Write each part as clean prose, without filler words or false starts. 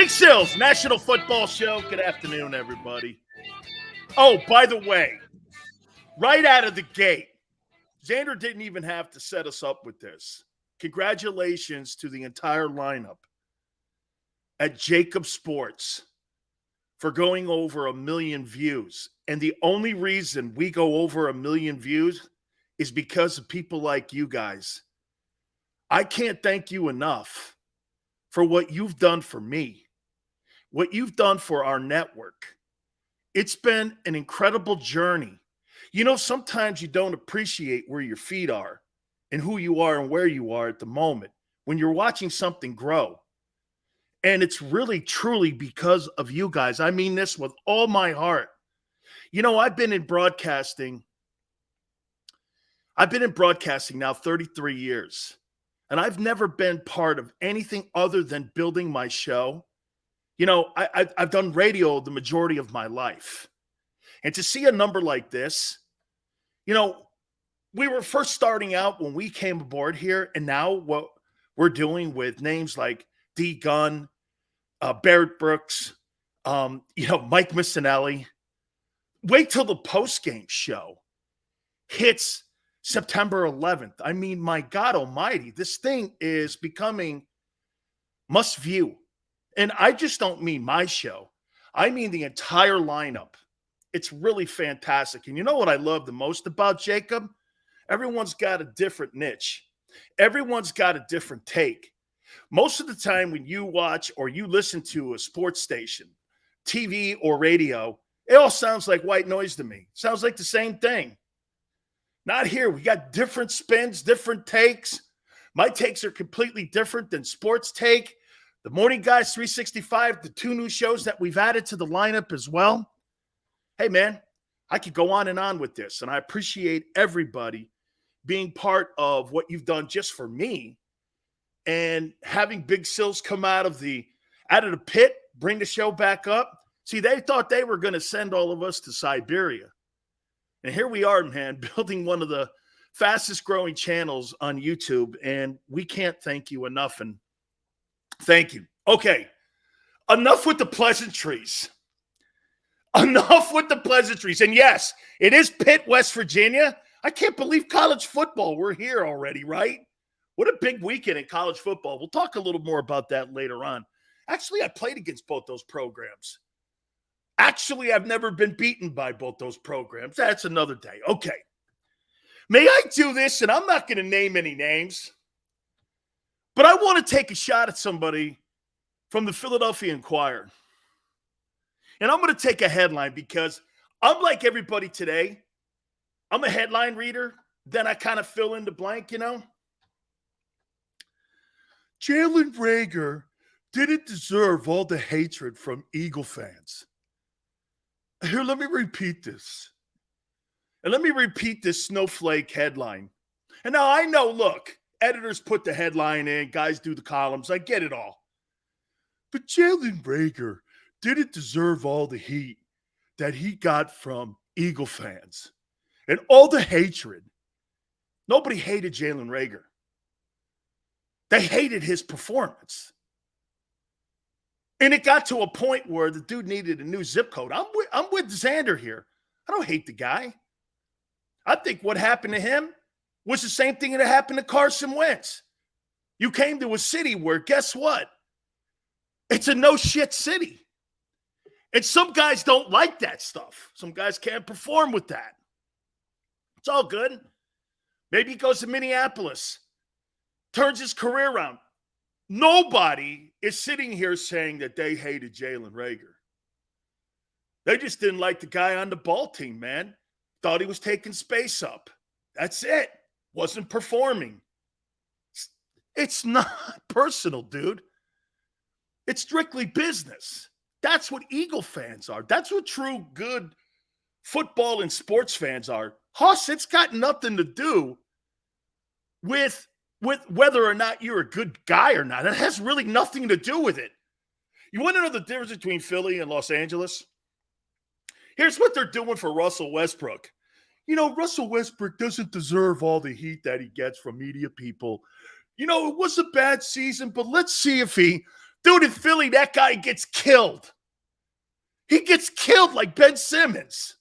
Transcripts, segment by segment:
Big Sills, National Football Show. Good afternoon, everybody. Oh, by the way, right out of the gate, Xander didn't even have to set us up with this. Congratulations to the entire lineup at JAKIB Sports for going over 1 million views. And the only reason we go over 1 million views is because of people like you guys. I can't thank you enough for what you've done for me, what you've done for our network. It's been an incredible journey. You know, sometimes you don't appreciate where your feet are and who you are and where you are at the moment when you're watching something grow. And it's really, truly because of you guys. I mean this with all my heart. You know, I've been in broadcasting now 33 years. And I've never been part of anything other than building my show. You know, I've done radio the majority of my life. And to see a number like this, you know, we were first starting out when we came aboard here. And now what we're doing with names like D. Gunn, Barrett Brooks, Mike Missinelli. Wait till the post-game show hits September 11th. I mean, my God almighty, this thing is becoming must view. And I just don't mean my show. I mean the entire lineup. It's really fantastic. And you know what I love the most about JAKIB? Everyone's got a different niche. Everyone's got a different take. Most of the time when you watch or you listen to a sports station, TV or radio, it all sounds like white noise to me. Sounds like the same thing. Not here. We got different spins, different takes. My takes are completely different than Sports Take. The Morning Guys 365, the 2 new shows that we've added to the lineup as well. Hey, man, I could go on and on with this, and I appreciate everybody being part of what you've done just for me and having Big Sills come out of the pit, bring the show back up. See, they thought they were going to send all of us to Siberia. And here we are, man, building one of the fastest growing channels on YouTube. And we can't thank you enough. And thank you. Okay, enough with the pleasantries. Enough with the pleasantries. And yes, it is Pitt, West Virginia. I can't believe college football. We're here already, right? What a big weekend in college football. We'll talk a little more about that later on. Actually, I played against both those programs. Actually, I've never been beaten by both those programs. That's another day. Okay. May I do this? And I'm not going to name any names, but I want to take a shot at somebody from the Philadelphia Inquirer. And I'm going to take a headline because I'm like everybody today. I'm a headline reader. Then I kind of fill in the blank, you know. Jalen Reagor didn't deserve all the hatred from Eagle fans. Here, let me repeat this. And let me repeat this snowflake headline. And now I know, look, editors put the headline in, guys do the columns. I get it all. But Jalen Reagor didn't deserve all the heat that he got from Eagle fans and all the hatred. Nobody hated Jalen Reagor. They hated his performance. And it got to a point where the dude needed a new zip code. I'm with Xander here. I don't hate the guy. I think what happened to him was the same thing that happened to Carson Wentz. You came to a city where, guess what? It's a no-shit city. And some guys don't like that stuff. Some guys can't perform with that. It's all good. Maybe he goes to Minneapolis, turns his career around. Nobody is sitting here saying that they hated Jalen Reagor. They just didn't like the guy on the ball team, man. Thought he was taking space up. That's it. Wasn't performing. It's not personal, dude. It's strictly business. That's what Eagle fans are. That's what true good football and sports fans are. Hoss, it's got nothing to do with whether or not you're a good guy or not. It has really nothing to do with it. You want to know the difference between Philly and Los Angeles? Here's what they're doing for Russell Westbrook. You know, Russell Westbrook doesn't deserve all the heat that he gets from media people. You know, it was a bad season, but let's see if he Dude, in Philly, that guy gets killed. He gets killed like Ben Simmons.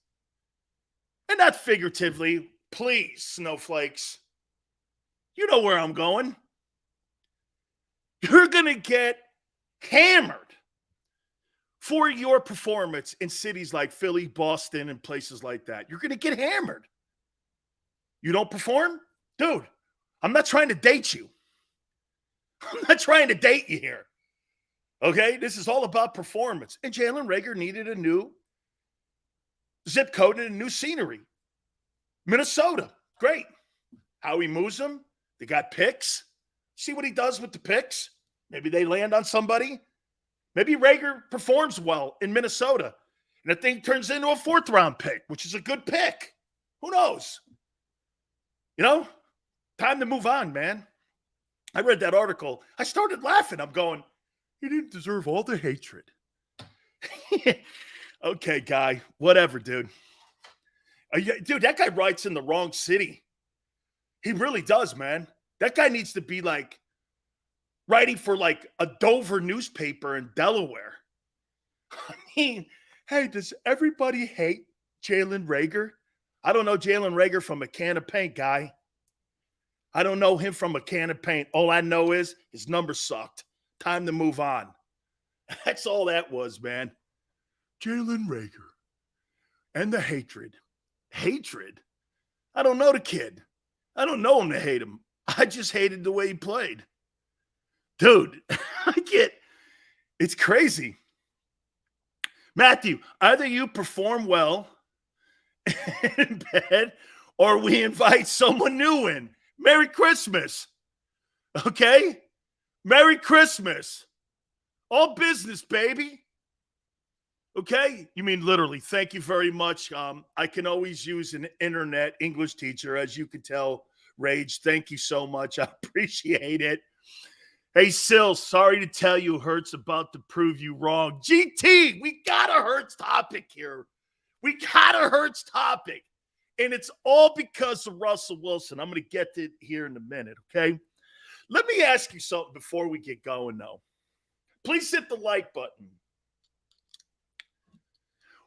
And not figuratively. Please, snowflakes. You know where I'm going. You're going to get hammered for your performance in cities like Philly, Boston, and places like that. You're going to get hammered. You don't perform? Dude, I'm not trying to date you. I'm not trying to date you here. Okay? This is all about performance. And Jalen Reagor needed a new zip code and a new scenery. Minnesota, great. Howie moves them. They got picks. See what he does with the picks. Maybe they land on somebody. Maybe Reagor performs well in Minnesota. And the thing turns into a 4th-round pick, which is a good pick. Who knows? You know, time to move on, man. I read that article. I started laughing. I'm going, he didn't deserve all the hatred. Okay, guy. Whatever, dude. Dude, that guy writes in the wrong city. He really does, man. That guy needs to be like writing for like a Dover newspaper in Delaware. I mean, hey, does everybody hate Jalen Reagor? I don't know Jalen Reagor from a can of paint, guy. I don't know him from a can of paint. All I know is his number sucked. Time to move on. That's all that was, man. Jalen Reagor and the hatred. Hatred? I don't know the kid. I don't know him to hate him. I just hated the way he played. Dude, it's crazy. Matthew, either you perform well in bed or we invite someone new in. Merry Christmas. Okay? Merry Christmas. All business, baby. Okay? You mean literally. Thank you very much. I can always use an internet English teacher, as you can tell, Rage. Thank you so much. I appreciate it. Hey, Sil, sorry to tell you Hurts about to prove you wrong. GT, we got a Hurts topic here. We got a Hurts topic. And it's all because of Russell Wilson. I'm going to get to it here in a minute, okay? Let me ask you something before we get going, though. Please hit the like button.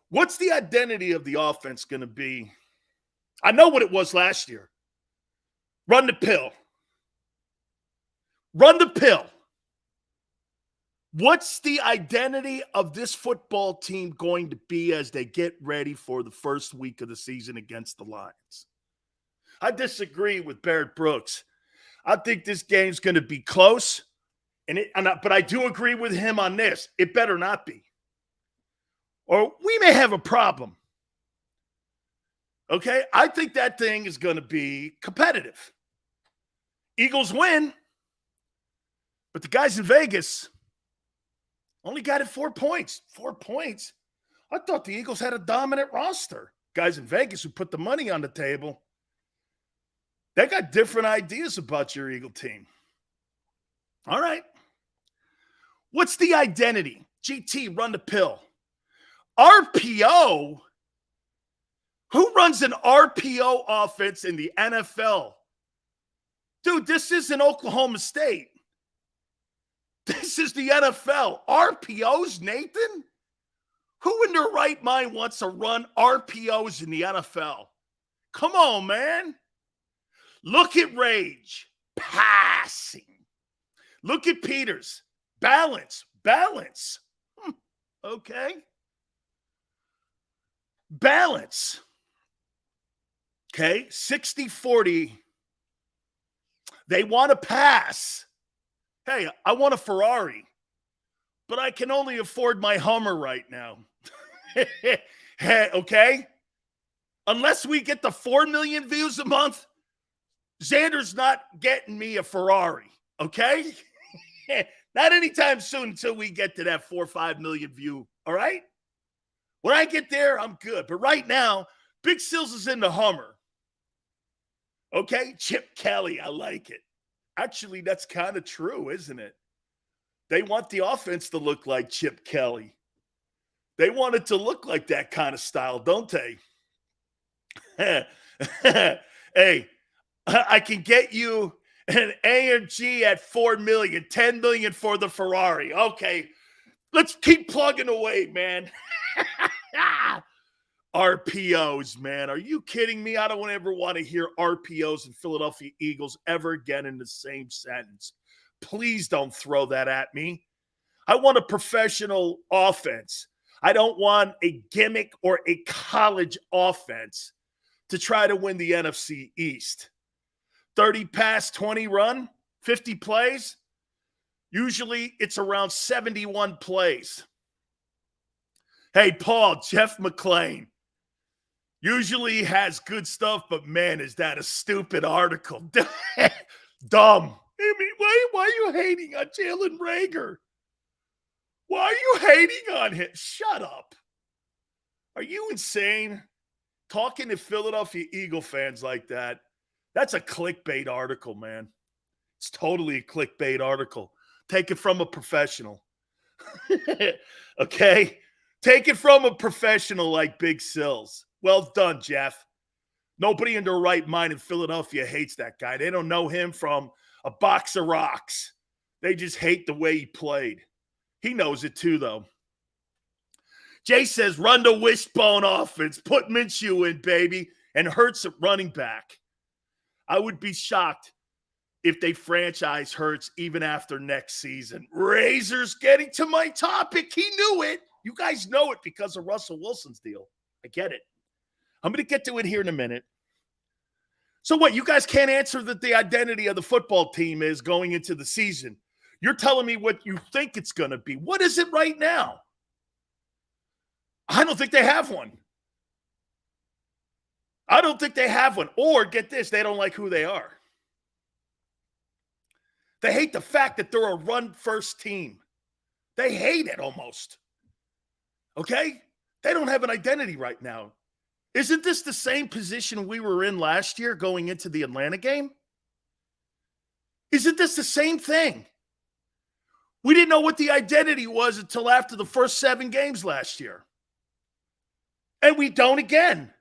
What's the identity of the offense going to be? I know what it was last year. Run the pill. Run the pill. What's the identity of this football team going to be as they get ready for the first week of the season against the Lions? I disagree with Barrett Brooks. I think this game's going to be close, but I do agree with him on this. It better not be. Or we may have a problem. Okay? I think that thing is going to be competitive. Eagles win, but the guys in Vegas only got it 4 points. 4 points? I thought the Eagles had a dominant roster. Guys in Vegas who put the money on the table, they got different ideas about your Eagle team. All right. What's the identity? GT, run the pill. RPO? Who runs an RPO offense in the NFL? Dude, this isn't Oklahoma State. This is the NFL. RPOs, Nathan? Who in their right mind wants to run RPOs in the NFL? Come on, man. Look at Rage. Passing. Look at Peters. Balance. Okay. Balance. Okay. 60-40. They want to pass. Hey, I want a Ferrari, but I can only afford my Hummer right now. Hey, okay? Unless we get the 4 million views a month, Xander's not getting me a Ferrari, okay? Not anytime soon until we get to that 4 or 5 million view, all right? When I get there, I'm good. But right now, Big Sills is in the Hummer. Okay? Chip Kelly, I like it. Actually, that's kind of true, isn't it? They want the offense to look like Chip Kelly. They want it to look like that kind of style, don't they? Hey, I can get you and AMG at $4 million, $10 million for the Ferrari. Okay, let's keep plugging away, man. RPOs, man. Are you kidding me? I don't ever want to hear RPOs and Philadelphia Eagles ever again in the same sentence. Please don't throw that at me. I want a professional offense. I don't want a gimmick or a college offense to try to win the NFC East. 30 pass, 20 run, 50 plays. Usually it's around 71 plays. Hey, Paul, Jeff McClain usually has good stuff, but man, is that a stupid article. Dumb. I mean, why are you hating on Jalen Reagor? Why are you hating on him? Shut up. Are you insane? Talking to Philadelphia Eagle fans like that, that's a clickbait article, man. It's totally a clickbait article. Take it from a professional. Okay? Take it from a professional like Big Sills. Well done, Jeff. Nobody in their right mind in Philadelphia hates that guy. They don't know him from a box of rocks. They just hate the way he played. He knows it too, though. Jay says, run the wishbone offense. Put Minshew in, baby, and Hurts at running back. I would be shocked if they franchise Hurts even after next season. Razor's getting to my topic. He knew it. You guys know it because of Russell Wilson's deal. I get it. I'm going to get to it here in a minute. So what, you guys can't answer that the identity of the football team is going into the season. You're telling me what you think it's going to be. What is it right now? I don't think they have one. I don't think they have one. Or, get this, they don't like who they are. They hate the fact that they're a run-first team. They hate it almost. Okay? They don't have an identity right now. Isn't this the same position we were in last year going into the Atlanta game? Isn't this the same thing? We didn't know what the identity was until after the first 7 games last year. And we don't again.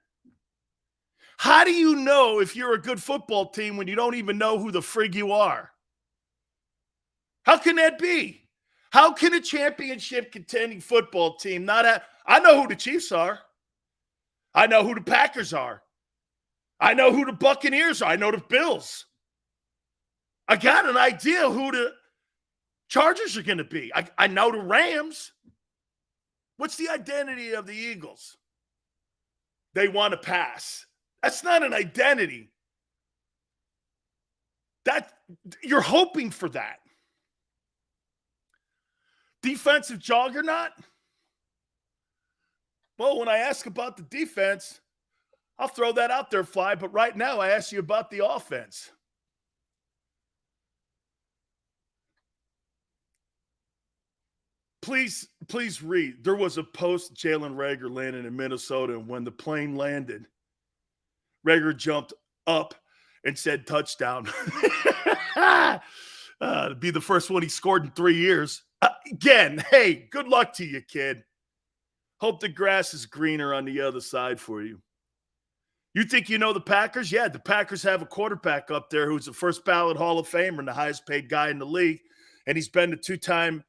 How do you know if you're a good football team when you don't even know who the frig you are? How can that be? How can a championship contending football team not have? I know who the Chiefs are. I know who the Packers are. I know who the Buccaneers are. I know the Bills. I got an idea who the Chargers are going to be. I know the Rams. What's the identity of the Eagles? They want to pass. That's not an identity. That you're hoping for that. Defensive juggernaut? Well, when I ask about the defense, I'll throw that out there, Fly. But right now, I ask you about the offense. Please read. There was a post Jalen Reagor landing in Minnesota, and when the plane landed, Reagor jumped up and said touchdown. To be the first one he scored in 3 years. Again, hey, good luck to you, kid. Hope the grass is greener on the other side for you. You think you know the Packers? Yeah, the Packers have a quarterback up there who's the first ballot Hall of Famer and the highest paid guy in the league, and he's been the 2-time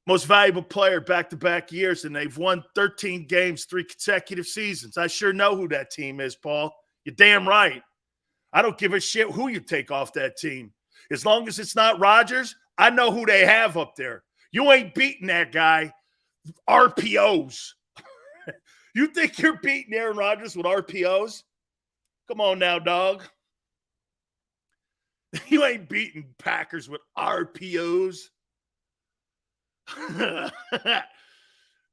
most valuable player back-to-back years, and they've won 13 games, 3 consecutive seasons. I sure know who that team is, Paul. You're damn right. I don't give a shit who you take off that team. As long as it's not Rodgers, I know who they have up there. You ain't beating that guy. RPOs. You think you're beating Aaron Rodgers with RPOs? Come on now, dog. You ain't beating Packers with RPOs.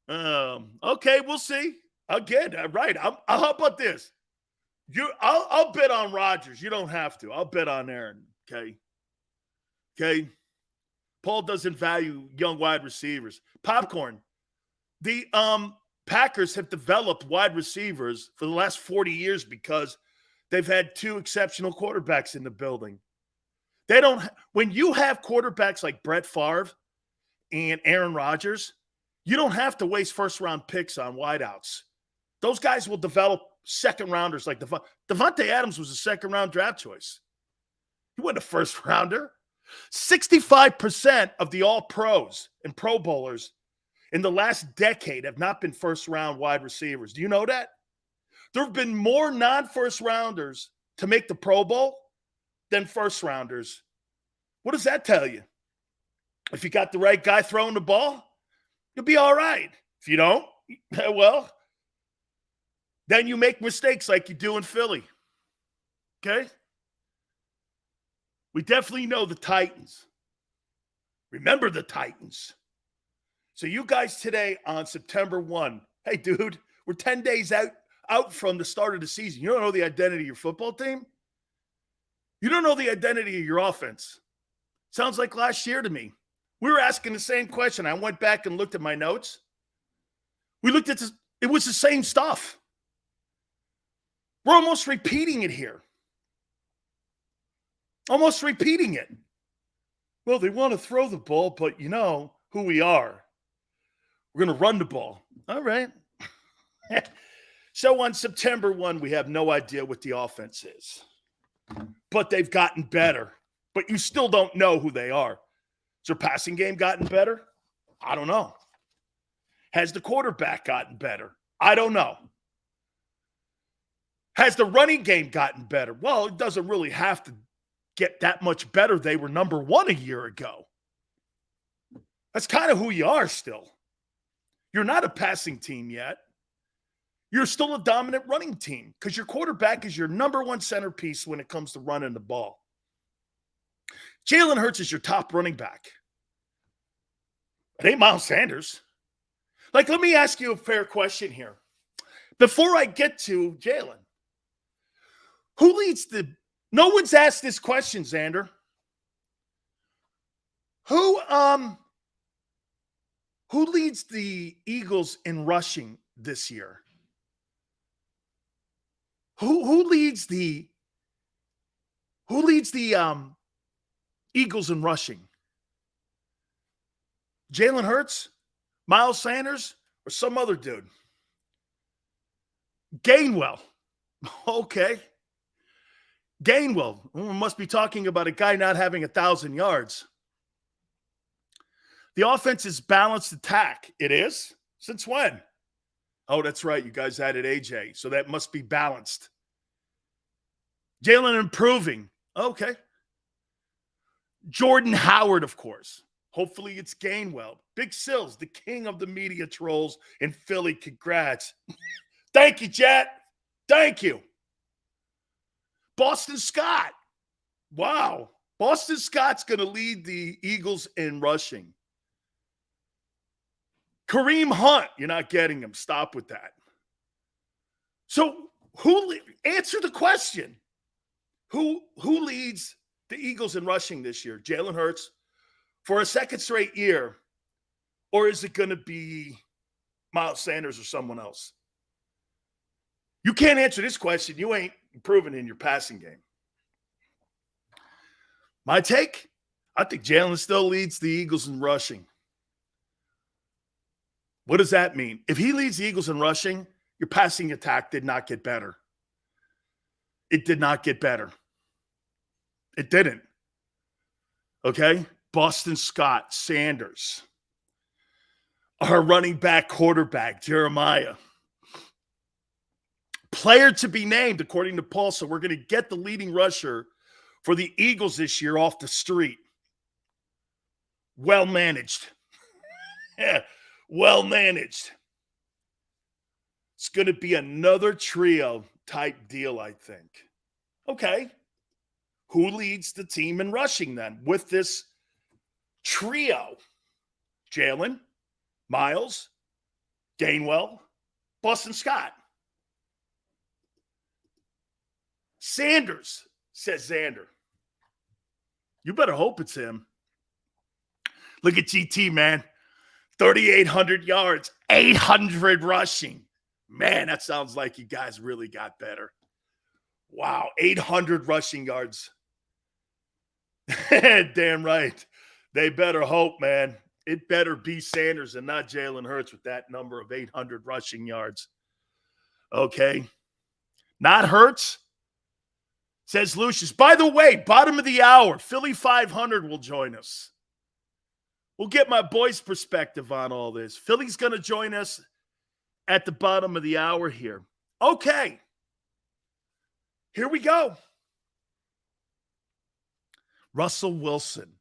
Okay, we'll see. Again, right. How about this? I'll bet on Rodgers. You don't have to. I'll bet on Aaron. Okay. Paul doesn't value young wide receivers. Popcorn. The Packers have developed wide receivers for the last 40 years because they've had 2 exceptional quarterbacks in the building. When you have quarterbacks like Brett Favre and Aaron Rodgers, you don't have to waste first-round picks on wideouts. Those guys will develop second-rounders like Devontae Adams was a second-round draft choice. He wasn't a first rounder. 65% of the all pros and pro bowlers in the last decade have not been first round wide receivers. Do you know that? There have been more non-first rounders to make the Pro Bowl than first rounders. What does that tell you? If you got the right guy throwing the ball, you'll be all right. If you don't, well, then you make mistakes like you do in Philly. Okay? We definitely know the Titans. Remember the Titans. So you guys today on September 1, hey, dude, we're 10 days out from the start of the season. You don't know the identity of your football team? You don't know the identity of your offense. Sounds like last year to me. We were asking the same question. I went back and looked at my notes. We looked at this. It was the same stuff. We're almost repeating it here. Almost repeating it. Well, they want to throw the ball, but you know who we are. We're going to run the ball. All right. So on September 1, we have no idea what the offense is. But they've gotten better. But you still don't know who they are. Has their passing game gotten better? I don't know. Has the quarterback gotten better? I don't know. Has the running game gotten better? Well, it doesn't really have to get that much better. They were number 1 a year ago. That's kind of who you are still. You're not a passing team yet. You're still a dominant running team because your quarterback is your number 1 centerpiece when it comes to running the ball. Jalen Hurts is your top running back. It ain't Miles Sanders. Like, let me ask you a fair question here. Before I get to Jalen, who leads the – no one's asked this question, Xander. Who leads the Eagles in rushing this year? Who leads the Eagles in rushing? Jalen Hurts, Miles Sanders, or some other dude? Gainwell. Okay. Gainwell. We must be talking about a guy not having 1,000 yards. The offense is balanced attack. It is? Since when? Oh, that's right. You guys added AJ. So that must be balanced. Jalen improving. Okay. Jordan Howard, of course. Hopefully it's Gainwell. Big Sills, the king of the media trolls in Philly. Congrats. Thank you, Jet. Thank you. Boston Scott. Wow. Boston Scott's going to lead the Eagles in rushing. Kareem Hunt. You're not getting him. Stop with that. So answer the question. Who leads the Eagles in rushing this year? Jalen Hurts for a second straight year? Or is it going to be Miles Sanders or someone else? You can't answer this question. You ain't improving in your passing game. My take? I think Jalen still leads the Eagles in rushing. What does that mean? If he leads the Eagles in rushing, your passing attack did not get better. It did not get better. It didn't. Okay? Boston Scott, Sanders. Our running back quarterback, Jeremiah. Player to be named, according to Paul. So we're going to get the leading rusher for the Eagles this year off the street. Well managed. Yeah, well managed. It's going to be another trio type deal, I think. Okay. Who leads the team in rushing then with this trio? Jalen, Miles, Gainwell, Boston Scott. Sanders, says Xander. You better hope it's him. Look at GT, man. 3,800 yards, 800 rushing. Man, that sounds like you guys really got better. Wow, 800 rushing yards. Damn right. They better hope, man. It better be Sanders and not Jalen Hurts with that number of 800 rushing yards. Okay. Not Hurts. Says Lucius. By the way, bottom of the hour, Philly 500 will join us. We'll get my boy's perspective on all this. Philly's going to join us at the bottom of the hour here. Okay. Here we go. Russell Wilson,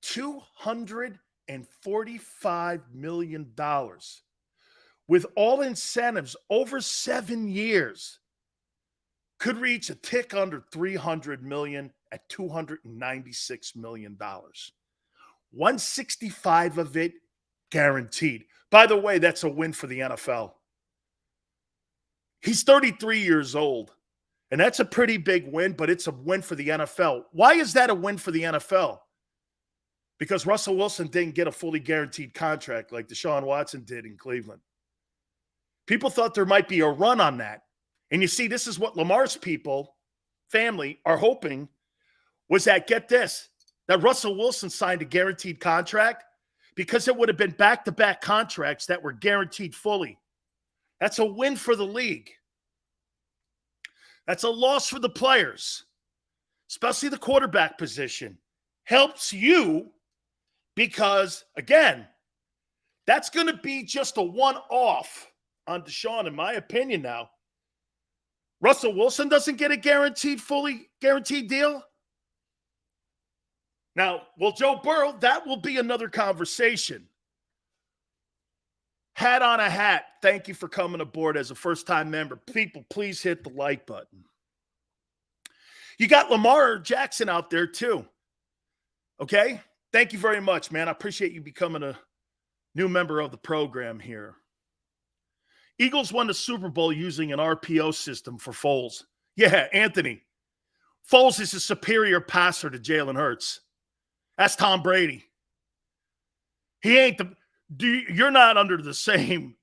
$245 million with all incentives over 7 years. Could reach a tick under $300 million at $296 million. 165 of it guaranteed. By the way, that's a win for the NFL. He's 33 years old, and that's a pretty big win, but it's a win for the NFL. Why is that a win for the NFL? Because Russell Wilson didn't get a fully guaranteed contract like Deshaun Watson did in Cleveland. People thought there might be a run on that. And you see, this is what Lamar's family, are hoping was that, get this, that Russell Wilson signed a guaranteed contract because it would have been back-to-back contracts that were guaranteed fully. That's a win for the league. That's a loss for the players, especially the quarterback position. Helps you because, again, that's going to be just a one-off on Deshaun, in my opinion now. Russell Wilson doesn't get a fully guaranteed deal. Now, well, Joe Burrow, that will be another conversation. Hat on a hat. Thank you for coming aboard as a first-time member. People, please hit the like button. You got Lamar Jackson out there too. Okay? Thank you very much, man. I appreciate you becoming a new member of the program here. Eagles won the Super Bowl using an RPO system for Foles. Yeah, Anthony. Foles is a superior passer to Jalen Hurts. That's Tom Brady. He ain't you're not under the same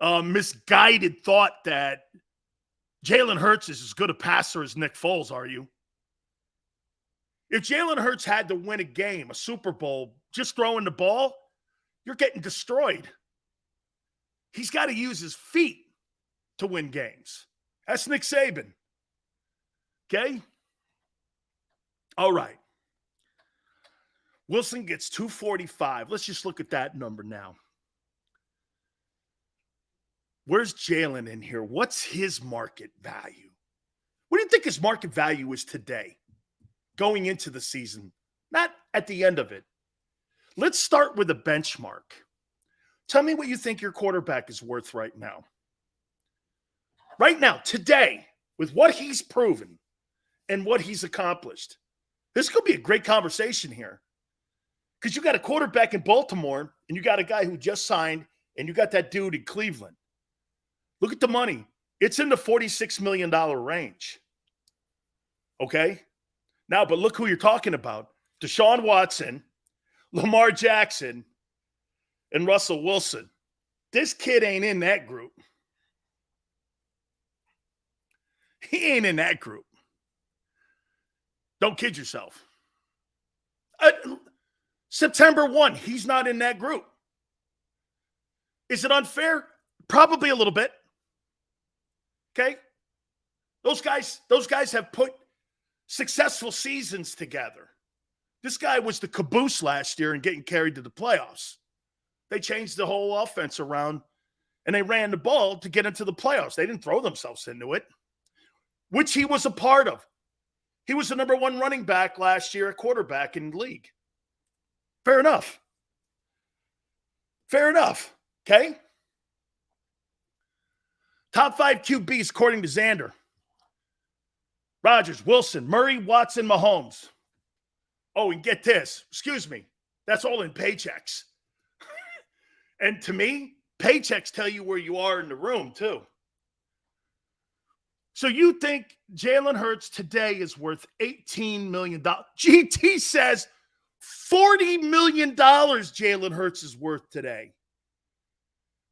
misguided thought that Jalen Hurts is as good a passer as Nick Foles, are you? If Jalen Hurts had to win a game, a Super Bowl, just throwing the ball, you're getting destroyed. He's got to use his feet to win games. That's Nick Saban. Okay? All right. Wilson gets 245. Let's just look at that number now. Where's Jalen in here? What's his market value? What do you think his market value is today, going into the season? Not at the end of it. Let's start with a benchmark. Tell me what you think your quarterback is worth right now. Right now, today, with what he's proven and what he's accomplished. This could be a great conversation here. Because you got a quarterback in Baltimore, and you got a guy who just signed, and you got that dude in Cleveland. Look at the money. It's in the $46 million range. Okay? Now, but look who you're talking about. Deshaun Watson, Lamar Jackson, and Russell Wilson. This kid ain't in that group. He ain't in that group. Don't kid yourself. September 1, he's not in that group. Is it unfair? Probably a little bit. Okay? Those guys have put successful seasons together. This guy was the caboose last year in getting carried to the playoffs. They changed the whole offense around, and they ran the ball to get into the playoffs. They didn't throw themselves into it, which he was a part of. He was the number one running back last year at quarterback in the league. Fair enough. Fair enough. Okay? Top 5 QBs according to Xander. Rodgers, Wilson, Murray, Watson, Mahomes. Oh, and get this. Excuse me. That's all in paychecks. And to me, paychecks tell you where you are in the room, too. So you think Jalen Hurts today is worth $18 million? GT says $40 million Jalen Hurts is worth today.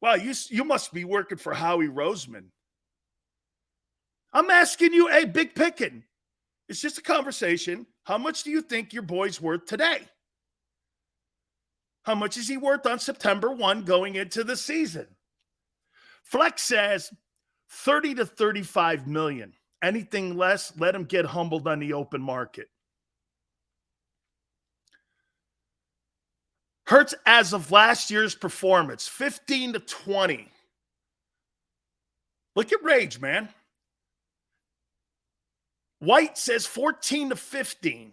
Wow, you must be working for Howie Roseman. I'm asking you, hey, big picking. It's just a conversation. How much do you think your boy's worth today? How much is he worth on September 1 going into the season? Flex says 30 to 35 million. Anything less, let him get humbled on the open market. Hurts as of last year's performance, 15-20. Look at Rage, man. White says 14-15.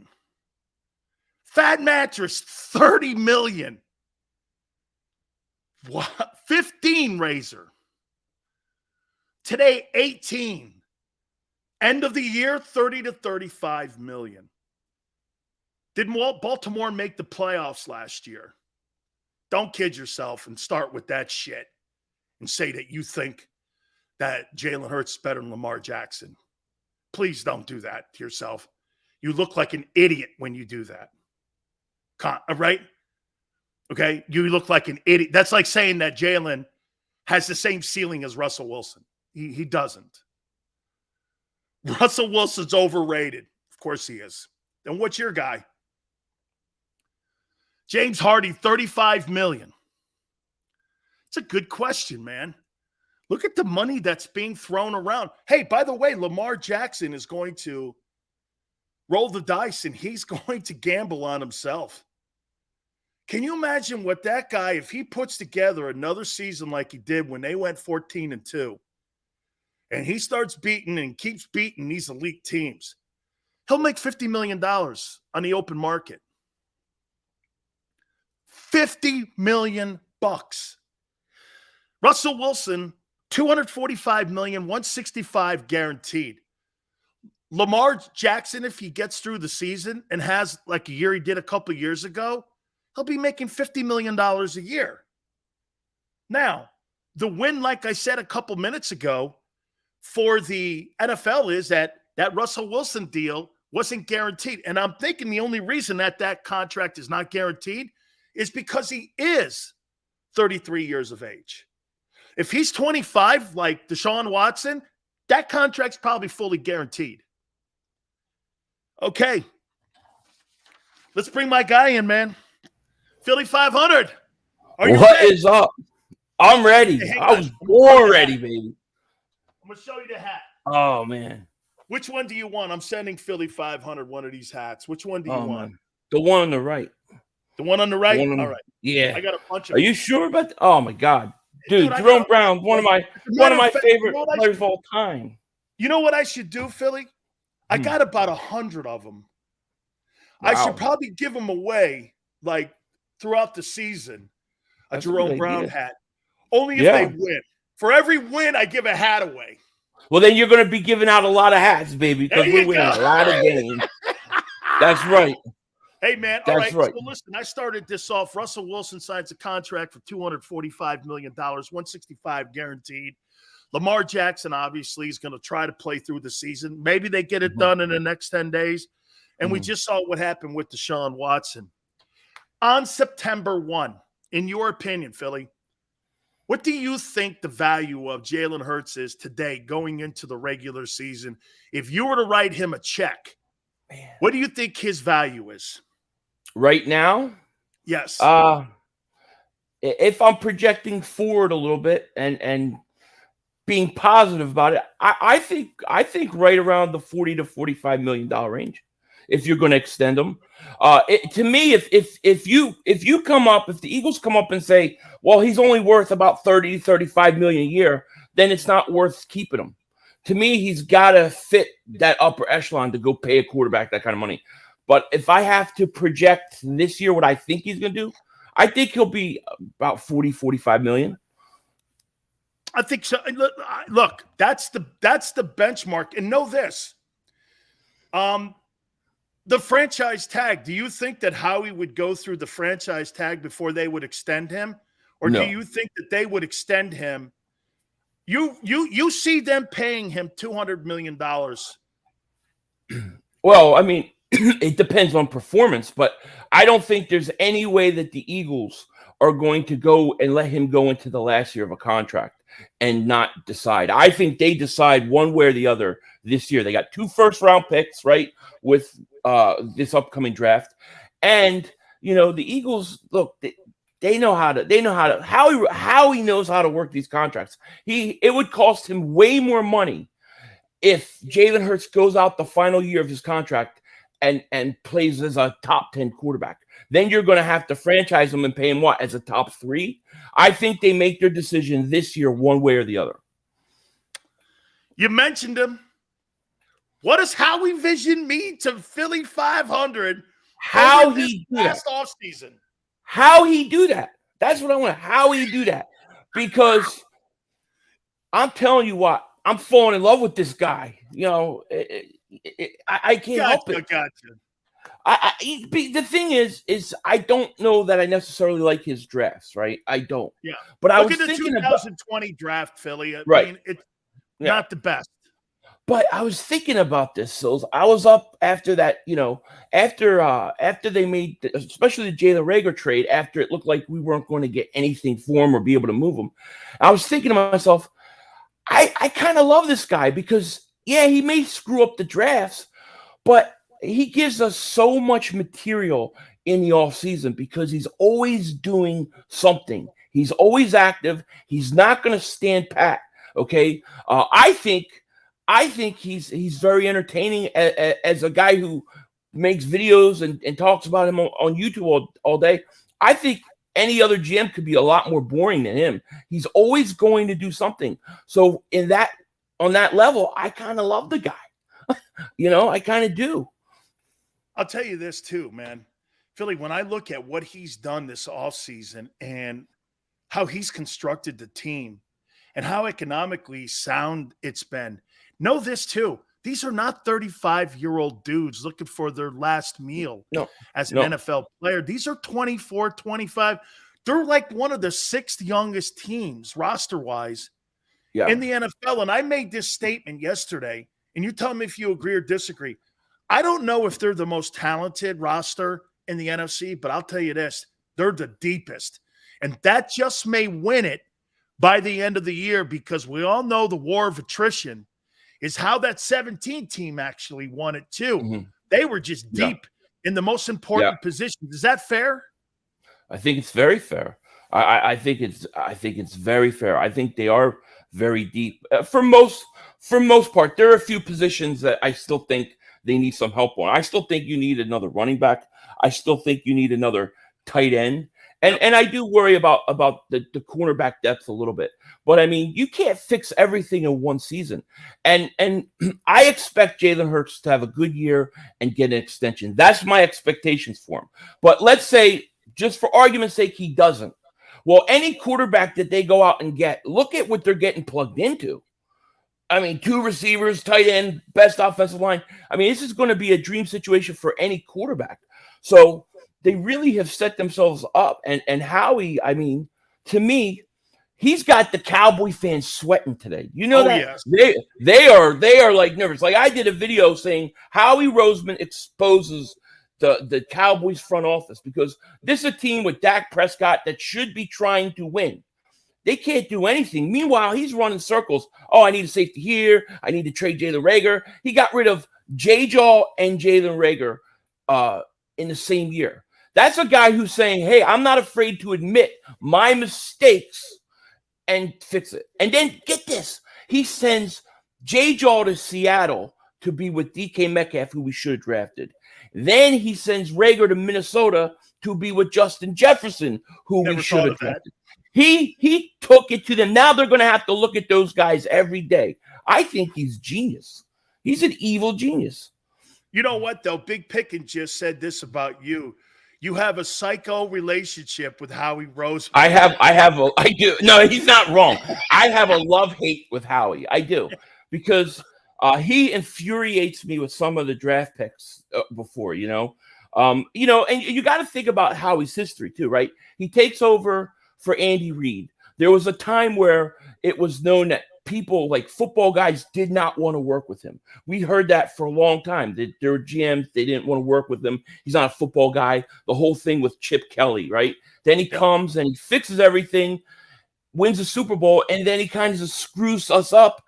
Fat Mattress, 30 million. What? 15 Razor. Today, 18. End of the year, 30-35 million. Didn't Baltimore make the playoffs last year? Don't kid yourself and start with that shit and say that you think that Jalen Hurts is better than Lamar Jackson. Please don't do that to yourself. You look like an idiot when you do that. Right? Okay? You look like an idiot. That's like saying that Jalen has the same ceiling as Russell Wilson. He doesn't. Russell Wilson's overrated. Of course he is. Then what's your guy? James Hardy, 35 million. It's a good question, man. Look at the money that's being thrown around. Hey, by the way, Lamar Jackson is going to roll the dice and he's going to gamble on himself. Can you imagine what that guy, if he puts together another season like he did when they went 14-2, and he starts beating and keeps beating these elite teams, he'll make $50 million on the open market. $50 million. Russell Wilson, $245 million, $165 guaranteed. Lamar Jackson, if he gets through the season and has like a year he did a couple years ago, he'll be making $50 million a year. Now, the win, like I said a couple minutes ago, for the NFL is that Russell Wilson deal wasn't guaranteed. And I'm thinking the only reason that contract is not guaranteed is because he is 33 years of age. If he's 25, like Deshaun Watson, that contract's probably fully guaranteed. Okay. Let's bring my guy in, man. Philly 500. What is up? I'm ready. Hey, I was born ready, baby. I'm going to show you the hat. Oh, man. Which one do you want? I'm sending Philly 500 one of these hats. Which one do you want? Man. The one on the right. The one on the right? All right. Yeah. I got a bunch of Are you sure about that? Oh, my God. Dude, Jerome Brown, one of my favorite players of all time. You know what I should do, Philly? I got about 100 of them. Wow. I should probably give them away, like, throughout the season. That's a Jerome Brown hat. Only if they win. For every win, I give a hat away. Well, then you're going to be giving out a lot of hats, baby, because we're winning a lot of games. That's right. Hey, man. All right. So, listen, I started this off. Russell Wilson signs a contract for $245 million, $165 guaranteed. Lamar Jackson, obviously, is going to try to play through the season. Maybe they get it done in the next 10 days. And we just saw what happened with Deshaun Watson. On September 1, in your opinion, Philly, what do you think the value of Jalen Hurts is today going into the regular season? If you were to write him a check, what do you think his value is? Right now? Yes. If I'm projecting forward a little bit and being positive about it, I think right around the $40 to $45 million range. If you're going to extend them, to me, if the Eagles come up and say, well, he's only worth about 30 to 35 million a year, then it's not worth keeping him. To me, he's got to fit that upper echelon to go pay a quarterback that kind of money. But if I have to project this year what I think he's going to do, I think he'll be about 40, 45 million. I think so. Look, that's the benchmark. And know this. The franchise tag, do you think that Howie would go through the franchise tag before they would extend him? Or do you think that they would extend him? You see them paying him $200 million. Well, I mean, it depends on performance, but I don't think there's any way that the Eagles are going to go and let him go into the last year of a contract and not decide. I think they decide one way or the other this year. They got 2 first-round picks, right, with this upcoming draft. And, you know, the Eagles, look, they know how to Howie knows how to work these contracts. It would cost him way more money if Jalen Hurts goes out the final year of his contract and plays as a top 10 quarterback, then you're going to have to franchise him and pay him what, as a top 3? I think they make their decision this year one way or the other. You mentioned him. What does Howie Vision mean to Philly 500? How he do that? Offseason? How he do that? That's what I want. How he do that? Because I'm telling you what, I'm falling in love with this guy. You know, I can't help it. Gotcha. The thing is I don't know that I necessarily like his drafts, right? I don't. Yeah. But Look at the 2020 draft, Philly. I mean, it's not the best. But I was thinking about this, Sills. I was up after that, you know, after they made, especially the Jalen Reagor trade, after it looked like we weren't going to get anything for him or be able to move him. I was thinking to myself, I kind of love this guy because, yeah, he may screw up the drafts, but he gives us so much material in the offseason because he's always doing something. He's always active. He's not going to stand pat, okay? I think he's very entertaining as a guy who makes videos and talks about him on YouTube all day. I think any other GM could be a lot more boring than him. He's always going to do something. So on that level, I kind of love the guy. You know, I kind of do. I'll tell you this too, man. Philly, when I look at what he's done this offseason and how he's constructed the team and how economically sound it's been, know this too. These are not 35-year-old dudes looking for their last meal as an NFL player. These are 24, 25. They're like one of the 6th youngest teams roster-wise in the NFL. And I made this statement yesterday, and you tell me if you agree or disagree. I don't know if they're the most talented roster in the NFC, but I'll tell you this, they're the deepest. And that just may win it by the end of the year because we all know the war of attrition is how that 17 team actually won it too. Mm-hmm. They were just deep in the most important positions. Is that fair? I think it's very fair. I think it's very fair. I think they are very deep for most part. There are a few positions that I still think they need some help on. I still think you need another running back. I still think you need another tight end. And I do worry about the cornerback depth a little bit. But, I mean, you can't fix everything in one season. And I expect Jalen Hurts to have a good year and get an extension. That's my expectations for him. But let's say, just for argument's sake, he doesn't. Well, any quarterback that they go out and get, look at what they're getting plugged into. I mean, 2 receivers, tight end, best offensive line. I mean, this is going to be a dream situation for any quarterback. So they really have set themselves up. And Howie, I mean, to me, he's got the Cowboy fans sweating today. You know that? Yes. They are like nervous. Like I did a video saying Howie Roseman exposes the Cowboys front office because this is a team with Dak Prescott that should be trying to win. They can't do anything. Meanwhile, he's running circles. Oh, I need a safety here. I need to trade Jalen Reagor. He got rid of J-Jaw and Jalen Reagor in the same year. That's a guy who's saying, hey, I'm not afraid to admit my mistakes and fix it. And then get this. He sends J-Jaw to Seattle to be with DK Metcalf, who we should have drafted. Then he sends Reagor to Minnesota to be with Justin Jefferson, who we should have drafted. He took it to them. Now they're going to have to look at those guys every day. I think he's genius. He's an evil genius. You know what, though? Big Pickens just said this about you. You have a psycho relationship with Howie Roseman. I do. No, he's not wrong. I have a love-hate with Howie. I do. Because he infuriates me with some of the draft picks before, you know. And you got to think about Howie's history too, right? He takes over for Andy Reid. There was a time where it was known that people like football guys did not want to work with him. We heard that for a long time. There were GMs, they didn't want to work with him. He's not a football guy. The whole thing with Chip Kelly, right? Then he comes and he fixes everything, wins the Super Bowl, and then he kind of just screws us up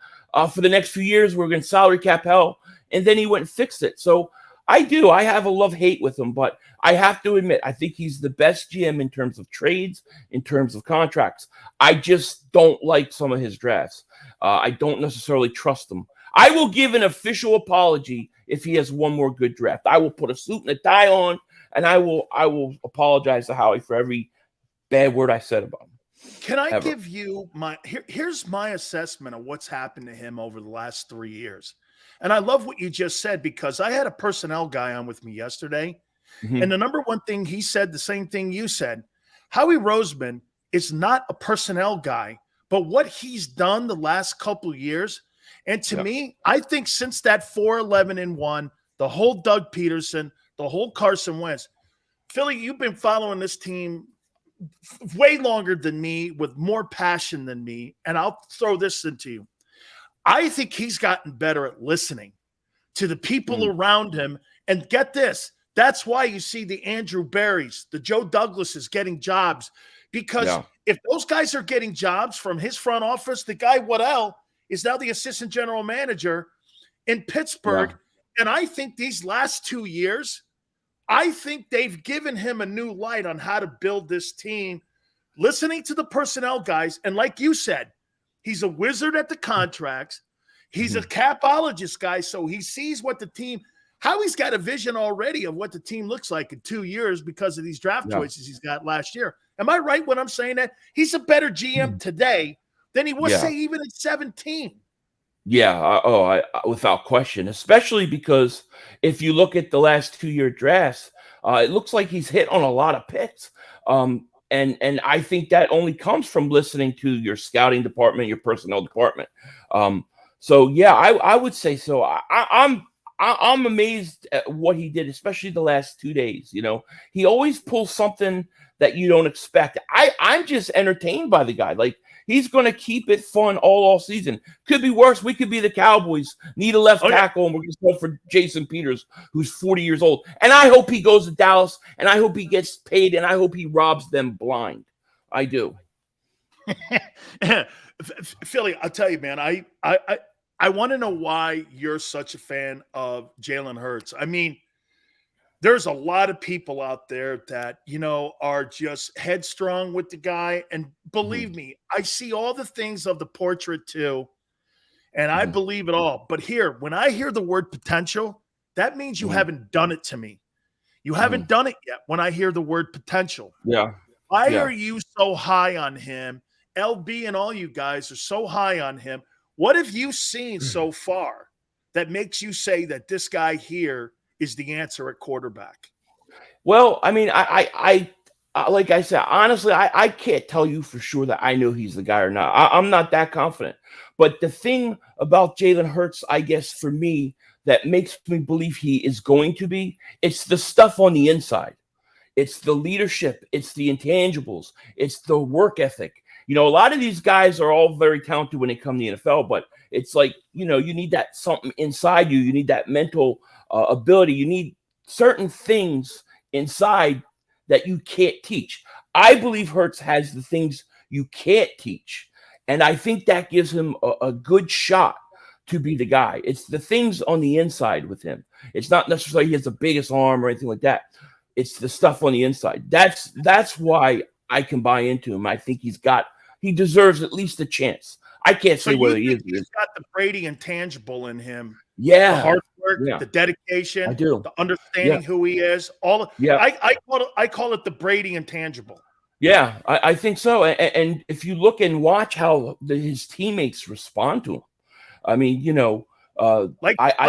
for the next few years. We're going to salary cap hell, and then he went and fixed it. So I have a love-hate with him, but I have to admit, I think he's the best GM in terms of trades, in terms of contracts. I just don't like some of his drafts. I don't necessarily trust him. I will give an official apology if he has one more good draft. I will put a suit and a tie on, and I will apologize to Howie for every bad word I said about him. Can I give you here's my assessment of what's happened to him over the last 3 years. And I love what you just said, because I had a personnel guy on with me yesterday. And the number one thing he said, the same thing you said, Howie Roseman is not a personnel guy, but what he's done the last couple of years. And to me, I think since that 4-11-1, the whole Doug Peterson, the whole Carson Wentz, Philly, you've been following this team way longer than me, with more passion than me. And I'll throw this into you. I think he's gotten better at listening to the people around him. And get this, that's why you see the Andrew Berrys, the Joe Douglases getting jobs, because if those guys are getting jobs from his front office, the guy Waddell is now the assistant general manager in Pittsburgh. And I think these last 2 years, I think they've given him a new light on how to build this team, listening to the personnel guys. And like you said, he's a wizard at the contracts. He's a capologist guy, so he sees what the team – Howie's got a vision already of what the team looks like in 2 years because of these draft choices he's got last year. Am I right when I'm saying that? He's a better GM today than he was, say, even at 17. Yeah, without question, especially because if you look at the last 2-year drafts, it looks like he's hit on a lot of picks. And I think that only comes from listening to your scouting department, your personnel department. So yeah, I would say so. I'm amazed at what he did, especially the last 2 days. You know, he always pulls something that you don't expect. I'm just entertained by the guy. Like, he's going to keep it fun all season. Could be worse. We could be the Cowboys, need a left tackle, and we're going to go for Jason Peters, who's 40 years old. And I hope he goes to Dallas, and I hope he gets paid, and I hope he robs them blind. I do. Philly, I'll tell you, man, I want to know why you're such a fan of Jalen Hurts. I mean, there's a lot of people out there that, you know, are just headstrong with the guy. And believe me, I see all the things of the portrait too, and I believe it all. But here, when I hear the word potential, that means you haven't done it to me. You haven't done it yet when I hear the word potential. Yeah. Why are you so high on him? LB and all you guys are so high on him. What have you seen so far that makes you say that this guy here is the answer at quarterback? Well, I mean, I like I said, honestly, I can't tell you for sure that I know he's the guy or not. I'm not that confident. But the thing about Jalen Hurts, I guess, for me, that makes me believe he is going to be, it's the stuff on the inside. It's the leadership. It's the intangibles. It's the work ethic. You know, a lot of these guys are all very talented when they come to the NFL, but it's like, you know, you need that something inside you. You need that mental ability. You need certain things inside that you can't teach. I believe Hurts has the things you can't teach. And I think that gives him a good shot to be the guy. It's the things on the inside with him. It's not necessarily he has the biggest arm or anything like that. It's the stuff on the inside. That's why I can buy into him. I think he deserves at least a chance. I can't say whether he is. He's got the Brady intangible in him. Yeah. The hard work, the dedication, I do. The understanding who he is. I call it the Brady intangible. Yeah, I think so. And if you look and watch how his teammates respond to him, I mean, you know, I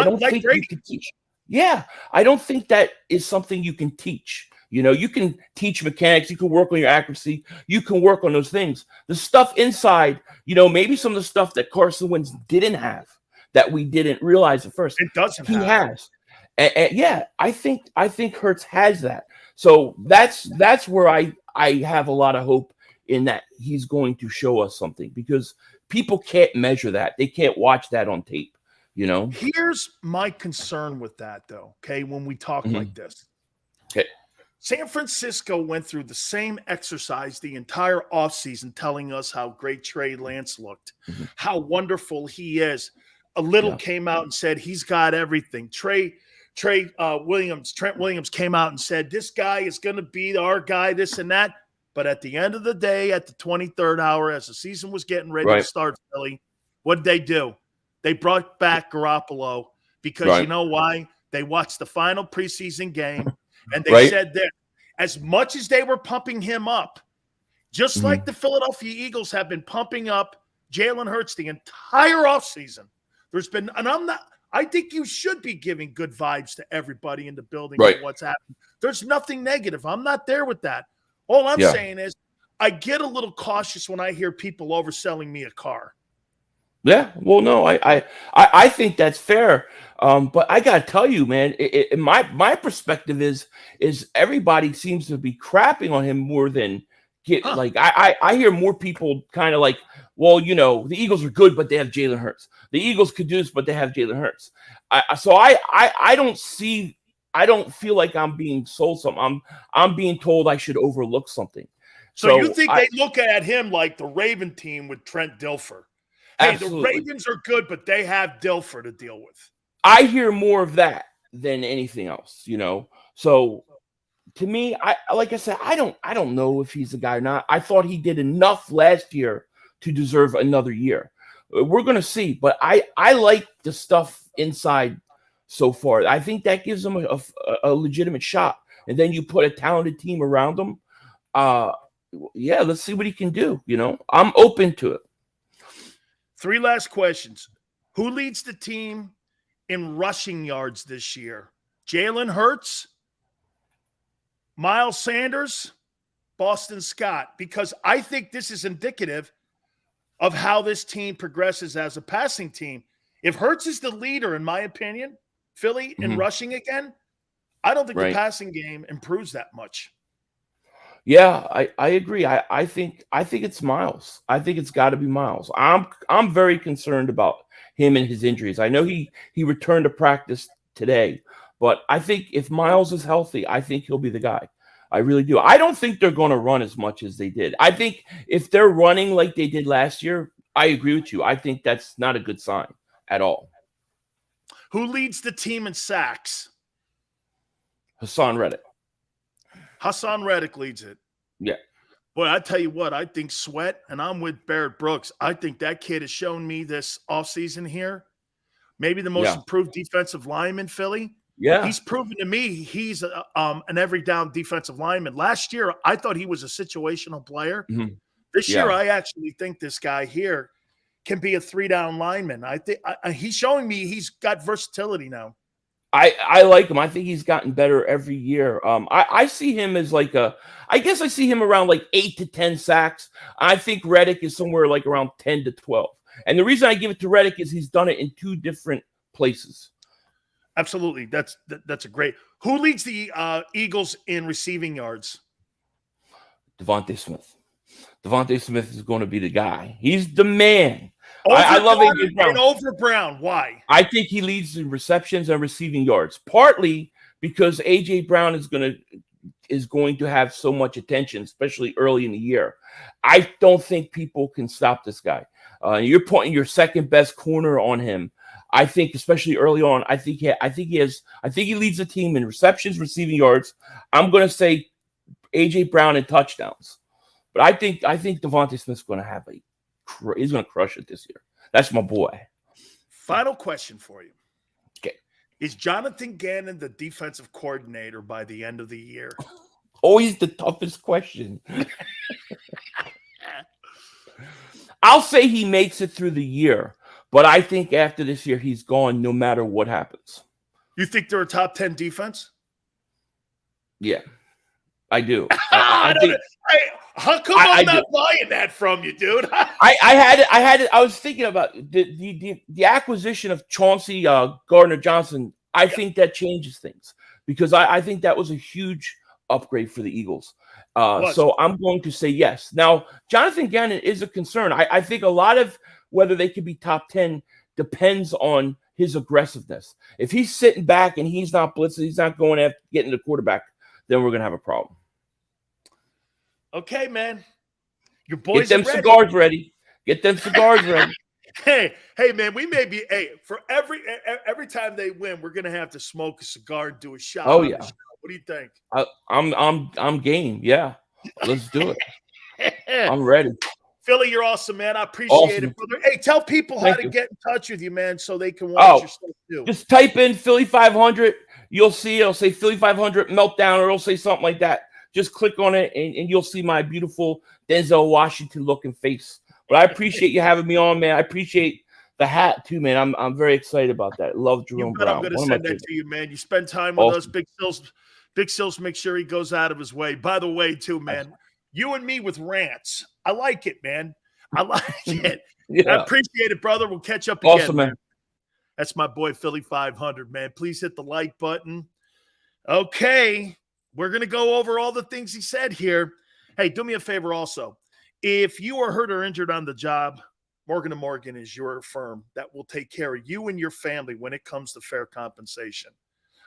don't think Brady. You can teach. Yeah, I don't think that is something you can teach. You know, you can teach mechanics, you can work on your accuracy, you can work on those things. The stuff inside, you know, maybe some of the stuff that Carson Wentz didn't have that we didn't realize at first. It doesn't. He has. And yeah, I think Hurts has that. So that's where I have a lot of hope in that he's going to show us something, because people can't measure that. They can't watch that on tape, you know. Here's my concern with that, though, okay, when we talk like this. Okay. San Francisco went through the same exercise the entire offseason, telling us how great Trey Lance looked, how wonderful he is. A little came out and said he's got everything. Trent Williams came out and said, this guy is going to be our guy, this and that. But at the end of the day, at the 23rd hour, as the season was getting ready to start, Philly, what did they do? they brought back Garoppolo because you know why? They watched the final preseason game, and they said that as much as they were pumping him up, just like the Philadelphia Eagles have been pumping up Jalen Hurts the entire offseason, there's been, and I think you should be giving good vibes to everybody in the building for what's happening. There's nothing negative. I'm not there with that. All I'm saying is I get a little cautious when I hear people overselling me a car. Yeah, well, no, I think that's fair. But I gotta tell you, man, my perspective is everybody seems to be crapping on him more than like I hear more people kind of like, well, you know, the Eagles are good, but they have Jalen Hurts. The Eagles could do this, but they have Jalen Hurts. So I don't feel like I'm being sold something. I'm being told I should overlook something. So you think they look at him like the Raven team with Trent Dilfer? Hey, absolutely. The Ravens are good, but they have Dilfer to deal with. I hear more of that than anything else, you know. So to me, like I said, I don't know if he's the guy or not. I thought he did enough last year to deserve another year. We're gonna see, but I like the stuff inside so far. I think that gives him a legitimate shot. And then you put a talented team around him. Yeah, let's see what he can do. You know, I'm open to it. 3 last questions. Who leads the team in rushing yards this year? Jalen Hurts, Miles Sanders, Boston Scott? Because I think this is indicative of how this team progresses as a passing team. If Hurts is the leader, in my opinion, Philly in rushing again, I don't think the passing game improves that much. Yeah, I agree. I think it's Miles. I think it's got to be Miles. I'm very concerned about him and his injuries. I know he returned to practice today, but I think if Miles is healthy, I think he'll be the guy. I really do. I don't think they're going to run as much as they did. I think if they're running like they did last year, I agree with you. I think that's not a good sign at all. Who leads the team in sacks? Hassan Reddick. Hassan Reddick leads it. Yeah. Boy, I tell you what, I think Sweat, and I'm with Barrett Brooks, I think that kid has shown me this offseason here, maybe the most improved defensive lineman, Philly. Yeah. He's proven to me he's an every down defensive lineman. Last year, I thought he was a situational player. This year, I actually think this guy here can be a 3-down lineman. I think he's showing me he's got versatility now. I like him. I think he's gotten better every year. I see him as like I guess I see him around like 8 to 10 sacks. I think Reddick is somewhere like around 10 to 12. And the reason I give it to Reddick is he's done it in 2 different places. Absolutely. That's a great. Who leads the Eagles in receiving yards? Devontae Smith. Devontae Smith is going to be the guy. He's the man. I love AJ Brown. Over Brown. Why? I think he leads in receptions and receiving yards, partly because AJ Brown is going to have so much attention, especially early in the year. I don't think people can stop this guy. You're putting your second best corner on him. I think, especially early on, I think he leads the team in receptions, receiving yards. I'm going to say AJ Brown in touchdowns, but I think Devontae Smith's going to have he's going to crush it this year. That's my boy. Final question for you. Okay. Is Jonathan Gannon the defensive coordinator by the end of the year? Always the toughest question. I'll say he makes it through the year, but I think after this year, he's gone no matter what happens. You think they're a top 10 defense? Yeah, I do. I think. How come I'm not buying that from you, dude? I was thinking about the acquisition of Chauncey Gardner-Johnson. I think that changes things because I think that was a huge upgrade for the Eagles. So I'm going to say yes. Now, Jonathan Gannon is a concern. I think a lot of whether they could be top 10 depends on his aggressiveness. If he's sitting back and he's not blitzing, he's not going after getting the quarterback, then we're going to have a problem. Okay, man. Your boys get them cigars ready. Get them cigars ready. Hey, man, we may be for every time they win, we're gonna have to smoke a cigar and do a shot. Oh yeah. What do you think? I'm game. Yeah, let's do it. I'm ready. Philly, you're awesome, man. I appreciate it, brother. Hey, tell people how to get in touch with you, man, so they can watch your stuff too. Just type in Philly 500. You'll see it'll say Philly 500 meltdown, or it'll say something like that. Just click on it, and you'll see my beautiful Denzel Washington looking face. But I appreciate you having me on, man. I appreciate the hat too, man. I'm very excited about that. Love Jerome Brown. I'm going to send that to you, man. You spend time with us, Big Sills. Make sure he goes out of his way. By the way, too, man. You and me with rants. I like it, man. I like it. I appreciate it, brother. We'll catch up again. Awesome, man. That's my boy, Philly 500, man. Please hit the like button. Okay. We're going to go over all the things he said here. Hey, do me a favor also. If you are hurt or injured on the job, Morgan & Morgan is your firm that will take care of you and your family when it comes to fair compensation.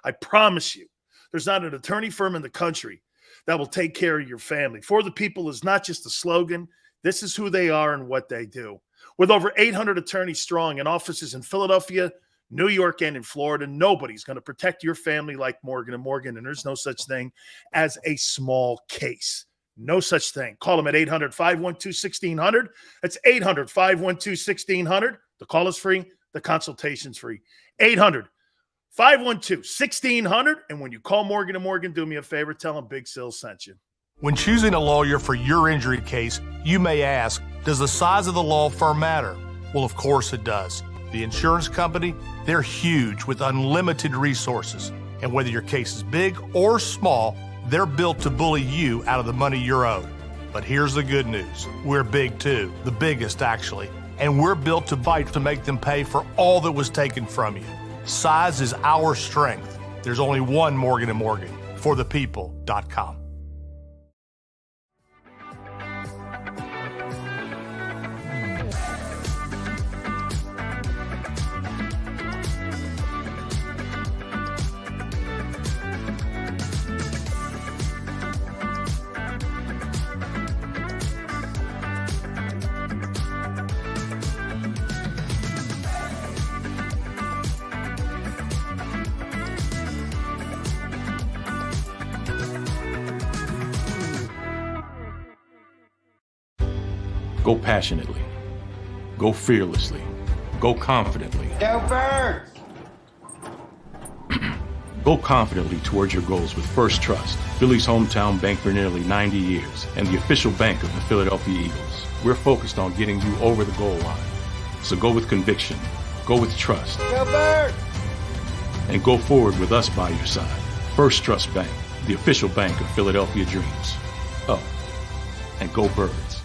I promise you, there's not an attorney firm in the country that will take care of your family. For the people is not just a slogan. This is who they are and what they do. With over 800 attorneys strong and offices in Philadelphia, New York, and in Florida, nobody's going to protect your family like Morgan & Morgan, and there's no such thing as a small case. No such thing. Call them at 800-512-1600. That's 800-512-1600. The call is free. The consultation's free. 800-512-1600. And when you call Morgan & Morgan, do me a favor, tell them Big Sil sent you. When choosing a lawyer for your injury case, you may ask, does the size of the law firm matter? Well, of course it does. The insurance company, they're huge with unlimited resources. And whether your case is big or small, they're built to bully you out of the money you're owed. But here's the good news. We're big too, the biggest actually. And we're built to fight to make them pay for all that was taken from you. Size is our strength. There's only one Morgan & Morgan, forthepeople.com. Go passionately. Go fearlessly. Go confidently. Go Birds! Go confidently towards your goals with First Trust, Philly's hometown bank for nearly 90 years, and the official bank of the Philadelphia Eagles. We're focused on getting you over the goal line. So go with conviction. Go with trust. Go Birds! And go forward with us by your side. First Trust Bank, the official bank of Philadelphia dreams. Oh, and go Birds.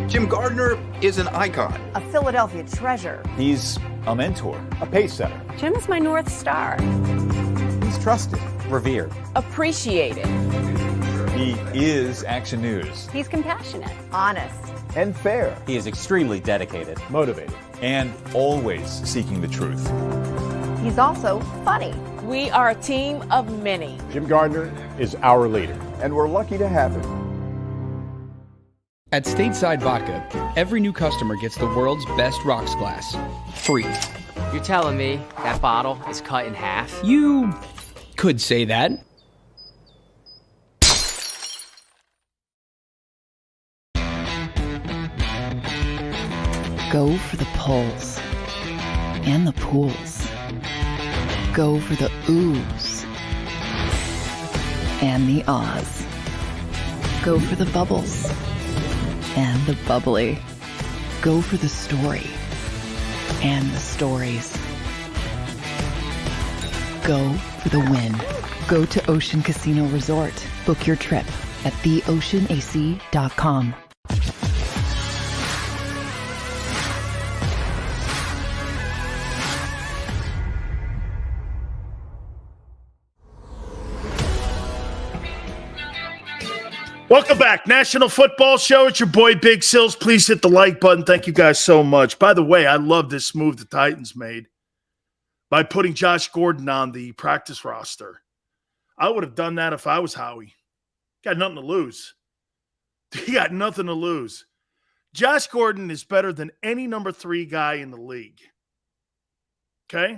Jim Gardner is an icon. A Philadelphia treasure. He's a mentor, a pace setter. Jim is my North Star. He's trusted, revered. Appreciated. He is Action News. He's compassionate. Honest. And fair. He is extremely dedicated. Motivated. And always seeking the truth. He's also funny. We are a team of many. Jim Gardner is our leader, and we're lucky to have him. At Stateside Vodka, every new customer gets the world's best rocks glass, free. You're telling me that bottle is cut in half? You could say that. Go for the pulls and the pools. Go for the oohs and the ahs. Go for the bubbles and the bubbly. Go for the story and the stories. Go for the win. Go to Ocean Casino Resort. Book your trip at theoceanac.com. Welcome back. National Football Show. It's your boy, Big Sills. Please hit the like button. Thank you guys so much. By the way, I love this move the Titans made by putting Josh Gordon on the practice roster. I would have done that if I was Howie. Got nothing to lose. He got nothing to lose. Josh Gordon is better than any number 3 guy in the league. Okay?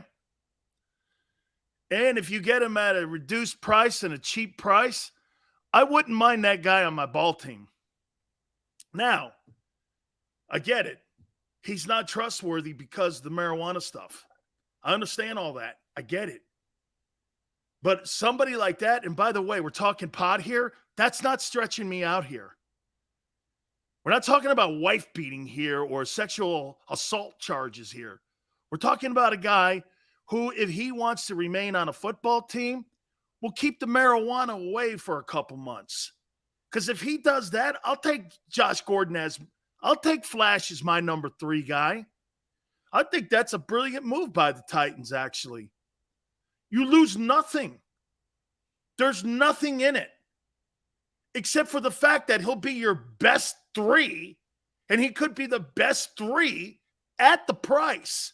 And if you get him at a reduced price and a cheap price, I wouldn't mind that guy on my ball team. Now, I get it. He's not trustworthy because of the marijuana stuff. I understand all that. I get it. But somebody like that, and by the way, we're talking pot here, that's not stretching me out here. We're not talking about wife beating here or sexual assault charges here. We're talking about a guy who, if he wants to remain on a football team, will keep the marijuana away for a couple months. Because if he does that, I'll take Josh Gordon I'll take Flash as my number 3 guy. I think that's a brilliant move by the Titans, actually. You lose nothing. There's nothing in it. Except for the fact that he'll be your best 3, and he could be the best 3 at the price.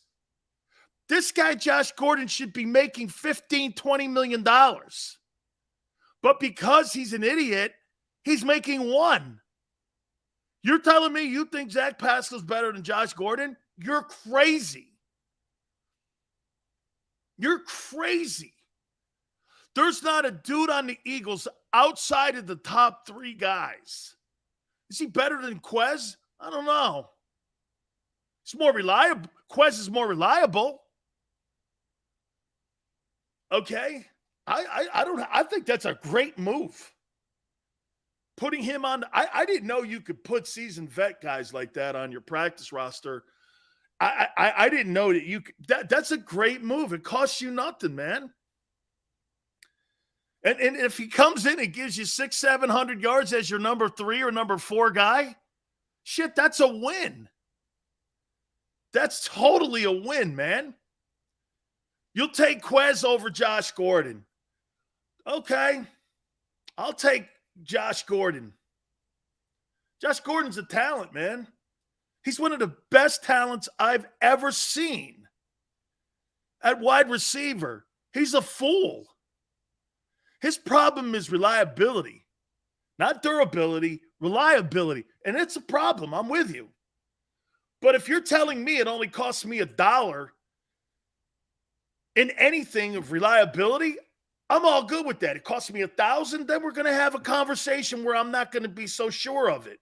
This guy, Josh Gordon, should be making $15, $20 million. But because he's an idiot, he's making $1 million. You're telling me you think Zach Pascal's better than Josh Gordon? You're crazy. You're crazy. There's not a dude on the Eagles outside of the top 3 guys. Is he better than Quez? I don't know. He's more reliable. Quez is more reliable. Okay. I think that's a great move. Putting him on, I didn't know you could put seasoned vet guys like that on your practice roster. I didn't know that you could. That's a great move. It costs you nothing, man. And if he comes in and gives you 600-700 yards as your number 3 or number 4 guy, shit, that's a win. That's totally a win, man. You'll take Quez over Josh Gordon. Okay. I'll take Josh Gordon. Josh Gordon's a talent, man. He's one of the best talents I've ever seen at wide receiver. He's a fool. His problem is reliability, not durability, reliability. And it's a problem. I'm with you. But if you're telling me it only costs me $1 in anything of reliability, I'm all good with that. It costs me $1,000, then we're going to have a conversation where I'm not going to be so sure of it.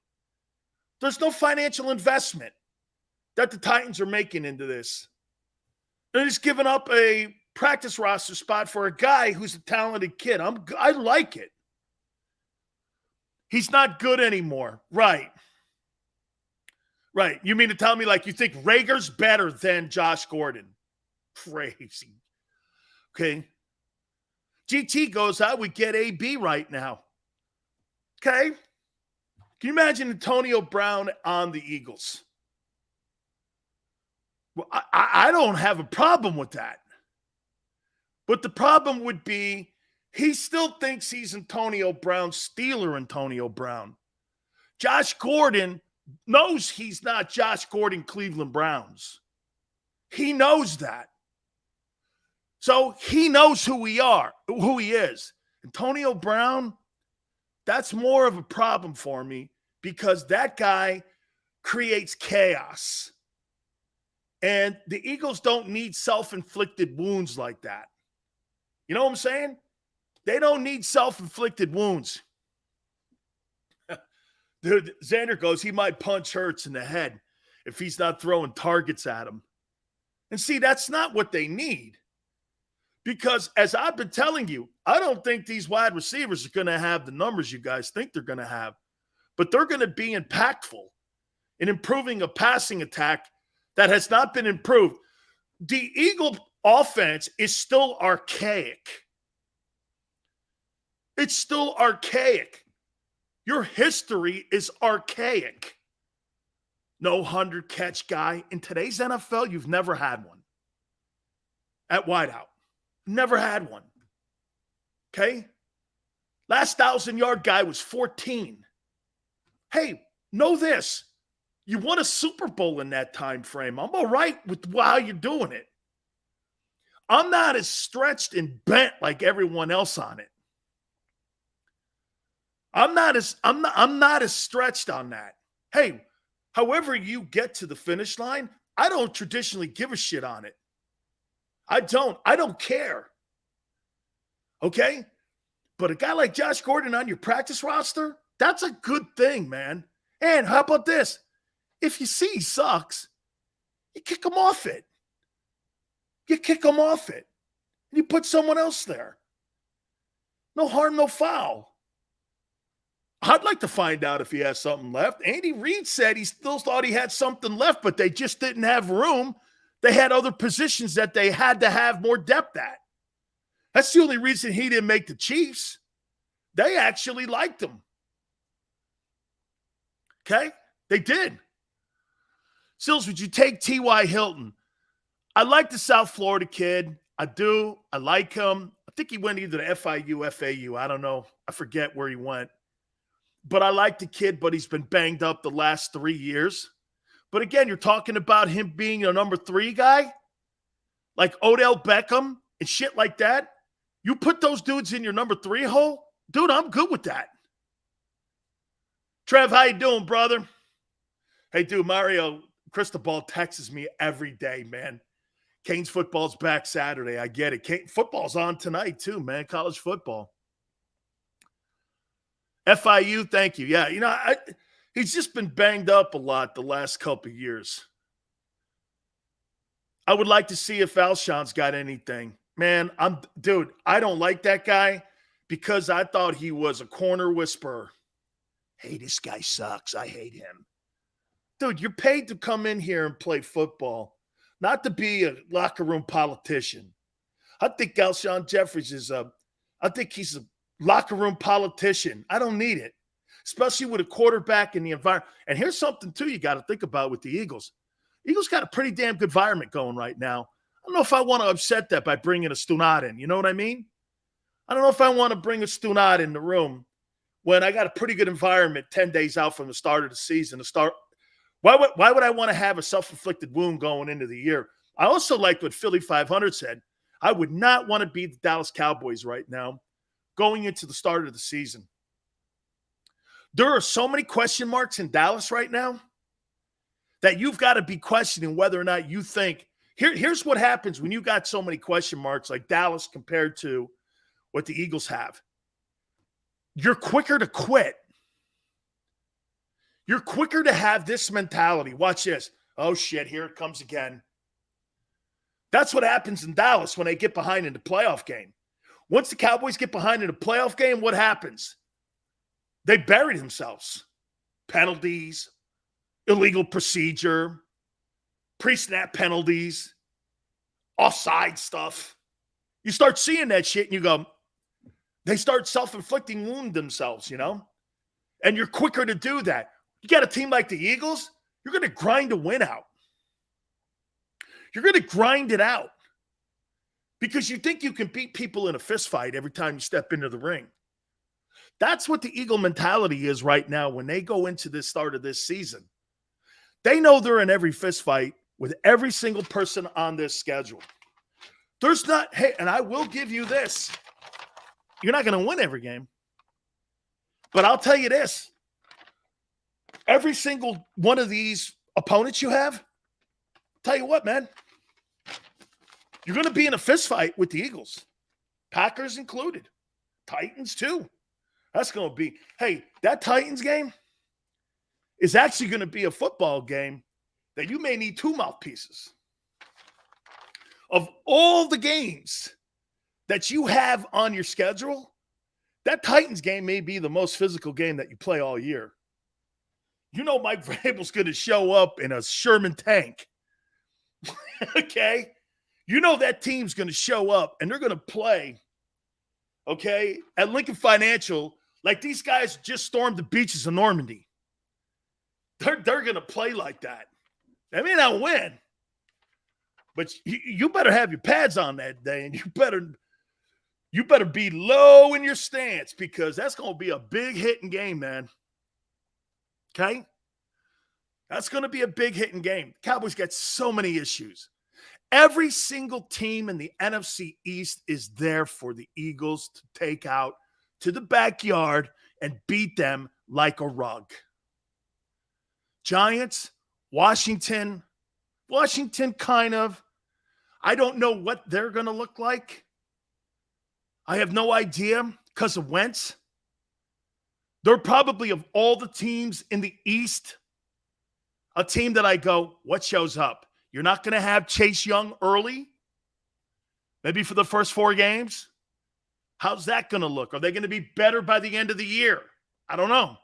There's no financial investment that the Titans are making into this. They're just giving up a practice roster spot for a guy who's a talented kid. I like it. He's not good anymore. Right. Right. You mean to tell me like you think Reagor's better than Josh Gordon? Crazy. Okay. GT goes, I would get AB right now. Okay. Can you imagine Antonio Brown on the Eagles? Well, I don't have a problem with that. But the problem would be he still thinks he's Antonio Brown, Steeler Antonio Brown. Josh Gordon knows he's not Josh Gordon, Cleveland Browns. He knows that. So he knows who he is. Antonio Brown, that's more of a problem for me because that guy creates chaos. And the Eagles don't need self-inflicted wounds like that. You know what I'm saying? They don't need self-inflicted wounds. Dude, Xander goes, he might punch Hurts in the head if he's not throwing targets at him. And see, that's not what they need. Because as I've been telling you, I don't think these wide receivers are going to have the numbers you guys think they're going to have. But they're going to be impactful in improving a passing attack that has not been improved. The Eagle offense is still archaic. It's still archaic. Your history is archaic. No 100-catch guy. In today's NFL, you've never had one. At wideout. Never had one. Okay? Last 1,000-yard guy was 14. Hey, know this. You won a Super Bowl in that time frame. I'm all right with how you're doing it. I'm not as stretched and bent like everyone else on it. I'm not as stretched on that. Hey, however you get to the finish line, I don't traditionally give a shit on it. I don't care. Okay? But a guy like Josh Gordon on your practice roster, that's a good thing, man. And how about this? If you see he sucks, you kick him off it. You kick him off it. And you put someone else there. No harm, no foul. I'd like to find out if he has something left. Andy Reid said he still thought he had something left, but they just didn't have room. They had other positions that they had to have more depth at. That's the only reason he didn't make the Chiefs. They actually liked him. Okay? They did. Sills, would you take T.Y. Hilton? I like the South Florida kid. I do. I like him. I think he went either to FIU, FAU. I don't know. I forget where he went. But I like the kid, but he's been banged up the last 3 years. But again, you're talking about him being a number 3 guy, like Odell Beckham and shit like that. You put those dudes in your number 3 hole, dude, I'm good with that. Trev, how you doing, brother? Hey, dude, Mario Cristobal texts me every day, man. Canes football's back Saturday. I get it. Football's on tonight, too, man. College football. FIU, thank you. Yeah, you know, he's just been banged up a lot the last couple of years. I would like to see if Alshon's got anything. Man, dude, I don't like that guy because I thought he was a corner whisperer. Hey, this guy sucks. I hate him. Dude, you're paid to come in here and play football, not to be a locker room politician. I think Alshon Jeffries he's a locker room politician. I don't need it, especially with a quarterback in the environment. And here's something, too, you got to think about with the Eagles. Eagles got a pretty damn good environment going right now. I don't know if I want to upset that by bringing a Stunat in. You know what I mean? I don't know if I want to bring a Stunat in the room when I got a pretty good environment 10 days out from the start of the season. Why would I want to have a self-inflicted wound going into the year? I also liked what Philly 500 said. I would not want to be the Dallas Cowboys right now going into the start of the season. There are so many question marks in Dallas right now that you've got to be questioning whether or not you think here's what happens when you got so many question marks like Dallas compared to what the Eagles have. You're quicker to quit. You're quicker to have this mentality. Watch this. Oh, shit, here it comes again. That's what happens in Dallas when they get behind in the playoff game. Once the Cowboys get behind in a playoff game, what happens? They bury themselves. Penalties, illegal procedure, pre-snap penalties, offside stuff. You start seeing that shit and you go, they start self-inflicting wound themselves, you know? And you're quicker to do that. You got a team like the Eagles, you're going to grind a win out. You're going to grind it out. Because you think you can beat people in a fist fight every time you step into the ring. That's what the Eagle mentality is right now when they go into the start of this season. They know they're in every fist fight with every single person on this schedule. There's not, hey, and I will give you this. You're not going to win every game. But I'll tell you this. Every single one of these opponents you have, tell you what, man. You're going to be in a fist fight with the Eagles. Packers included. Titans too. That's going to be, hey, that Titans game is actually going to be a football game that you may need 2 mouthpieces. Of all the games that you have on your schedule, that Titans game may be the most physical game that you play all year. You know Mike Vrabel's going to show up in a Sherman tank. Okay? You know that team's going to show up and they're going to play, okay, at Lincoln Financial like these guys just stormed the beaches of Normandy. They're going to play like that. They may not win, but you better have your pads on that day, and you better be low in your stance because that's going to be a big hitting game, man. Okay? That's going to be a big hitting game. Cowboys got so many issues. Every single team in the NFC East is there for the Eagles to take out to the backyard and beat them like a rug. Giants, Washington kind of. I don't know what they're going to look like. I have no idea because of Wentz. They're probably, of all the teams in the East, a team that I go, what shows up? You're not going to have Chase Young early? Maybe for the first 4 games? How's that going to look? Are they going to be better by the end of the year? I don't know.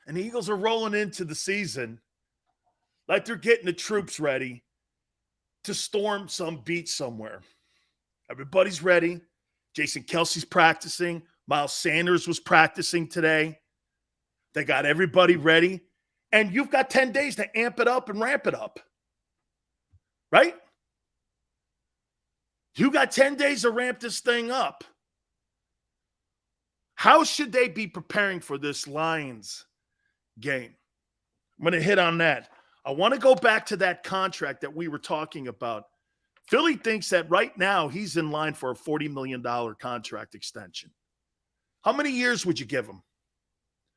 And the Eagles are rolling into the season like they're getting the troops ready to storm some beach somewhere. Everybody's ready. Jason Kelsey's practicing. Miles Sanders was practicing today. They got everybody ready. And you've got 10 days to amp it up and ramp it up. Right? You got 10 days to ramp this thing up. How should they be preparing for this Lions game? I'm going to hit on that. I want to go back to that contract that we were talking about. Philly thinks that right now he's in line for a $40 million contract extension. How many years would you give him?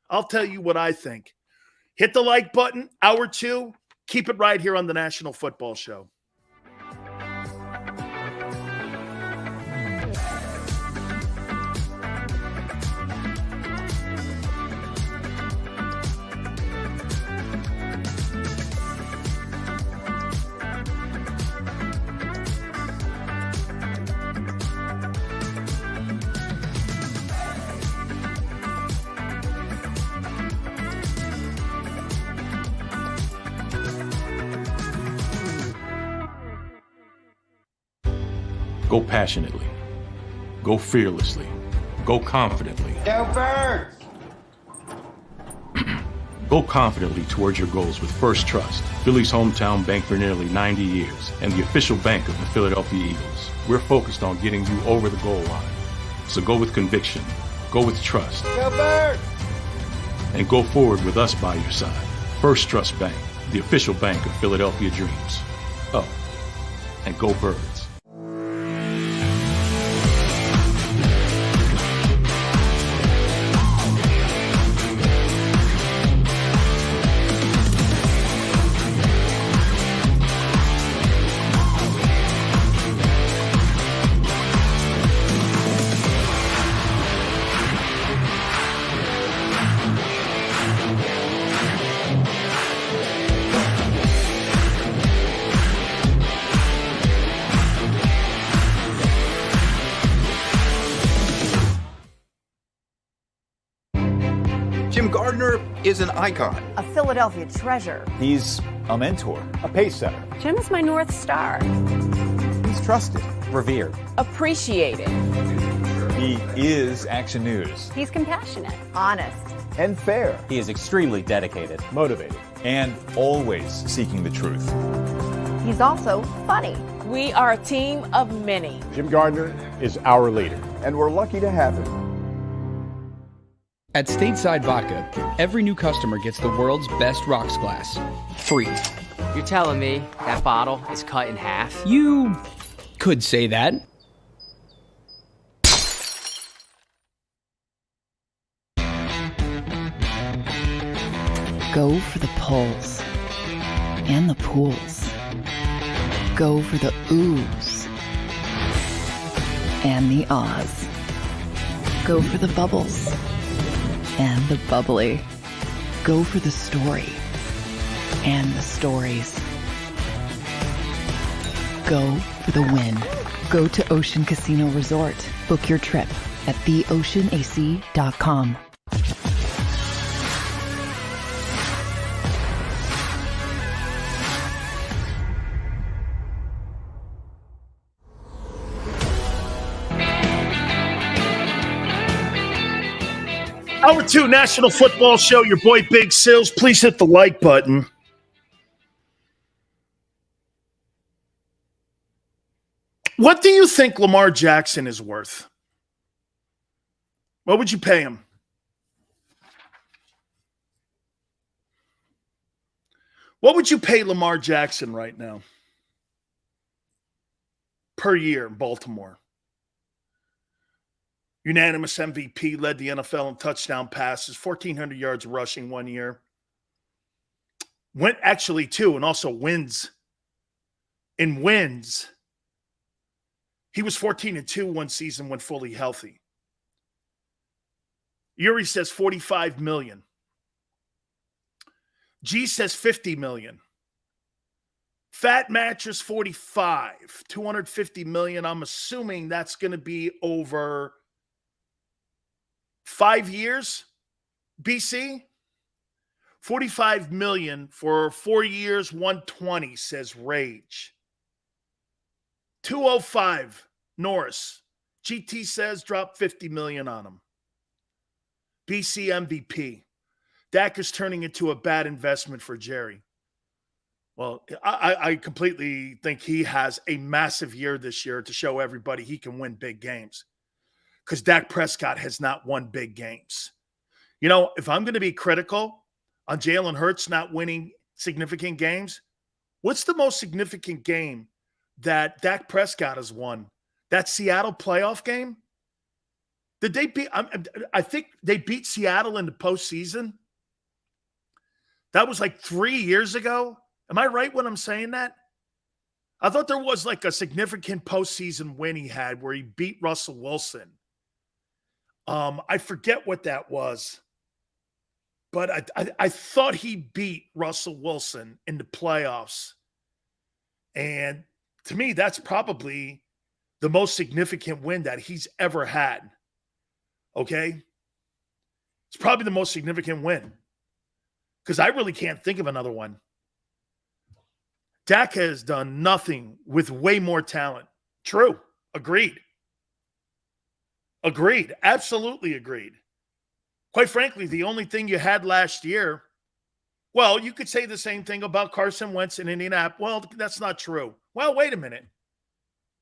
I'll tell you what I think. Hit the like button, hour 2. Keep it right here on the National Football Show. Go passionately. Go fearlessly. Go confidently. Go Birds! Go confidently towards your goals with First Trust, Philly's hometown bank for nearly 90 years, and the official bank of the Philadelphia Eagles. We're focused on getting you over the goal line. So go with conviction. Go with trust. Go Birds! And go forward with us by your side. First Trust Bank, the official bank of Philadelphia dreams. Oh, and go Birds. Jim Gardner is an icon. A Philadelphia treasure. He's a mentor, A pace setter. Jim is my North Star. he's trusted, revered. Appreciated. He is Action News. He's compassionate. Honest. And fair. He is extremely dedicated, Motivated. and always seeking the truth. He's also funny. We are a team of many. Jim Gardner is our leader. And we're lucky to have him. At Stateside Vodka, every new customer gets the world's best rocks glass. Free. You're telling me that bottle is cut in half? You could say that. Go for the pulls and the pools. Go for the oohs and the ahs. Go for the bubbles and the bubbly. Go for the story and the stories. Go for the win. Go to Ocean Casino Resort. Book your trip at theoceanac.com. Hour 2 National Football Show, your boy Big Sills. Please hit the like button. What do you think Lamar Jackson is worth? What would you pay him? What would you pay Lamar Jackson right now per year in Baltimore? Unanimous MVP, led the NFL in touchdown passes, 1,400 yards rushing one year. Went actually two, and also wins. In wins, he was 14-2 one season when fully healthy. Yuri says $45 million. G says $50 million. Fat Mattress 45, $250 million. I'm assuming that's going to be over 5 years. BC, $45 million for 4 years, 120, says Rage. 205, Norris. GT says drop $50 million on him. BC MVP. Dak is turning into a bad investment for Jerry. Well, I completely think he has a massive year this year to show everybody he can win big games. Because Dak Prescott has not won big games. You know, if I'm going to be critical on Jalen Hurts not winning significant games, what's the most significant game that Dak Prescott has won? That Seattle playoff game? Did they beat? I think they beat Seattle in the postseason. That was like 3 years ago. Am I right when I'm saying that? I thought there was like a significant postseason win he had where he beat Russell Wilson. I forget what that was. But I thought he beat Russell Wilson in the playoffs. And to me, that's probably the most significant win that he's ever had. Okay? It's probably the most significant win. Because I really can't think of another one. Dak has done nothing with way more talent. True. Agreed. Agreed. Absolutely agreed. Quite frankly, the only thing you had last year, well, you could say the same thing about Carson Wentz in Indianapolis. Well, that's not true. Well, wait a minute.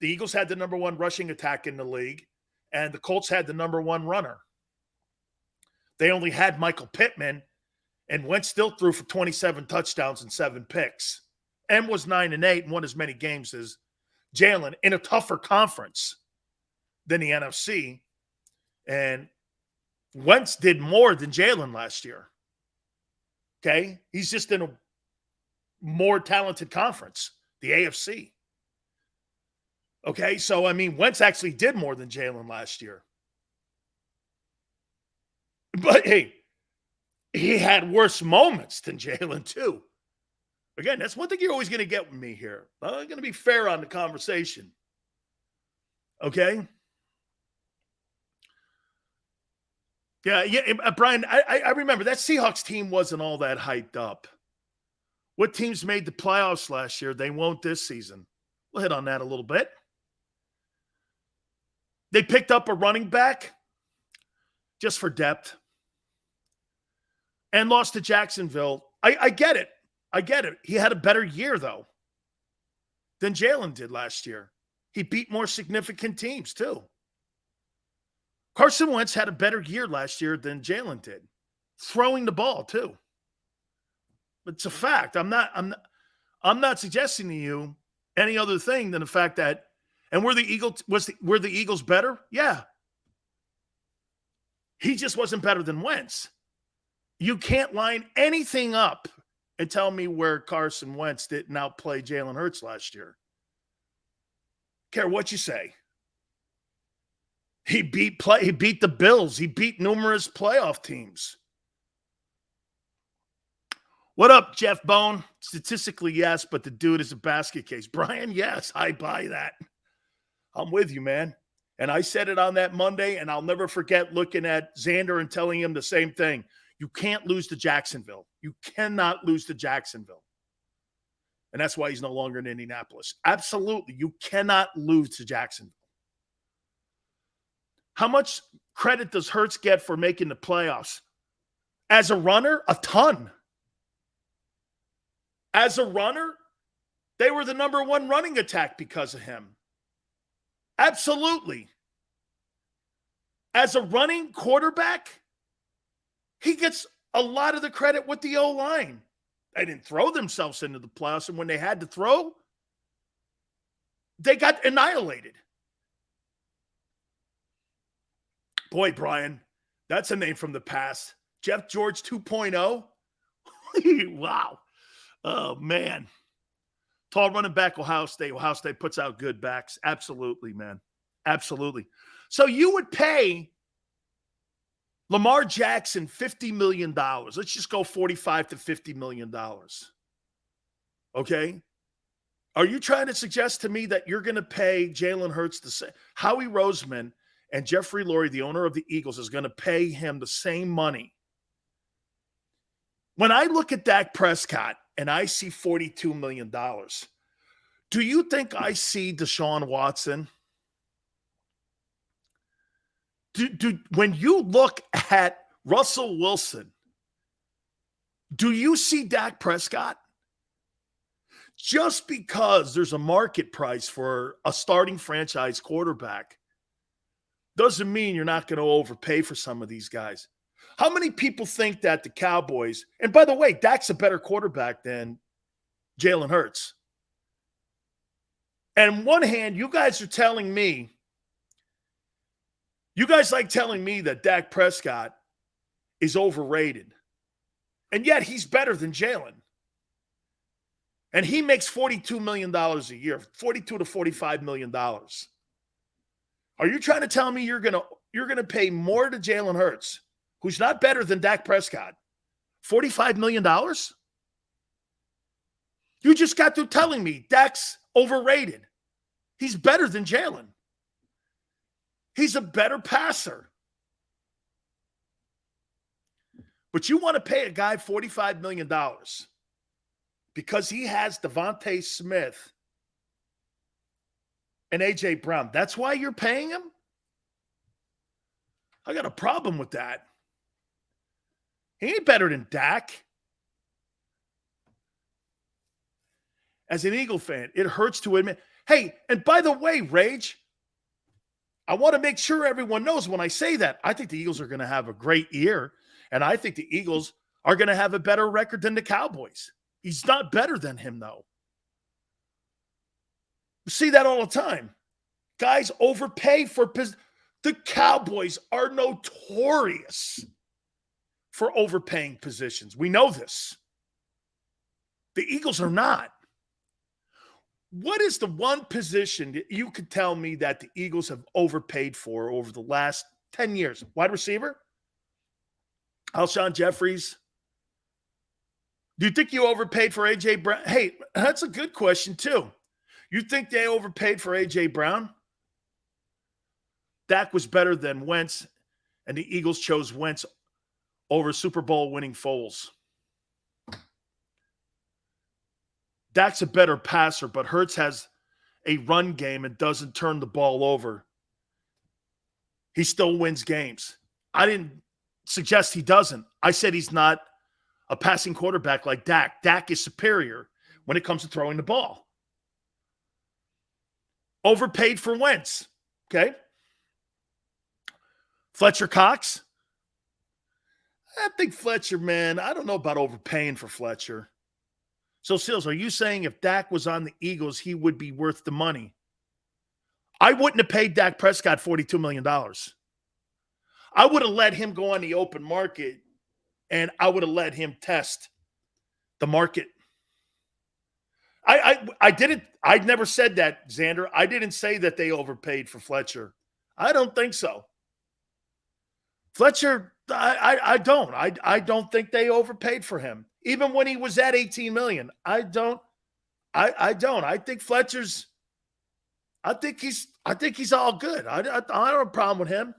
The Eagles had the number one rushing attack in the league, and the Colts had the number one runner. They only had Michael Pittman, and Wentz still threw for 27 touchdowns and 7 picks, and was 9-8 and won as many games as Jalen in a tougher conference than the NFC. And Wentz did more than Jalen last year. Okay? He's just in a more talented conference, the AFC. Okay? So, I mean, Wentz actually did more than Jalen last year. But, hey, he had worse moments than Jalen, too. Again, that's one thing you're always going to get with me here. I'm going to be fair on the conversation. Okay? Yeah, Brian, I remember that Seahawks team wasn't all that hyped up. What teams made the playoffs last year? They won't this season. We'll hit on that a little bit. They picked up a running back just for depth and lost to Jacksonville. I get it. I get it. He had a better year, though, than Jalen did last year. He beat more significant teams, too. Carson Wentz had a better year last year than Jalen did, throwing the ball too. But it's a fact. I'm not suggesting to you any other thing than the fact that, and were the Eagles better? Yeah. He just wasn't better than Wentz. You can't line anything up and tell me where Carson Wentz didn't outplay Jalen Hurts last year. Care what you say. He beat the Bills. He beat numerous playoff teams. What up, Jeff Bone? Statistically, yes, but the dude is a basket case. Brian, yes, I buy that. I'm with you, man. And I said it on that Monday, and I'll never forget looking at Xander and telling him the same thing. You can't lose to Jacksonville. You cannot lose to Jacksonville. And that's why he's no longer in Indianapolis. Absolutely. You cannot lose to Jacksonville. How much credit does Hurts get for making the playoffs? As a runner, a ton. As a runner, they were the number one running attack because of him. Absolutely. As a running quarterback, he gets a lot of the credit with the O-line. They didn't throw themselves into the playoffs, and when they had to throw, they got annihilated. Boy, Brian, that's a name from the past. Jeff George 2.0. Wow. Oh, man. Tall running back, Ohio State. Ohio State puts out good backs. Absolutely, man. Absolutely. So you would pay Lamar Jackson $50 million. Let's just go $45 to $50 million. Okay? Are you trying to suggest to me that you're going to pay Jalen Hurts the same? Howie Roseman and Jeffrey Lurie, the owner of the Eagles, is going to pay him the same money. When I look at Dak Prescott and I see $42 million, do you think I see Deshaun Watson? When you look at Russell Wilson, do you see Dak Prescott? Just because there's a market price for a starting franchise quarterback doesn't mean you're not going to overpay for some of these guys. How many people think that the Cowboys, and by the way, Dak's a better quarterback than Jalen Hurts. And on one hand, you guys are telling me, you guys like telling me that Dak Prescott is overrated. And yet he's better than Jalen. And he makes $42 million a year, $42 to $45 million. Are you trying to tell me you're gonna pay more to Jalen Hurts, who's not better than Dak Prescott, $45 million? You just got through telling me Dak's overrated. He's better than Jalen. He's a better passer. But you want to pay a guy $45 million because he has Devontae Smith and A.J. Brown. That's why you're paying him? I got a problem with that. He ain't better than Dak. As an Eagle fan, it hurts to admit. Hey, and by the way, Rage, I want to make sure everyone knows when I say that, I think the Eagles are going to have a great year, and I think the Eagles are going to have a better record than the Cowboys. He's not better than him, though. You see that all the time. Guys overpay for the Cowboys are notorious for overpaying positions. We know this. The Eagles are not. What is the one position that you could tell me that the Eagles have overpaid for over the last 10 years? Wide receiver? Alshon Jeffries? Do you think you overpaid for A.J. Brown? Hey, that's a good question, too. You think they overpaid for A.J. Brown? Dak was better than Wentz, and the Eagles chose Wentz over Super Bowl winning Foles. Dak's a better passer, but Hurts has a run game and doesn't turn the ball over. He still wins games. I didn't suggest he doesn't. I said he's not a passing quarterback like Dak. Dak is superior when it comes to throwing the ball. Overpaid for Wentz. Okay. Fletcher Cox. I think Fletcher, man, I don't know about overpaying for Fletcher. So, Seals, are you saying if Dak was on the Eagles, he would be worth the money? I wouldn't have paid Dak Prescott $42 million. I would have let him go on the open market, and I would have let him test the market. I didn't. I never said that, Xander. I didn't say that they overpaid for Fletcher. I don't think so. Fletcher, I don't. I don't think they overpaid for him. Even when he was at $18 million, I don't. I think Fletcher's. I think he's all good. I don't have a problem with him.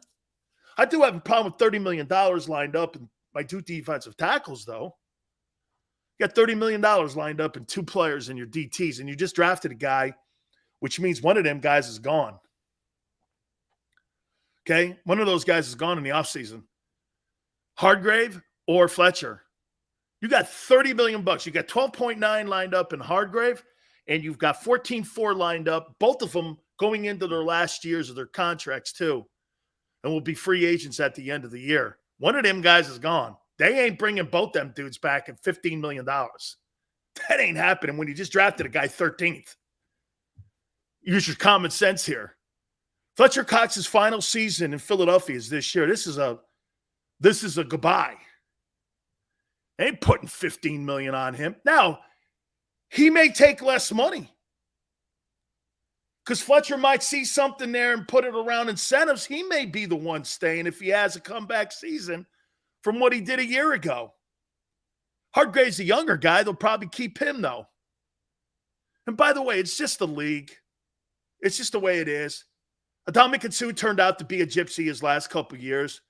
I do have a problem with $30 million lined up in my two defensive tackles, though. You got $30 million lined up in two players in your DTs, and you just drafted a guy, which means one of them guys is gone. Okay? One of those guys is gone in the offseason. Hargrave or Fletcher. You got $30 million. You got 12.9 lined up in Hargrave, and you've got 14.4 lined up, both of them going into their last years of their contracts too, and will be free agents at the end of the year. One of them guys is gone. They ain't bringing both them dudes back at $15 million. That ain't happening when you just drafted a guy 13th. Use your common sense here. Fletcher Cox's final season in Philadelphia is this year. This is a goodbye. They ain't putting $15 million on him. Now, he may take less money because Fletcher might see something there and put it around incentives. He may be the one staying if he has a comeback season from what he did a year ago. Hargrave's a younger guy. They'll probably keep him, though. And by the way, it's just the league. It's just the way it is. Ndamukong Suh turned out to be a gypsy his last couple of years,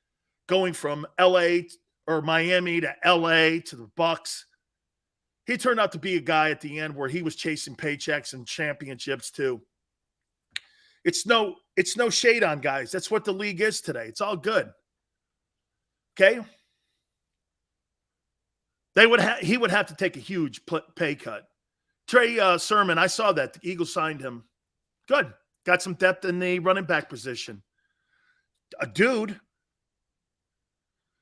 going from L.A. or Miami to L.A. to the Bucks. He turned out to be a guy at the end where he was chasing paychecks and championships too. It's no shade on guys. That's what the league is today. It's all good. Okay? He would have to take a huge pay cut. Trey Sermon, I saw that. The Eagles signed him. Good. Got some depth in the running back position. A dude.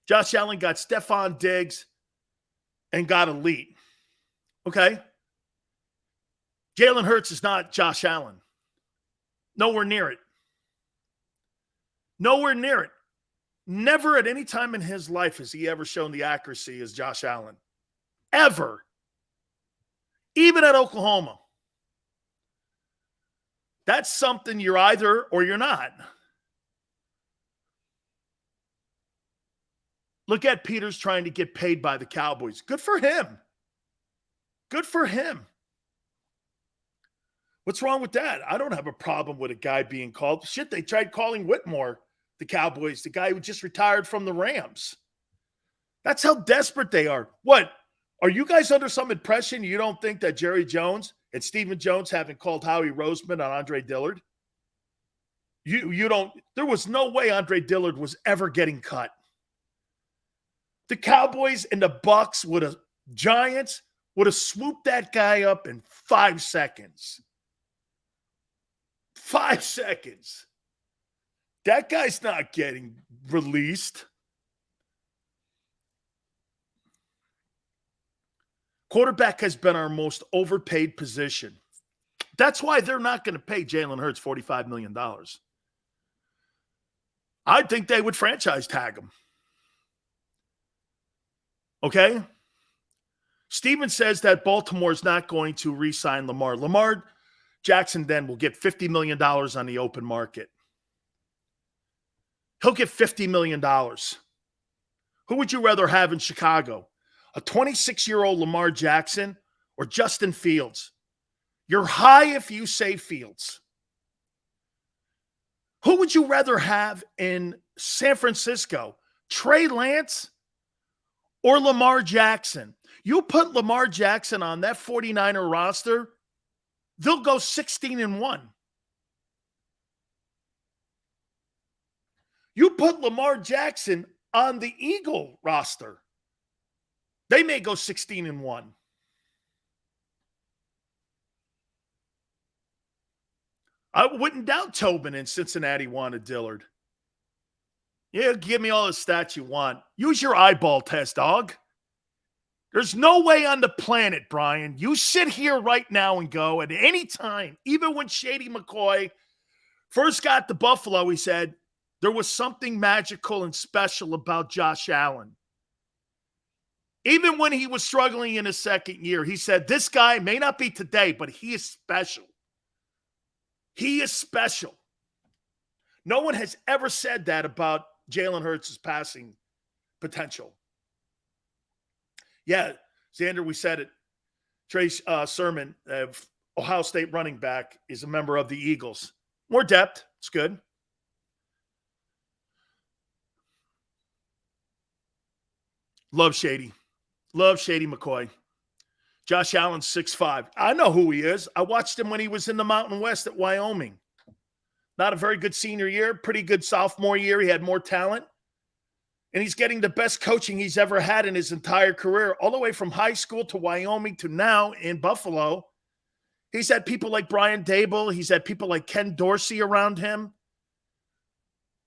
Josh Allen got Stephon Diggs and got elite. Okay. Jalen Hurts is not Josh Allen. Nowhere near it. Nowhere near it. Never at any time in his life has he ever shown the accuracy as Josh Allen. Ever. Even at Oklahoma. That's something you're either or you're not. Look at Peters trying to get paid by the Cowboys. Good for him. Good for him. What's wrong with that? I don't have a problem with a guy being called. Shit, they tried calling Whitmore, the Cowboys, the guy who just retired from the Rams. That's how desperate they are. What? Are you guys under some impression you don't think that Jerry Jones and Stephen Jones haven't called Howie Roseman on Andre Dillard? You don't. There was no way Andre Dillard was ever getting cut. The Cowboys and the Bucks Giants would have swooped that guy up in 5 seconds. 5 seconds. That guy's not getting released. Quarterback has been our most overpaid position. That's why they're not going to pay Jalen Hurts $45 million. I think they would franchise tag him. Okay? Steven says that Baltimore is not going to re-sign Lamar. Lamar Jackson then will get $50 million on the open market. He'll get $50 million. Who would you rather have in Chicago? A 26-year-old Lamar Jackson or Justin Fields? You're high if you say Fields. Who would you rather have in San Francisco? Trey Lance or Lamar Jackson? You put Lamar Jackson on that 49er roster, they'll go 16-1. You put Lamar Jackson on the Eagle roster, they may go 16-1. I wouldn't doubt Tobin in Cincinnati wanted Dillard. Yeah, give me all the stats you want. Use your eyeball test, dog. There's no way on the planet, Brian. You sit here right now and go at any time, even when Shady McCoy first got to Buffalo, he said there was something magical and special about Josh Allen. Even when he was struggling in his second year, he said, this guy may not be today, but he is special. He is special. No one has ever said that about Jalen Hurts' passing potential. Yeah, Xander, we said it. Trey Sermon, Ohio State running back, is a member of the Eagles. More depth. It's good. Love Shady. Love Shady McCoy. Josh Allen's 6'5". I know who he is. I watched him when he was in the Mountain West at Wyoming. Not a very good senior year, pretty good sophomore year. He had more talent. And he's getting the best coaching he's ever had in his entire career, all the way from high school to Wyoming to now in Buffalo. He's had people like Brian Dable. He's had people like Ken Dorsey around him.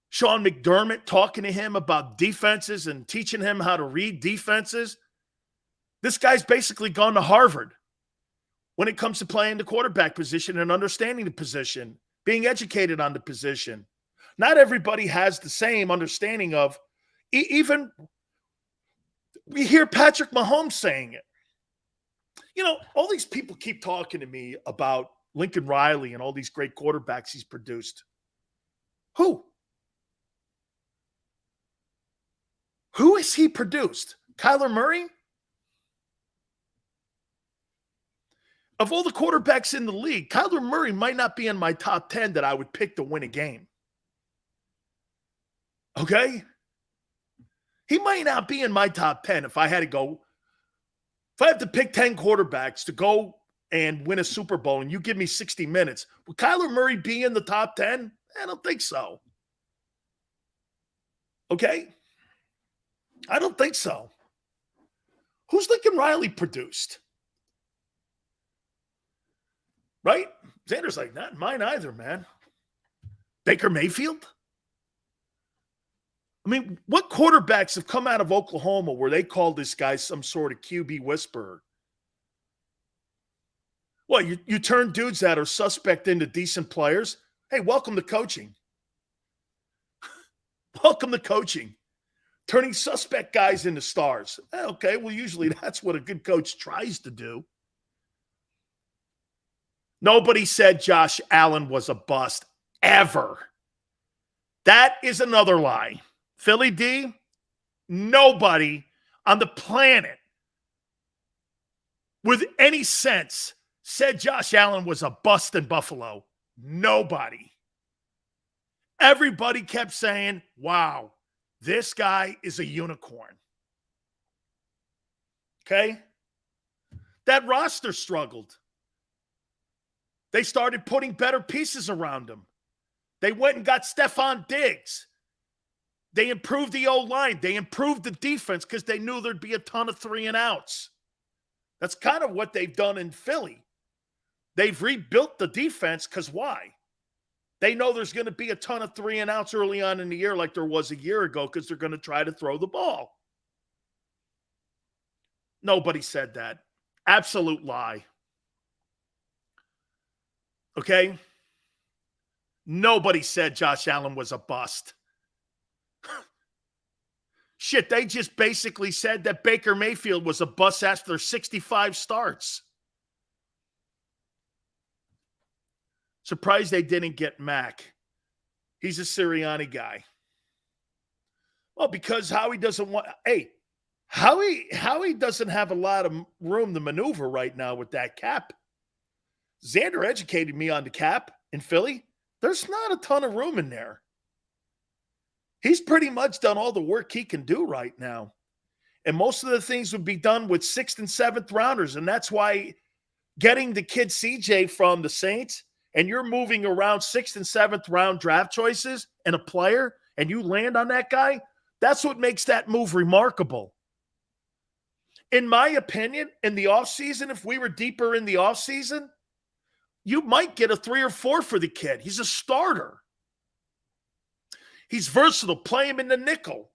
Sean McDermott talking to him about defenses and teaching him how to read defenses. This guy's basically gone to Harvard when it comes to playing the quarterback position and understanding the position, being educated on the position. Not everybody has the same understanding of, even we hear Patrick Mahomes saying it. You know, all these people keep talking to me about Lincoln Riley and all these great quarterbacks he's produced. Who? Who has he produced? Kyler Murray? Of all the quarterbacks in the league, Kyler Murray might not be in my top 10 that I would pick to win a game. Okay? He might not be in my top 10 if I had to go. If I have to pick 10 quarterbacks to go and win a Super Bowl and you give me 60 minutes, would Kyler Murray be in the top 10? I don't think so. Okay? I don't think so. Who's Lincoln Riley produced? Right? Xander's like, not mine either, man. Baker Mayfield? I mean, what quarterbacks have come out of Oklahoma where they call this guy some sort of QB whisperer? Well, you turn dudes that are suspect into decent players. Hey, welcome to coaching. Welcome to coaching. Turning suspect guys into stars. Okay, well, usually that's what a good coach tries to do. Nobody said Josh Allen was a bust, ever. That is another lie. Philly D, nobody on the planet with any sense said Josh Allen was a bust in Buffalo. Nobody. Everybody kept saying, wow, this guy is a unicorn. Okay? That roster struggled. They started putting better pieces around him. They went and got Stephon Diggs. They improved the O-line. They improved the defense because they knew there'd be a ton of 3-and-outs. That's kind of what they've done in Philly. They've rebuilt the defense because why? They know there's going to be a ton of 3-and-outs early on in the year like there was a year ago because they're going to try to throw the ball. Nobody said that. Absolute lie. Okay? Nobody said Josh Allen was a bust. Shit, they just basically said that Baker Mayfield was a bust after 65 starts. Surprised they didn't get Mac. He's a Sirianni guy. Well, because Howie doesn't want... Hey, Howie doesn't have a lot of room to maneuver right now with that cap. Xander educated me on the cap in Philly. There's not a ton of room in there. He's pretty much done all the work he can do right now. And most of the things would be done with 6th and 7th rounders. And that's why getting the kid CJ from the Saints and you're moving around 6th and 7th round draft choices and a player and you land on that guy, that's what makes that move remarkable. In my opinion, in the offseason, if we were deeper in the offseason, you might get a 3 or 4 for the kid. He's a starter. He's versatile. Play him in the nickel.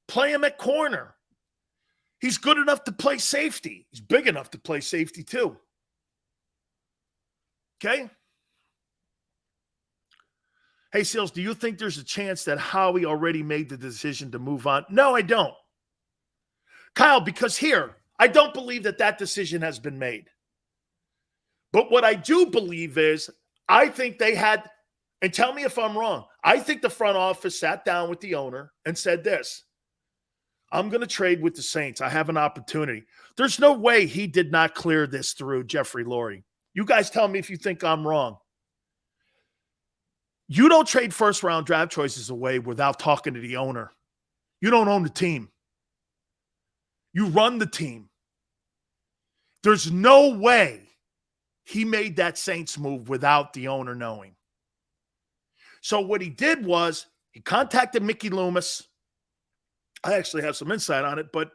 Play him at corner. He's good enough to play safety. He's big enough to play safety too. Okay? Hey, Seals, do you think there's a chance that Howie already made the decision to move on? No, I don't. Kyle, because here, I don't believe that decision has been made. But what I do believe is, I think they had, and tell me if I'm wrong, I think the front office sat down with the owner and said this: I'm going to trade with the Saints. I have an opportunity. There's no way he did not clear this through Jeffrey Lurie. You guys tell me if you think I'm wrong. You don't trade first-round draft choices away without talking to the owner. You don't own the team. You run the team. There's no way he made that Saints move without the owner knowing. So what he did was he contacted Mickey Loomis. I actually have some insight on it, but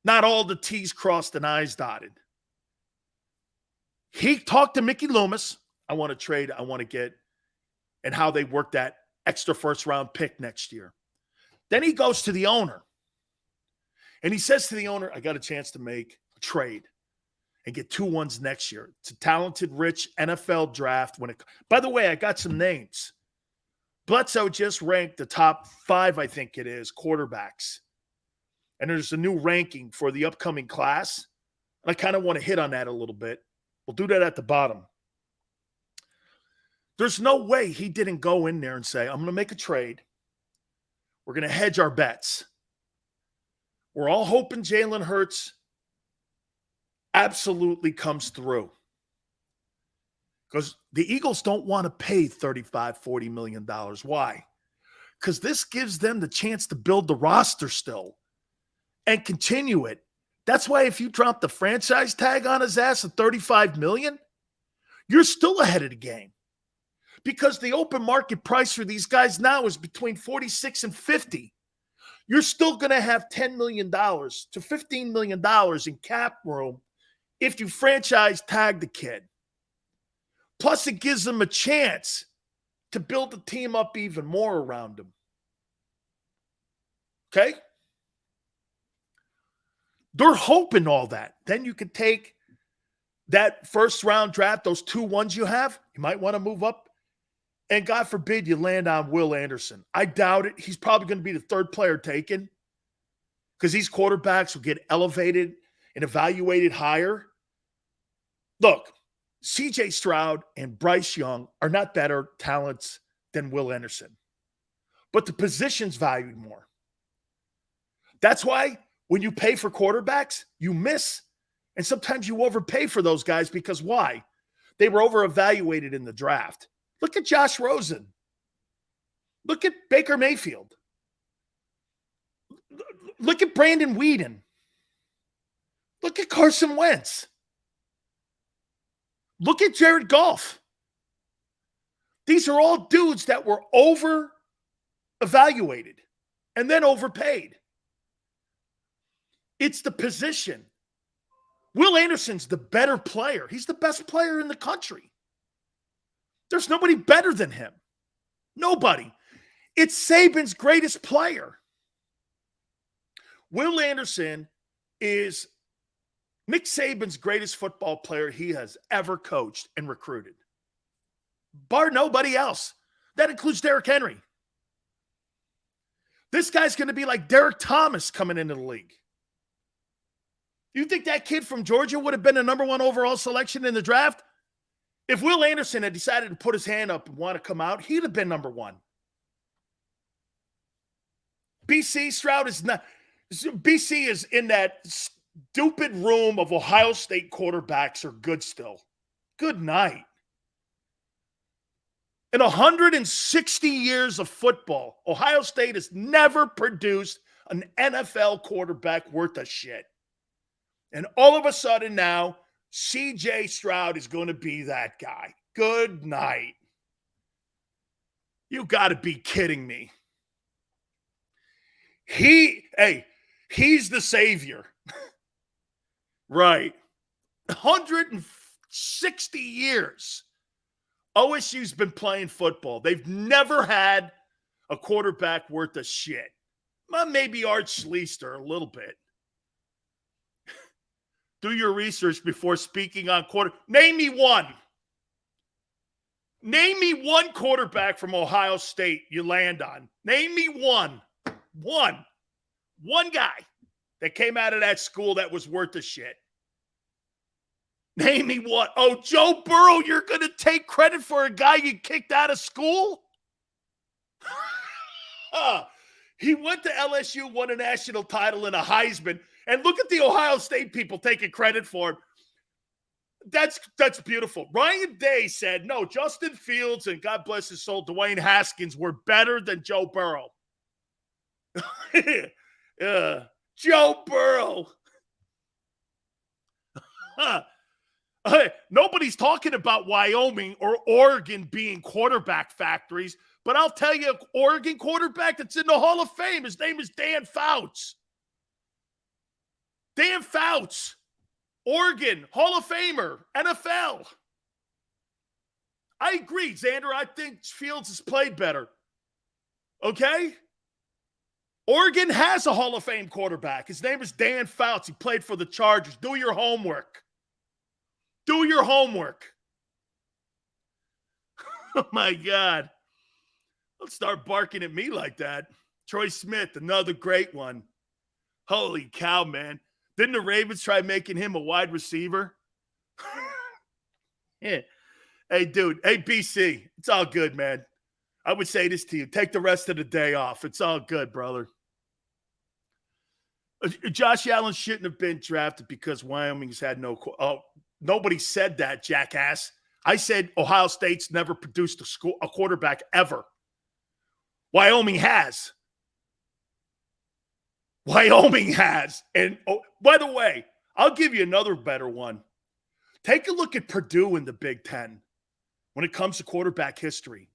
not all the T's crossed and I's dotted. He talked to Mickey Loomis. I want to trade. I want to get, and how they worked that extra first-round pick next year. Then he goes to the owner, and he says to the owner, I got a chance to make a trade and get 2 ones next year. It's a talented, rich NFL draft. By the way, I got some names. Bledsoe just ranked the top 5, I think it is, quarterbacks. And there's a new ranking for the upcoming class. I kind of want to hit on that a little bit. We'll do that at the bottom. There's no way he didn't go in there and say, I'm going to make a trade. We're going to hedge our bets. We're all hoping Jalen Hurts absolutely comes through. Because the Eagles don't want to pay $35-40 million. Why? Because this gives them the chance to build the roster still and continue it. That's why if you drop the franchise tag on his ass at $35 million, you're still ahead of the game. Because the open market price for these guys now is between $46 and $50. You're still going to have $10 million to $15 million in cap room if you franchise tag the kid. Plus, it gives them a chance to build the team up even more around him. Okay? They're hoping all that. Then you could take that first-round draft, those 2 ones you have, you might want to move up. And God forbid you land on Will Anderson. I doubt it. He's probably going to be the 3rd player taken because these quarterbacks will get elevated and evaluated higher. Look, C.J. Stroud and Bryce Young are not better talents than Will Anderson. But the position's valued more. That's why when you pay for quarterbacks, you miss. And sometimes you overpay for those guys because why? They were over-evaluated in the draft. Look at Josh Rosen. Look at Baker Mayfield. Look at Brandon Weeden. Look at Carson Wentz. Look at Jared Goff. These are all dudes that were over-evaluated and then overpaid. It's the position. Will Anderson's the better player. He's the best player in the country. There's nobody better than him. Nobody. It's Saban's greatest player. Will Anderson is Nick Saban's greatest football player he has ever coached and recruited. Bar nobody else. That includes Derrick Henry. This guy's going to be like Derek Thomas coming into the league. You think that kid from Georgia would have been a number 1 overall selection in the draft? If Will Anderson had decided to put his hand up and want to come out, he'd have been number 1. BC Stroud is not. BC is in that stupid room of Ohio State quarterbacks are good still. Good night. In 160 years of football, Ohio State has never produced an NFL quarterback worth a shit. And all of a sudden now, C.J. Stroud is going to be that guy. Good night. You got to be kidding me. He's the savior. Right. 160 years. OSU's been playing football. They've never had a quarterback worth a shit. Well, maybe Art Schlichter a little bit. Do your research before speaking on quarter. Name me one. Name me one quarterback from Ohio State you land on. Name me one. One guy that came out of that school that was worth a shit. Name me one. Oh, Joe Burrow, you're going to take credit for a guy you kicked out of school? He went to LSU, won a national title and a Heisman. And look at the Ohio State people taking credit for him. That's beautiful. Ryan Day said, no, Justin Fields and God bless his soul, Dwayne Haskins were better than Joe Burrow. Joe Burrow. Nobody's talking about Wyoming or Oregon being quarterback factories, but I'll tell you, Oregon quarterback that's in the Hall of Fame, his name is Dan Fouts. Dan Fouts, Oregon, Hall of Famer, NFL. I agree, Xander. I think Fields has played better. Okay? Oregon has a Hall of Fame quarterback. His name is Dan Fouts. He played for the Chargers. Do your homework. Do your homework. Oh, my God. Don't start barking at me like that. Troy Smith, another great one. Holy cow, man. Didn't the Ravens try making him a wide receiver? Yeah. Hey, dude. Hey, BC. It's all good, man. I would say this to you. Take the rest of the day off. It's all good, brother. Josh Allen shouldn't have been drafted because Wyoming's had no – oh, nobody said that, jackass. I said Ohio State's never produced a quarterback ever. Wyoming has. Wyoming has. And, oh, by the way, I'll give you another better one. Take a look at Purdue in the Big Ten when it comes to quarterback history.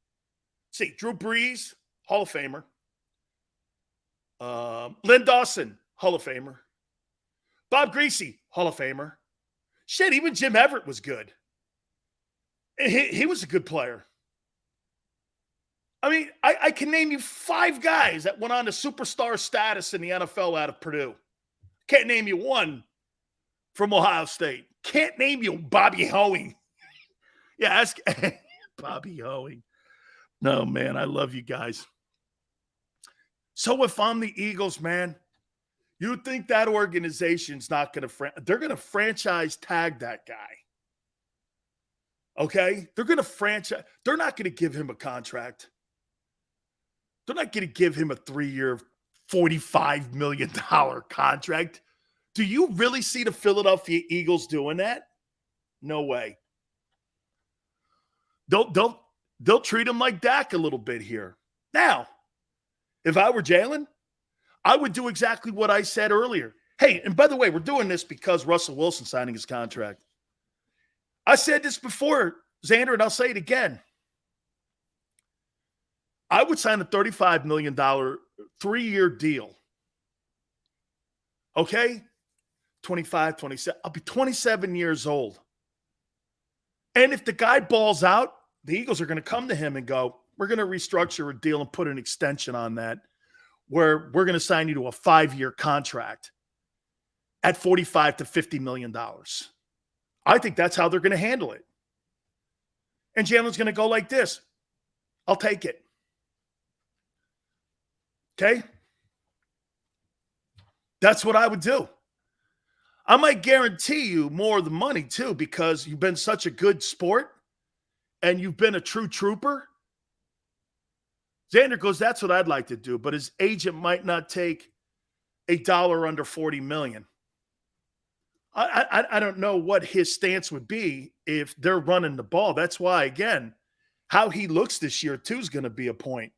See, Drew Brees, Hall of Famer. Lynn Dawson, Hall of Famer. Bob Greasy, Hall of Famer. Shit, even Jim Everett was good. He was a good player. I mean, I can name you 5 guys that went on to superstar status in the NFL out of Purdue. Can't name you one from Ohio State. Can't name you Bobby Hoeing. Yeah, ask Bobby Hoeing. No, man, I love you guys. So if I'm the Eagles, man, you think that organization's not going to they're going to franchise tag that guy. Okay? They're going to franchise. They're not going to give him a contract. They're not going to give him a 3-year, $45 million contract. Do you really see the Philadelphia Eagles doing that? No way. They'll treat him like Dak a little bit here. Now, if I were Jalen, I would do exactly what I said earlier. Hey, and by the way, we're doing this because Russell Wilson signing his contract. I said this before, Xander, and I'll say it again. I would sign a $35 million 3-year deal. Okay? 25, 27. I'll be 27 years old. And if the guy balls out, the Eagles are going to come to him and go, we're going to restructure a deal and put an extension on that where we're going to sign you to a 5-year contract at $45 to $50 million. I think that's how they're going to handle it. And Jalen's going to go like this. I'll take it. Okay? That's what I would do. I might guarantee you more of the money too because you've been such a good sport and you've been a true trooper. Xander goes, that's what I'd like to do, but his agent might not take $1 under $40 million. I don't know what his stance would be if they're running the ball. That's why, again, how he looks this year too is going to be a point.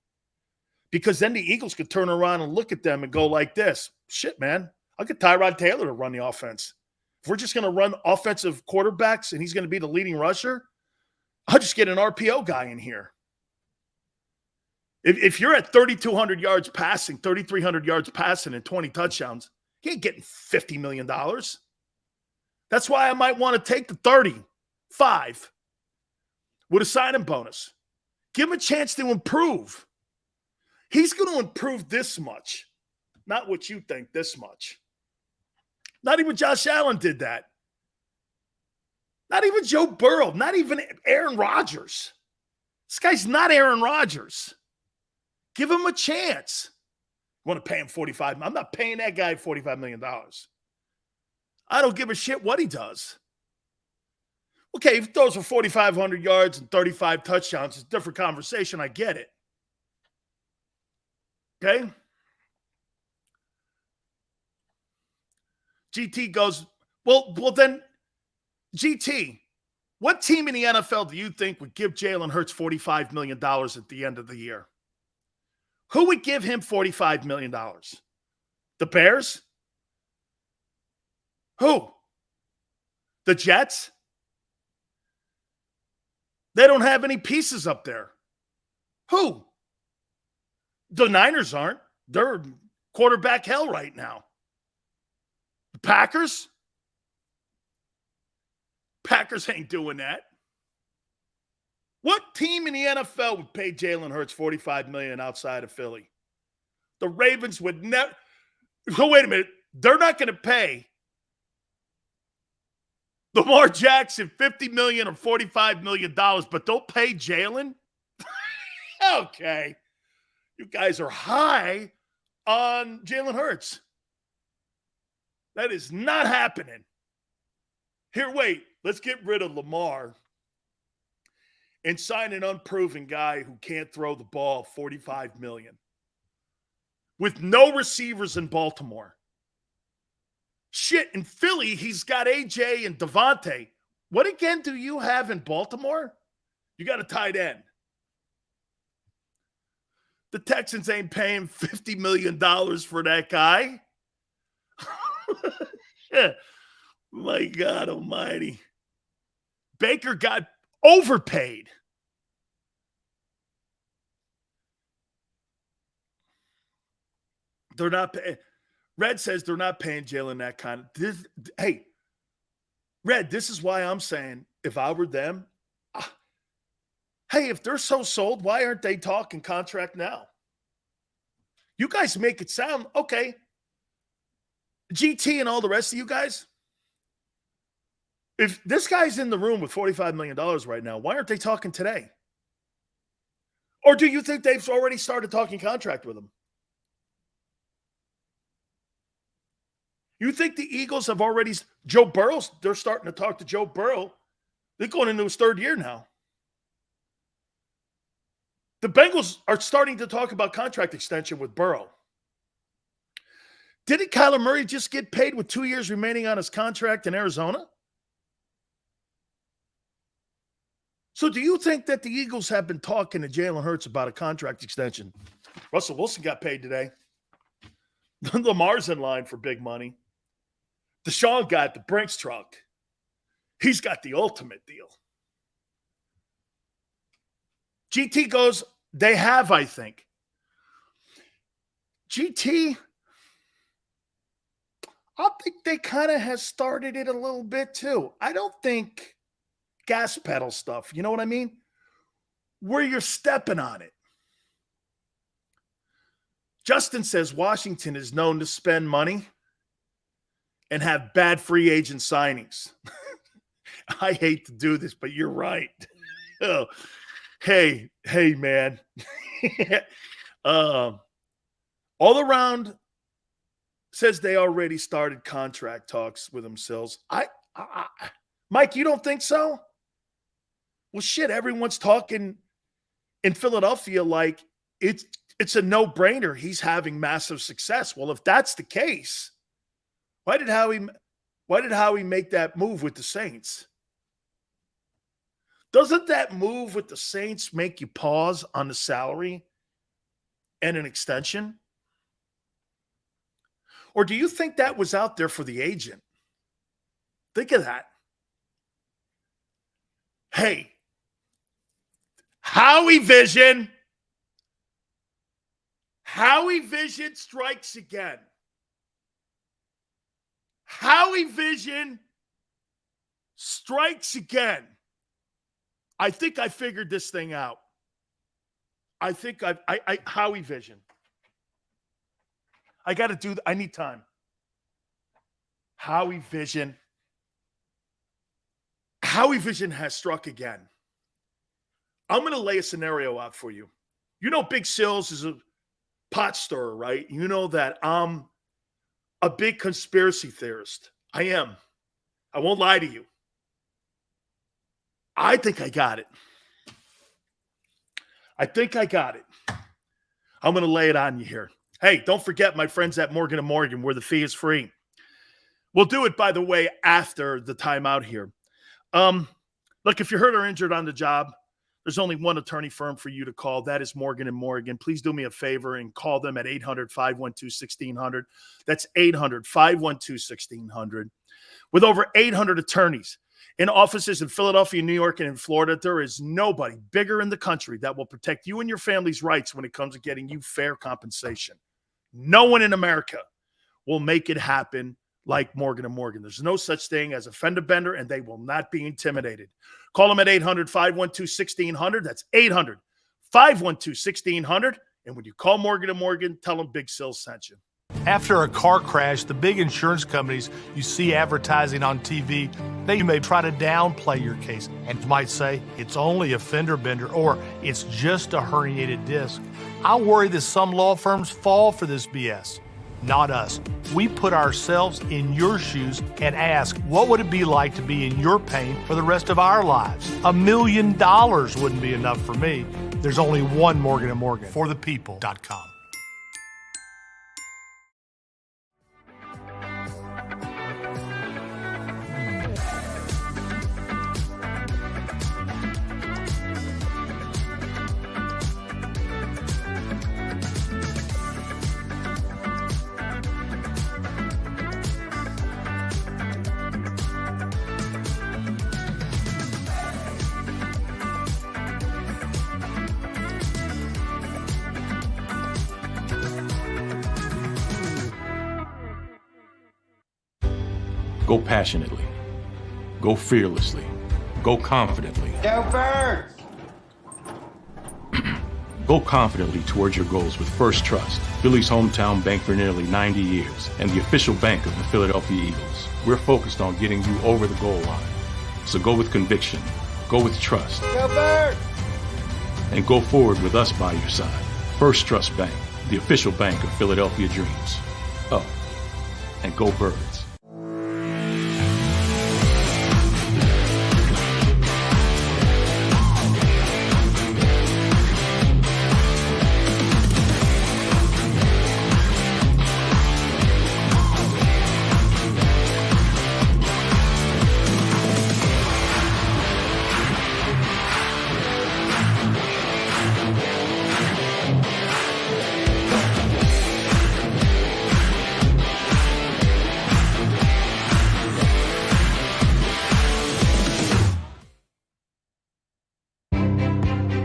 Because then the Eagles could turn around and look at them and go like this. Shit, man, I'll get Tyrod Taylor to run the offense. If we're just going to run offensive quarterbacks and he's going to be the leading rusher, I'll just get an RPO guy in here. If you're at 3,200 yards passing, 3,300 yards passing and 20 touchdowns, he ain't getting $50 million. That's why I might want to take the 35 with a signing bonus. Give him a chance to improve. He's going to improve this much. Not what you think, this much. Not even Josh Allen did that. Not even Joe Burrow. Not even Aaron Rodgers. This guy's not Aaron Rodgers. Give him a chance. You want to pay him $45? I'm not paying that guy $45 million. I don't give a shit what he does. Okay, if he throws for 4,500 yards and 35 touchdowns, it's a different conversation. I get it. Okay? GT goes, well, then, GT, what team in the NFL do you think would give Jalen Hurts $45 million at the end of the year? Who would give him $45 million? The Bears? Who? The Jets? They don't have any pieces up there. Who? The Niners aren't. They're quarterback hell right now. The Packers? Packers ain't doing that. What team in the NFL would pay Jalen Hurts $45 million outside of Philly? The Ravens would never. Oh, wait a minute. They're not going to pay Lamar Jackson $50 million or $45 million, but they'll pay Jalen? Okay. You guys are high on Jalen Hurts. That is not happening. Here, wait. Let's get rid of Lamar and sign an unproven guy who can't throw the ball $45 million with no receivers in Baltimore. Shit, in Philly, he's got AJ and Devontae. What again do you have in Baltimore? You got a tight end. The Texans ain't paying $50 million for that guy. Yeah. My God almighty. Baker got overpaid. They're not paying. Red says they're not paying Jalen that kind of. Hey, Red, this is why I'm saying if I were them, hey, if they're so sold, why aren't they talking contract now? You guys make it sound okay. GT and all the rest of you guys, if this guy's in the room with $45 million right now, why aren't they talking today? Or do you think they've already started talking contract with him? You think the Eagles have already – Joe Burrow, they're starting to talk to Joe Burrow. They're going into his third year now. The Bengals are starting to talk about contract extension with Burrow. Didn't Kyler Murray just get paid with 2 years remaining on his contract in Arizona? So do you think that the Eagles have been talking to Jalen Hurts about a contract extension? Russell Wilson got paid today. Lamar's in line for big money. Deshaun got the Brinks truck. He's got the ultimate deal. GT goes, they have, I think. GT, I think they kind of has started it a little bit too. I don't think gas pedal stuff, you know what I mean? Where you're stepping on it. Justin says Washington is known to spend money and have bad free agent signings. I hate to do this, but you're right. Oh, hey, man. All around says they already started contract talks with themselves. Mike, you don't think so? Well, shit, everyone's talking in Philadelphia like it's a no-brainer. He's having massive success. Well, if that's the case, why did Howie make that move with the Saints? Doesn't that move with the Saints make you pause on the salary and an extension? Or do you think that was out there for the agent? Think of that. Hey, Howie Vision strikes again. Howie Vision strikes again. I think I figured this thing out. I think Howie Vision. I got to do I need time. Howie Vision. Howie Vision has struck again. I'm going to lay a scenario out for you. You know Big Sills is a pot stirrer, right? You know that I'm a big conspiracy theorist. I am. I won't lie to you. I think I got it. I'm going to lay it on you here. Hey, don't forget my friends at Morgan & Morgan, where the fee is free. We'll do it, by the way, after the timeout here. Look, if you're hurt or injured on the job, there's only one attorney firm for you to call. That is Morgan & Morgan. Please do me a favor and call them at 800-512-1600. That's 800-512-1600. With over 800 attorneys in offices in Philadelphia, New York, and in Florida, there is nobody bigger in the country that will protect you and your family's rights when it comes to getting you fair compensation. No one in America will make it happen like Morgan & Morgan. There's no such thing as a fender bender, and they will not be intimidated. Call them at 800-512-1600. That's 800-512-1600. And when you call Morgan & Morgan, tell them Big Sil sent you. After a car crash, the big insurance companies you see advertising on TV, they may try to downplay your case and might say it's only a fender bender or it's just a herniated disc. I worry that some law firms fall for this BS. Not us. We put ourselves in your shoes and ask, what would it be like to be in your pain for the rest of our lives? $1 million wouldn't be enough for me. There's only one Morgan & Morgan. ForThePeople.com. Go passionately. Go fearlessly. Go confidently. Go Birds! Go confidently towards your goals with First Trust, Philly's hometown bank for nearly 90 years, and the official bank of the Philadelphia Eagles. We're focused on getting you over the goal line. So go with conviction. Go with trust. Go Birds! And go forward with us by your side. First Trust Bank, the official bank of Philadelphia dreams. Oh, and go Birds.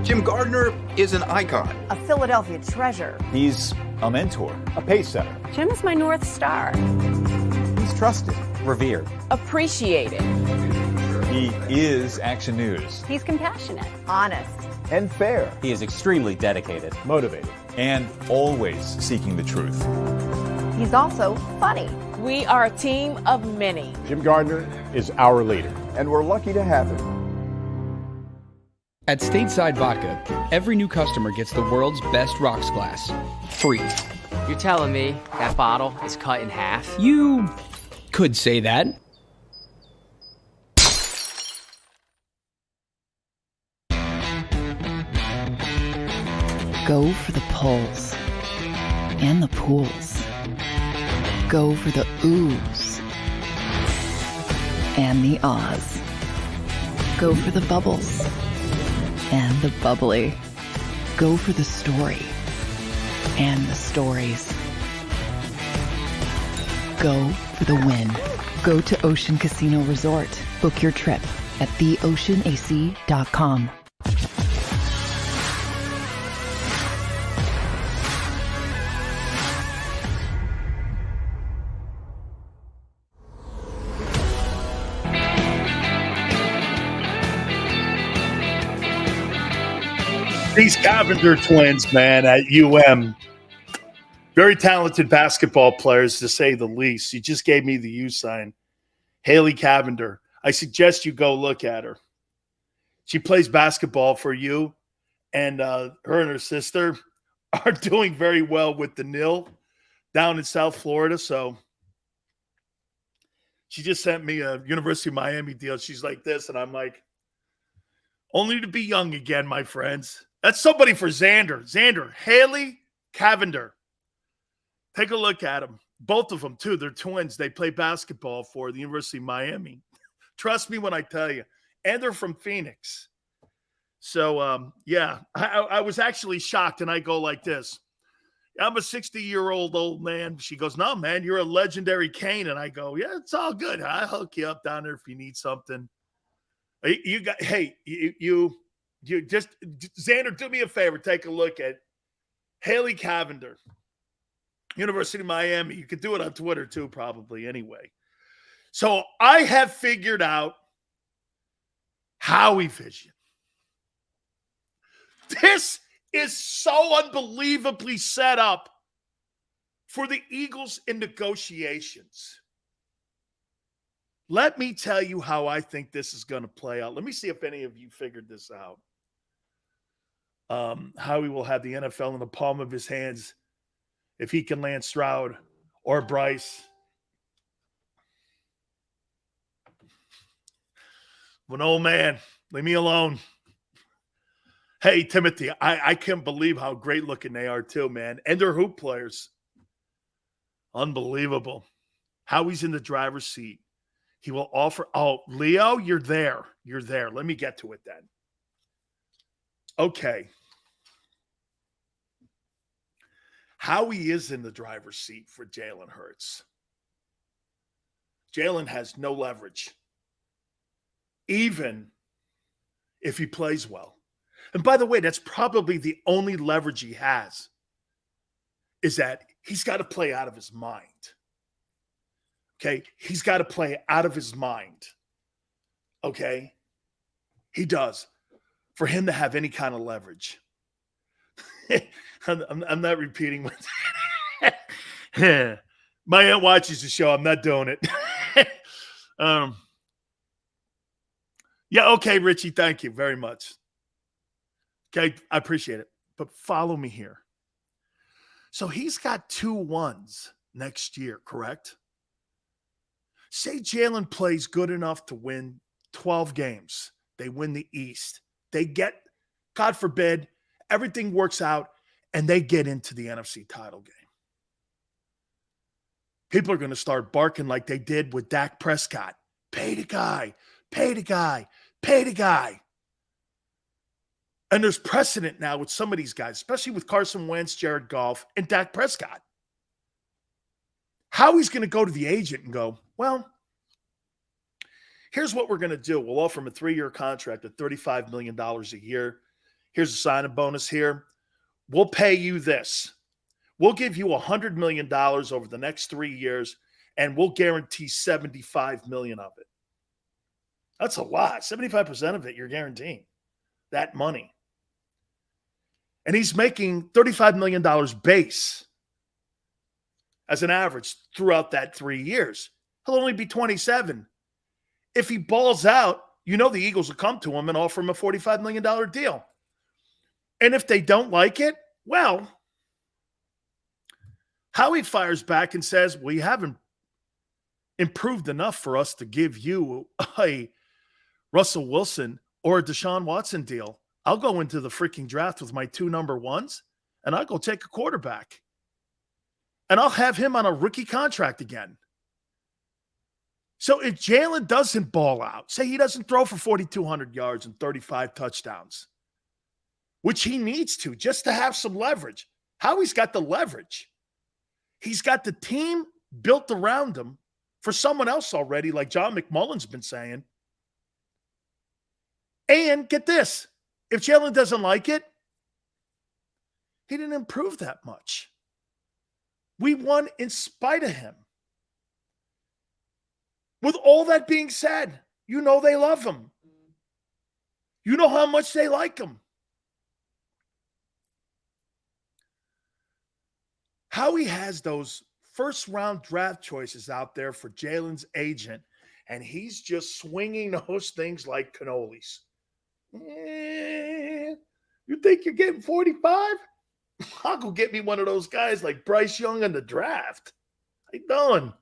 Jim Gardner is an icon. A Philadelphia treasure. He's a mentor. A pace setter. Jim is my North Star. He's trusted, revered. Appreciated. He is Action News. He's compassionate. Honest. And fair. He is extremely dedicated Motivated. and always seeking the truth. He's also funny. We are a team of many. Jim Gardner is our leader, and we're lucky to have him. At Stateside Vodka, every new customer gets the world's best rocks glass, free. You're telling me that bottle is cut in half? You could say that. Go for the poles and the pools. Go for the oohs and the ahs. Go for the bubbles and the bubbly. Go for the story and the stories. Go for the win. Go to Ocean Casino Resort. Book your trip at theoceanac.com. These Cavender twins, man, at UM, very talented basketball players, to say the least. You just gave me the U sign. Haley Cavender. I suggest you go look at her. She plays basketball for you, and her and her sister are doing very well with the NIL down in South Florida. So she just sent me a University of Miami deal. She's like this, and I'm like, only to be young again, my friends. That's somebody for Xander. Xander, Haley Cavender. Take a look at them. Both of them, too. They're twins. They play basketball for the University of Miami. Trust me when I tell you. And they're from Phoenix. So, yeah, I was actually shocked, and I go like this. I'm a 60-year-old old man. She goes, no, man, you're a legendary Kane. And I go, yeah, it's all good. I'll hook you up down there if you need something. You got, hey, you just, Xander, do me a favor. Take a look at Haley Cavender, University of Miami. You could do it on Twitter too, probably, anyway. So I have figured out Howie vision. This is so unbelievably set up for the Eagles in negotiations. Let me tell you how I think this is going to play out. Let me see if any of you figured this out. Howie will have the NFL in the palm of his hands if he can land Stroud or Bryce. But oh man, leave me alone. Hey, Timothy, I can't believe how great looking they are too, man. And they're hoop players. Unbelievable. Howie's in the driver's seat. He will offer. Oh, Leo, you're there. You're there. Let me get to it then. Okay. Howie is in the driver's seat for Jalen Hurts. Jalen has no leverage, even if he plays well. And by the way, that's probably the only leverage he has, is that he's got to play out of his mind. Okay? He's got to play out of his mind. Okay? He does. For him to have any kind of leverage. I'm not repeating what my aunt watches the show. I'm not doing it. Yeah, okay, Richie, thank you very much. Okay, I appreciate it. But follow me here. So he's got 2 1s next year, correct? Say Jalen plays good enough to win 12 games. They win the East. They get, God forbid, everything works out, and they get into the NFC title game. People are going to start barking like they did with Dak Prescott. Pay the guy, pay the guy, pay the guy. And there's precedent now with some of these guys, especially with Carson Wentz, Jared Goff, and Dak Prescott. Howie's going to go to the agent and go, well, here's what we're going to do. We'll offer him a 3-year contract at $35 million a year. Here's a signing bonus here. We'll pay you this. We'll give you $100 million over the next 3 years, and we'll guarantee $75 million of it. That's a lot. 75% of it you're guaranteeing that money. And he's making $35 million base as an average throughout that 3 years. He'll only be 27. If he balls out, you know the Eagles will come to him and offer him a $45 million deal. And if they don't like it, well, Howie fires back and says, well, you haven't improved enough for us to give you a Russell Wilson or a Deshaun Watson deal. I'll go into the freaking draft with my 2 number 1s, and I'll go take a quarterback. And I'll have him on a rookie contract again. So if Jalen doesn't ball out, say he doesn't throw for 4,200 yards and 35 touchdowns, which he needs to just to have some leverage. Howie's got the leverage. He's got the team built around him for someone else already, like John McMullen's been saying. And get this, if Jalen doesn't like it, he didn't improve that much. We won in spite of him. With all that being said, you know they love him. You know how much they like him. Howie has those first-round draft choices out there for Jalen's agent, and he's just swinging those things like cannolis. You think you're getting 45? I'll go get me one of those guys like Bryce Young in the draft. How you doing?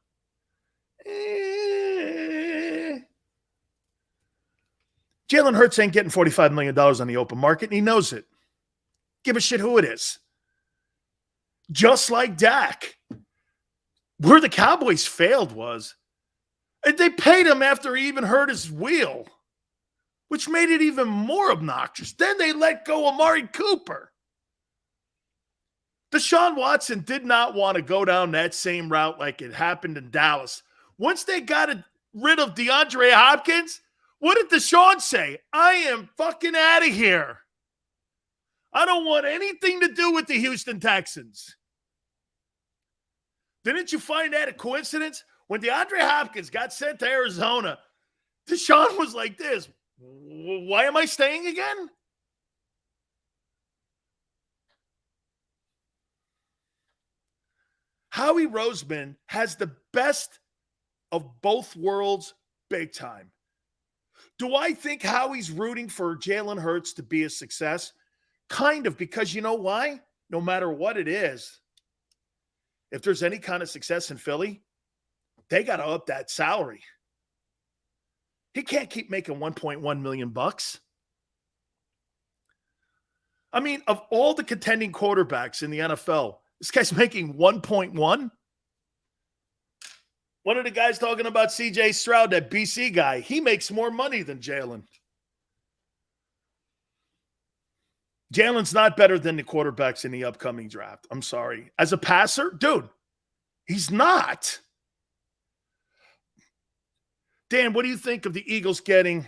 Jalen Hurts ain't getting $45 million on the open market, and he knows it. Give a shit who it is. Just like Dak. Where the Cowboys failed was they paid him after he even hurt his wheel, which made it even more obnoxious. Then they let go of Amari Cooper. Deshaun Watson did not want to go down that same route like it happened in Dallas. Once they got rid of DeAndre Hopkins, what did Deshaun say? I am fucking out of here. I don't want anything to do with the Houston Texans. Didn't you find that a coincidence? When DeAndre Hopkins got sent to Arizona, Deshaun was like this. Why am I staying again? Howie Roseman has the best of both worlds big time. Do I think Howie's rooting for Jalen Hurts to be a success? Kind of, because you know why? No matter what it is, if there's any kind of success in Philly, they got to up that salary. He can't keep making $1.1 million. I mean, of all the contending quarterbacks in the NFL, this guy's making 1.1. One of the guys talking about CJ Stroud, that BC guy, he makes more money than Jalen. Jalen's not better than the quarterbacks in the upcoming draft. I'm sorry. As a passer, dude, he's not. Dan, what do you think of the Eagles getting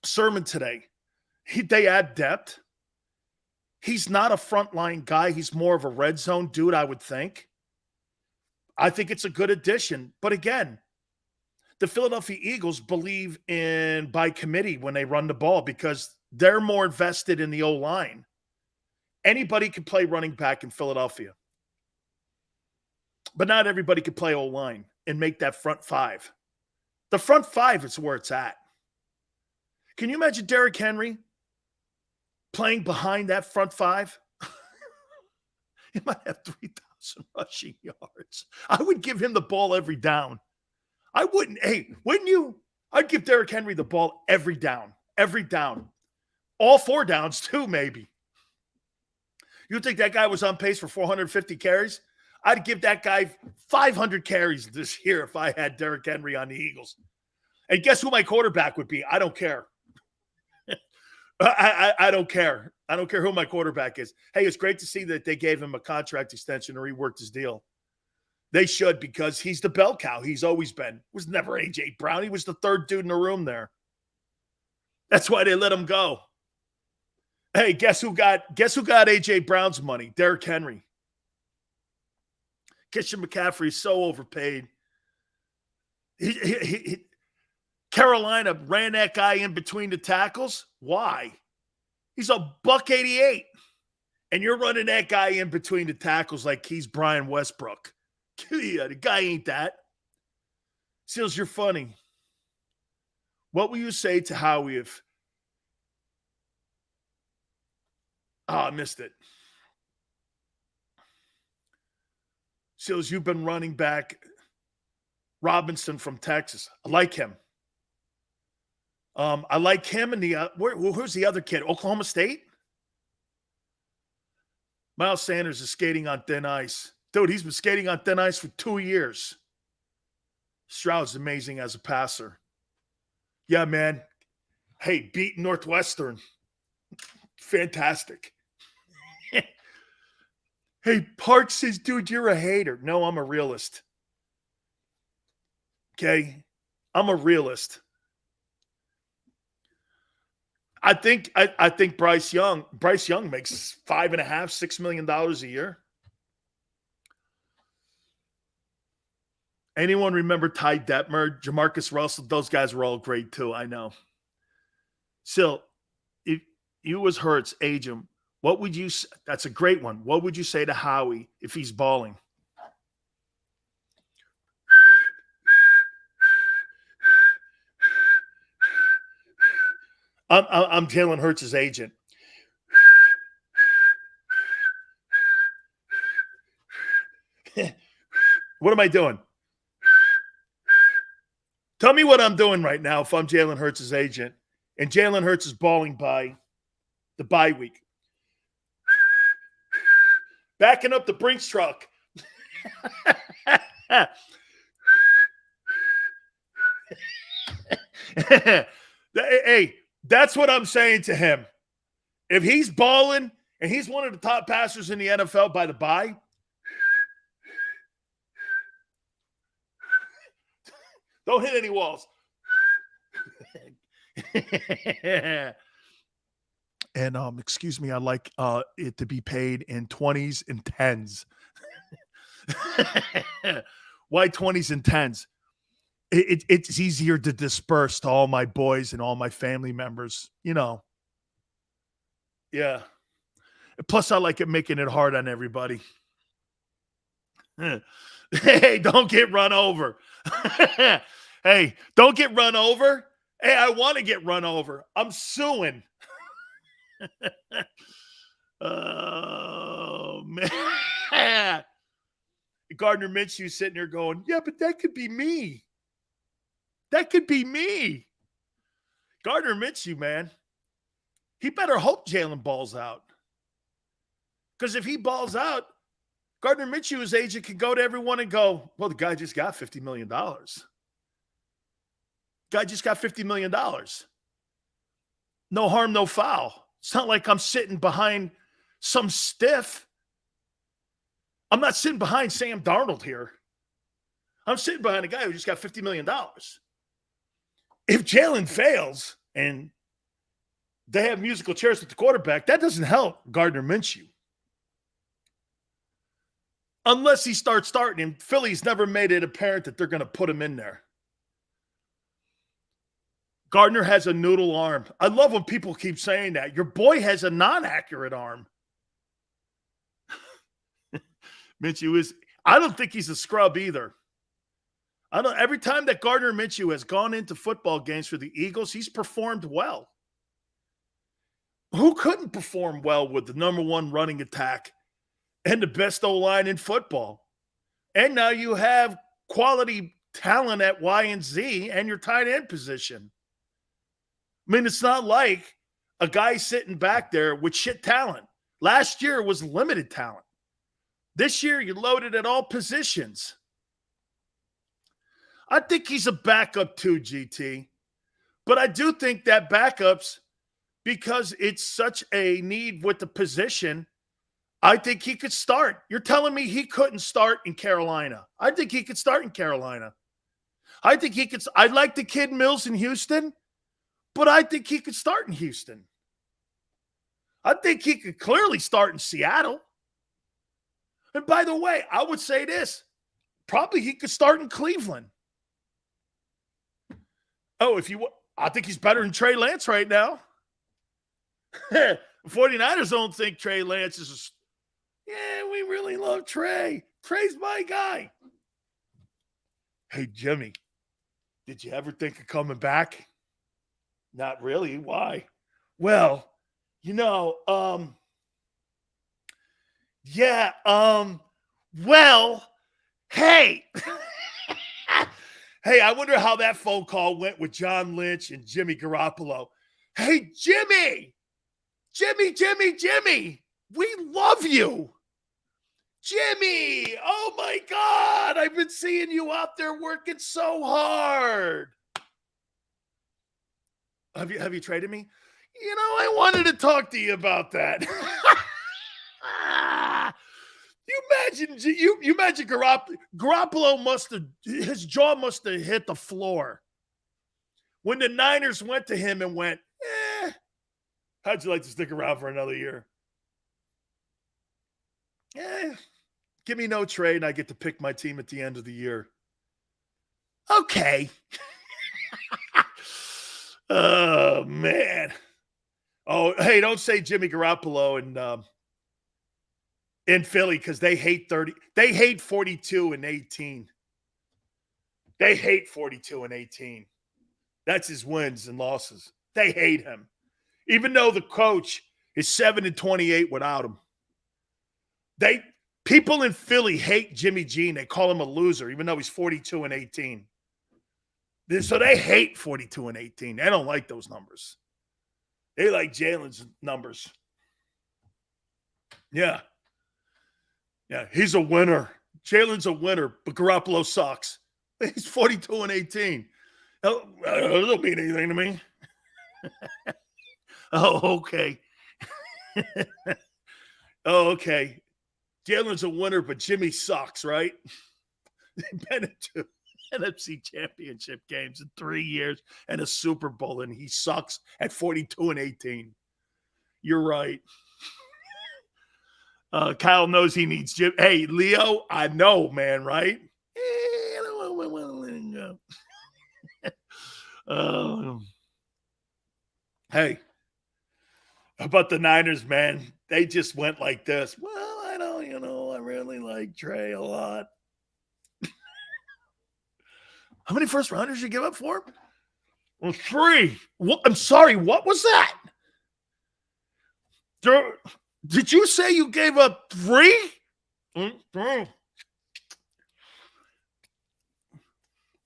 Sermon today? They add depth. He's not a frontline guy. He's more of a red zone dude, I would think. I think it's a good addition. But again, the Philadelphia Eagles believe in by committee when they run the ball because they're more invested in the O-line. Anybody can play running back in Philadelphia. But not everybody can play O-line and make that front five. The front five is where it's at. Can you imagine Derrick Henry playing behind that front five? He might have 3,000 rushing yards. I would give him the ball every down. I wouldn't. Hey, wouldn't you? I'd give Derrick Henry the ball every down. Every down. All 4 downs too, maybe. You think that guy was on pace for 450 carries? I'd give that guy 500 carries this year if I had Derrick Henry on the Eagles. And guess who my quarterback would be? I don't care. I don't care. I don't care who my quarterback is. Hey, it's great to see that they gave him a contract extension or reworked his deal. They should, because he's the bell cow. He's always been. It was never A.J. Brown. He was the third dude in the room there. That's why they let him go. Hey, guess who got A.J. Brown's money? Derrick Henry. Christian McCaffrey is so overpaid. Carolina ran that guy in between the tackles. Why? He's a $188. And you're running that guy in between the tackles like he's Brian Westbrook. Yeah, the guy ain't that. Seals, you're funny. What will you say to Howie if... I missed it. Seals, you've been running back Robinson from Texas. I like him. I like him and the who's the other kid? Oklahoma State? Miles Sanders is skating on thin ice. Dude, he's been skating on thin ice for 2 years. Stroud's amazing as a passer. Yeah, man. Hey, beat Northwestern. Fantastic. Hey, Parks says, dude, you're a hater. No, I'm a realist. Okay? I'm a realist. I think Bryce Young makes $5.5, $6 million a year. Anyone remember Ty Detmer, Jamarcus Russell? Those guys were all great too. I know. Still, if you was Hurts, age him. What would you? That's a great one. What would you say to Howie if he's balling? I'm Jalen Hurts' agent. What am I doing? Tell me what I'm doing right now if I'm Jalen Hurts' agent and Jalen Hurts is balling by the bye week. Backing up the Brinks truck. Hey, that's what I'm saying to him. If he's balling and he's one of the top passers in the NFL by the bye, don't hit any walls. And excuse me, I like it to be paid in 20s and 10s. Why 20s and 10s? it's easier to disperse to all my boys and all my family members, you know. Yeah. Plus, I like it making it hard on everybody. Hey, don't get run over. Hey, don't get run over. Hey, I want to get run over. I'm suing. Oh, man. Gardner Minshew sitting there going, yeah, but that could be me. That could be me. Gardner Minshew, man, he better hope Jalen balls out. Because if he balls out, Gardner Minshew's agent could go to everyone and go, well, the guy just got $50 million. Guy just got $50 million. No harm, no foul. It's not like I'm sitting behind some stiff. I'm not sitting behind Sam Darnold here. I'm sitting behind a guy who just got $50 million. If Jalen fails and they have musical chairs with the quarterback, that doesn't help Gardner Minshew. Unless he starts starting, and Philly's never made it apparent that they're going to put him in there. Gardner has a noodle arm. I love when people keep saying that. Your boy has a non-accurate arm. Minshew is, I don't think he's a scrub either. Every time that Gardner Minshew has gone into football games for the Eagles, he's performed well. Who couldn't perform well with the number one running attack and the best O-line in football? And now you have quality talent at Y and Z and your tight end position. I mean, it's not like a guy sitting back there with shit talent. Last year was limited talent. This year, you loaded at all positions. I think he's a backup too, GT. But I do think that backups, because it's such a need with the position, I think he could start. You're telling me he couldn't start in Carolina? I think he could start in Carolina. I think he could. I like the kid Mills in Houston, but I think he could start in Houston. I think he could clearly start in Seattle. And by the way, I would say this. Probably he could start in Cleveland. Oh, I think he's better than Trey Lance right now. 49ers don't think Trey Lance is yeah, we really love Trey. Trey's my guy. Hey, Jimmy, did you ever think of coming back? Not really. Why? Well, hey. Hey, I wonder how that phone call went with John Lynch and Jimmy Garoppolo. Hey, Jimmy, we love you. Jimmy, oh my God, I've been seeing you out there working so hard. Have you traded me? I wanted to talk to you about that. You imagine Garoppolo his jaw must have hit the floor when the Niners went to him and went, how'd you like to stick around for another year? Give me no trade and I get to pick my team at the end of the year. Okay. Oh, man. Oh, hey, don't say Jimmy Garoppolo in Philly because they hate 42 and 18. They hate 42 and 18. That's his wins and losses. They hate him. Even though the coach is 7-28 without him. People in Philly hate Jimmy G. They call him a loser, even though he's 42 and 18. So they hate 42 and 18. They don't like those numbers. They like Jalen's numbers. Yeah. Yeah, he's a winner. Jalen's a winner, but Garoppolo sucks. He's 42 and 18. That doesn't mean anything to me. Oh, okay. Oh, okay. Jalen's a winner, but Jimmy sucks, right? They've been into NFC Championship games in 3 years and a Super Bowl, and he sucks at 42 and 18. You're right. Kyle knows he needs Jim. Hey, Leo, I know, man, right? I don't want to let him go. Hey, how about the Niners, man? They just went like this. Well, I don't, I really like Trey a lot. How many first rounders you give up for him? Well, 3. What? I'm sorry. What was that? Did you say you gave up 3? 3.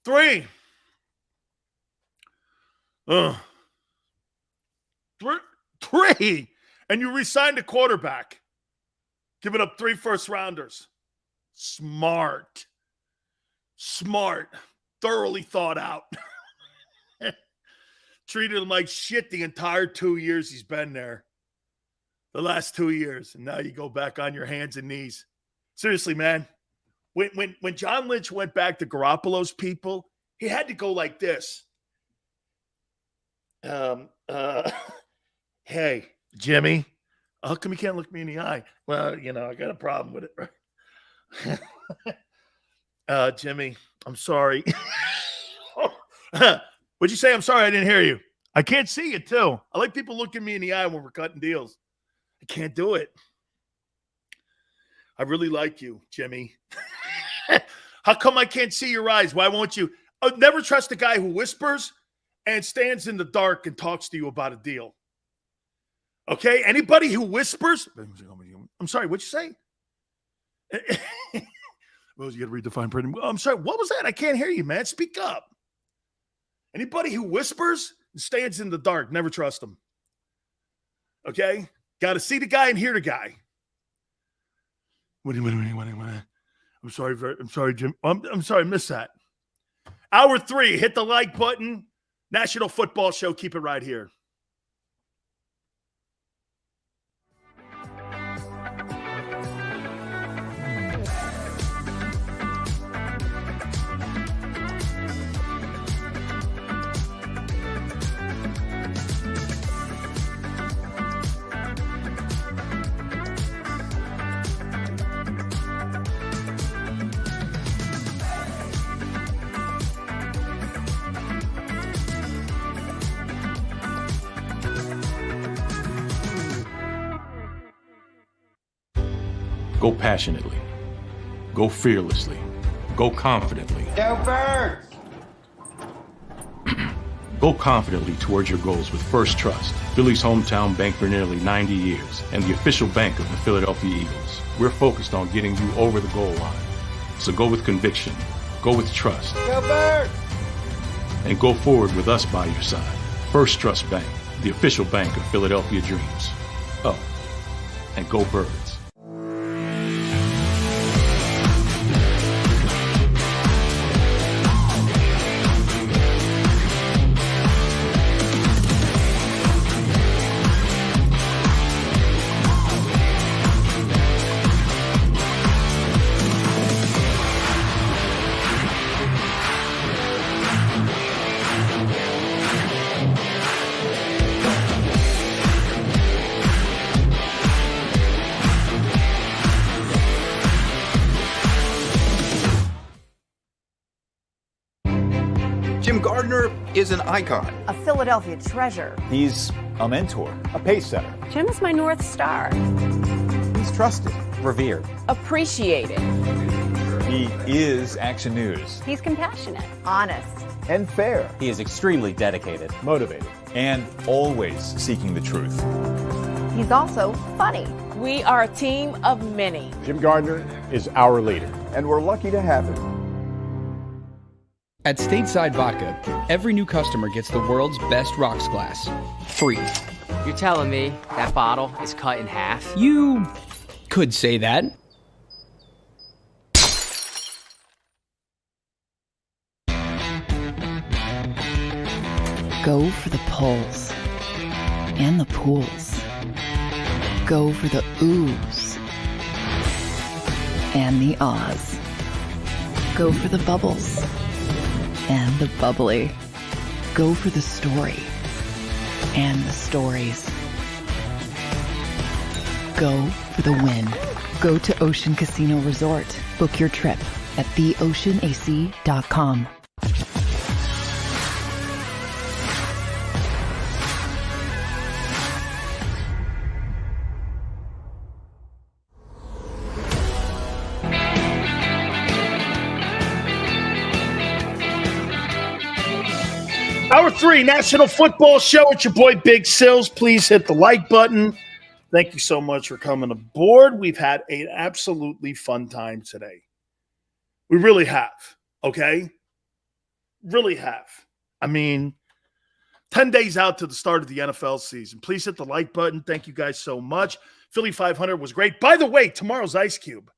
3. And you re-signed a quarterback, giving up 3 first rounders. Smart. Thoroughly thought out. Treated him like shit the entire 2 years he's been there. The last 2 years. And now you go back on your hands and knees. Seriously, man. When John Lynch went back to Garoppolo's people, he had to go like this. Hey, Jimmy, how come you can't look me in the eye? Well, I got a problem with it, right? Jimmy, I'm sorry. What'd you say? I'm sorry, I didn't hear you. I can't see you, too. I like people looking me in the eye when we're cutting deals. I can't do it. I really like you, Jimmy. How come I can't see your eyes? Why won't you? Never trust a guy who whispers and stands in the dark and talks to you about a deal. Okay? Anybody who whispers, I'm sorry, what'd you say? Well, you got to read the fine print. I'm sorry, what was that? I can't hear you, man. Speak up. Anybody who whispers and stands in the dark, never trust them. Okay? Got to see the guy and hear the guy. What? I'm sorry, Jim. I'm sorry, I missed that. Hour 3, hit the like button. National Football Show. Keep it right here. Go passionately. Go fearlessly. Go confidently. Go Birds! Go confidently towards your goals with First Trust, Philly's hometown bank for nearly 90 years, and the official bank of the Philadelphia Eagles. We're focused on getting you over the goal line. So go with conviction. Go with trust. Go Birds! And go forward with us by your side. First Trust Bank, the official bank of Philadelphia dreams. Oh, and go Birds. Jim Gardner is an icon. A Philadelphia treasure. He's a mentor, A pace setter. Jim is my North Star. he's trusted, revered. Appreciated. He is Action News. He's compassionate. Honest. And fair. He is extremely dedicated Motivated. and always seeking the truth. He's also funny. We are a team of many. Jim Gardner is our leader. And we're lucky to have him. At Stateside Vodka, every new customer gets the world's best rocks glass, free. You're telling me that bottle is cut in half? You could say that. Go for the pulls and the pools. Go for the oohs and the ahs. Go for the bubbles and the bubbly. Go for the story and the stories. Go for the win. Go to Ocean Casino Resort. Book your trip at theoceanac.com. 3 National Football Show. It's your boy Big Sills. Please hit the like button. Thank you so much for coming aboard. We've had an absolutely fun time today. We really have, okay? Really have. I mean, 10 days out to the start of the NFL season. Please hit the like button. Thank you guys so much. Philly 500 was great. By the way, tomorrow's Ice Cube.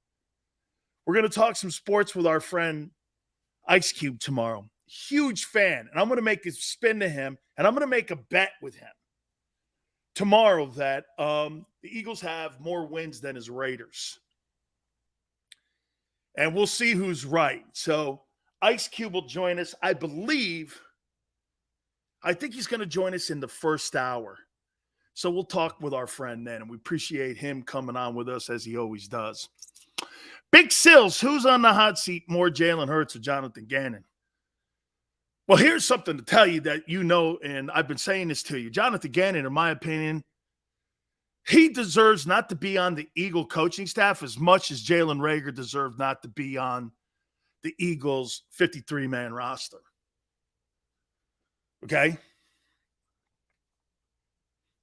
We're going to talk some sports with our friend Ice Cube tomorrow. Huge fan. And I'm going to make a spin to him, and I'm going to make a bet with him tomorrow that the Eagles have more wins than his Raiders. And we'll see who's right. So Ice Cube will join us, I believe. I think he's going to join us in the first hour. So we'll talk with our friend then, and we appreciate him coming on with us as he always does. Big Sills, who's on the hot seat more, Jalen Hurts or Jonathan Gannon? Well, here's something to tell you that you know, and I've been saying this to you. Jonathan Gannon, in my opinion, he deserves not to be on the Eagle coaching staff as much as Jalen Reagor deserved not to be on the Eagles' 53-man roster. Okay?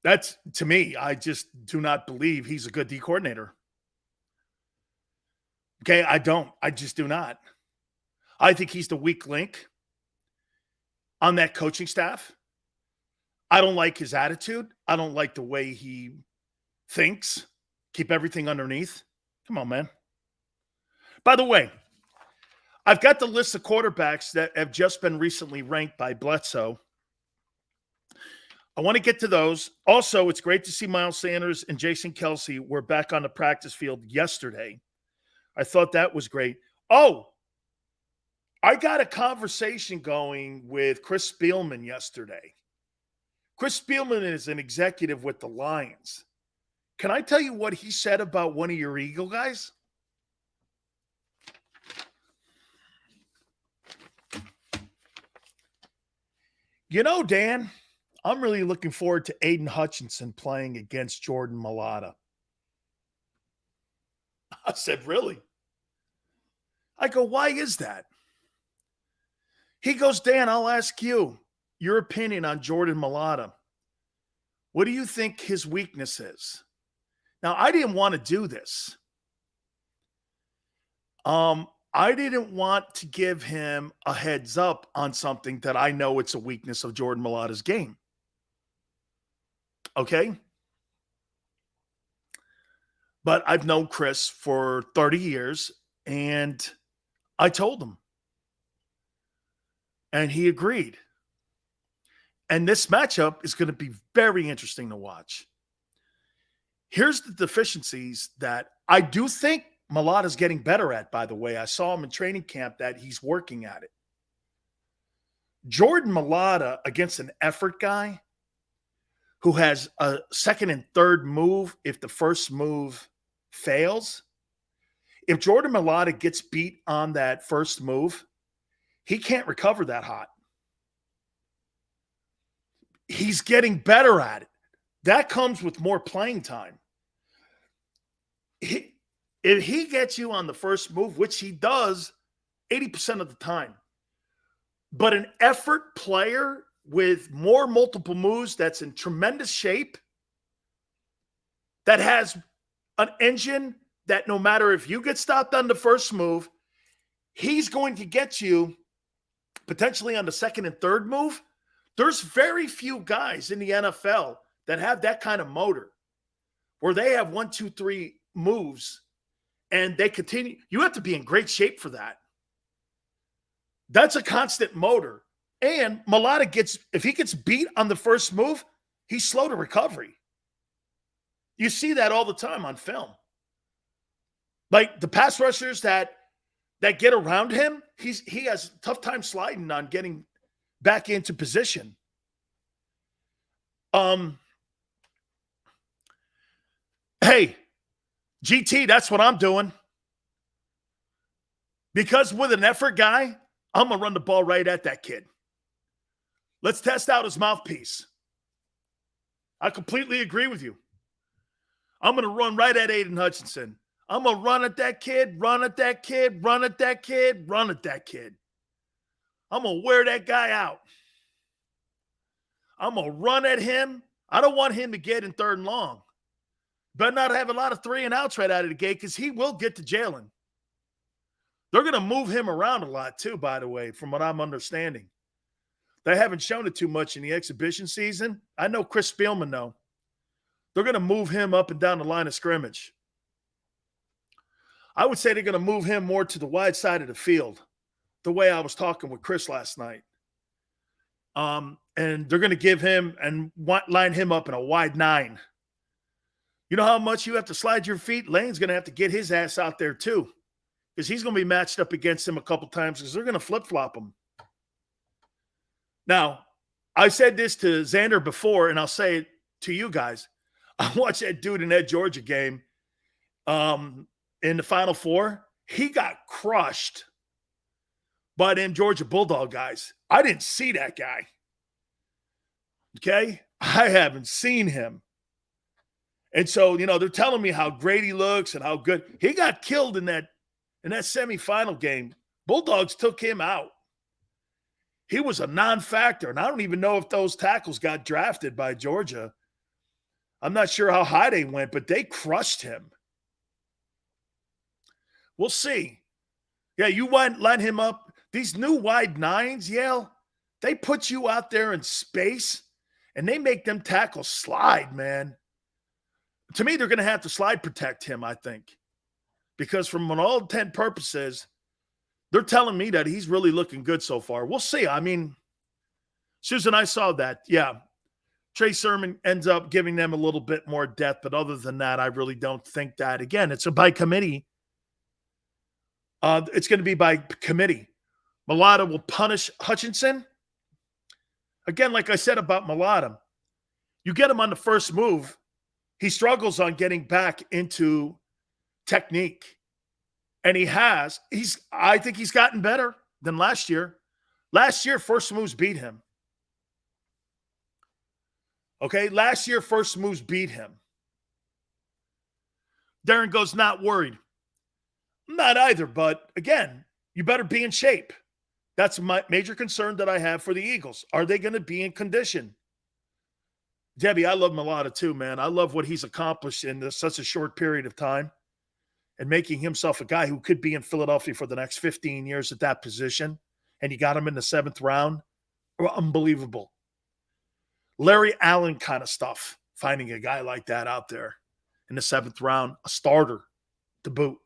That's, to me, I just do not believe he's a good D coordinator. Okay, I don't. I just do not. I think he's the weak link on that coaching staff. I don't like his attitude. I don't like the way he thinks. Keep everything underneath. Come on, man. By the way, I've got the list of quarterbacks that have just been recently ranked by Bledsoe. I want to get to those. Also, it's great to see Miles Sanders and Jason Kelce were back on the practice field yesterday. I thought that was great. Oh, I got a conversation going with Chris Spielman yesterday. Chris Spielman is an executive with the Lions. Can I tell you what he said about one of your Eagle guys? You know, Dan, I'm really looking forward to Aiden Hutchinson playing against Jordan Mailata. I said, really? I go, why is that? He goes, Dan, I'll ask you your opinion on Jordan Mailata. What do you think his weakness is? Now, I didn't want to do this. I didn't want to give him a heads up on something that I know it's a weakness of Jordan Mailata's game. Okay? But I've known Chris for 30 years, and I told him. And he agreed. And this matchup is going to be very interesting to watch. Here's the deficiencies that I do think Mailata's getting better at, by the way. I saw him in training camp that he's working at it. Jordan Mailata against an effort guy who has a second and third move if the first move fails. If Jordan Mailata gets beat on that first move, he can't recover that hot. He's getting better at it. That comes with more playing time. If he gets you on the first move, which he does 80% of the time, but an effort player with more multiple moves that's in tremendous shape, that has an engine that no matter if you get stopped on the first move, he's going to get you potentially on the second and third move. There's very few guys in the NFL that have that kind of motor where they have 1, 2, 3 moves and they continue. You have to be in great shape for that. That's a constant motor. And Mailata if he gets beat on the first move, he's slow to recovery. You see that all the time on film. Like the pass rushers that get around him, he has a tough time sliding on getting back into position. Hey, GT, that's what I'm doing. Because with an effort guy, I'm going to run the ball right at that kid. Let's test out his mouthpiece. I completely agree with you. I'm going to run right at Aiden Hutchinson. I'm going to run at that kid, run at that kid, run at that kid, run at that kid. I'm going to wear that guy out. I'm going to run at him. I don't want him to get in 3rd and long. Better not have a lot of 3 and outs right out of the gate because he will get to Jalen. They're going to move him around a lot too, by the way, from what I'm understanding. They haven't shown it too much in the exhibition season. I know Chris Spielman, though. They're going to move him up and down the line of scrimmage. I would say they're going to move him more to the wide side of the field, the way I was talking with Chris last night. And they're going to give him and line him up in a wide 9. You know how much you have to slide your feet? Lane's going to have to get his ass out there too, because he's going to be matched up against him a couple times because they're going to flip-flop him. Now, I said this to Xander before, and I'll say it to you guys. I watched that dude in that Georgia game in the Final Four. He got crushed by them Georgia Bulldog guys. I didn't see that guy. Okay? I haven't seen him. And so, they're telling me how great he looks and how good. He got killed in that semifinal game. Bulldogs took him out. He was a non-factor, and I don't even know if those tackles got drafted by Georgia. I'm not sure how high they went, but they crushed him. We'll see. Yeah, you line him up. These new wide 9s, Yale, they put you out there in space, and they make them tackles slide, man. To me, they're going to have to slide protect him, I think. Because from all intent purposes, they're telling me that he's really looking good so far. We'll see. I mean, Susan, I saw that. Yeah. Trey Sermon ends up giving them a little bit more depth, but other than that, I really don't think that. Again, it's by committee. It's going to be by committee. Mulata will punish Hutchinson. Again, like I said about Mulata, you get him on the first move, he struggles on getting back into technique. And I think he's gotten better than last year. Last year, first moves beat him. Okay, last year, first moves beat him. Darren goes, not worried. I'm not either, but again, you better be in shape. That's my major concern that I have for the Eagles. Are they going to be in condition? Debbie, I love Mulata too, man. I love what he's accomplished in such a short period of time and making himself a guy who could be in Philadelphia for the next 15 years at that position. And you got him in the 7th round. Unbelievable. Larry Allen kind of stuff, finding a guy like that out there in the 7th round, a starter to boot.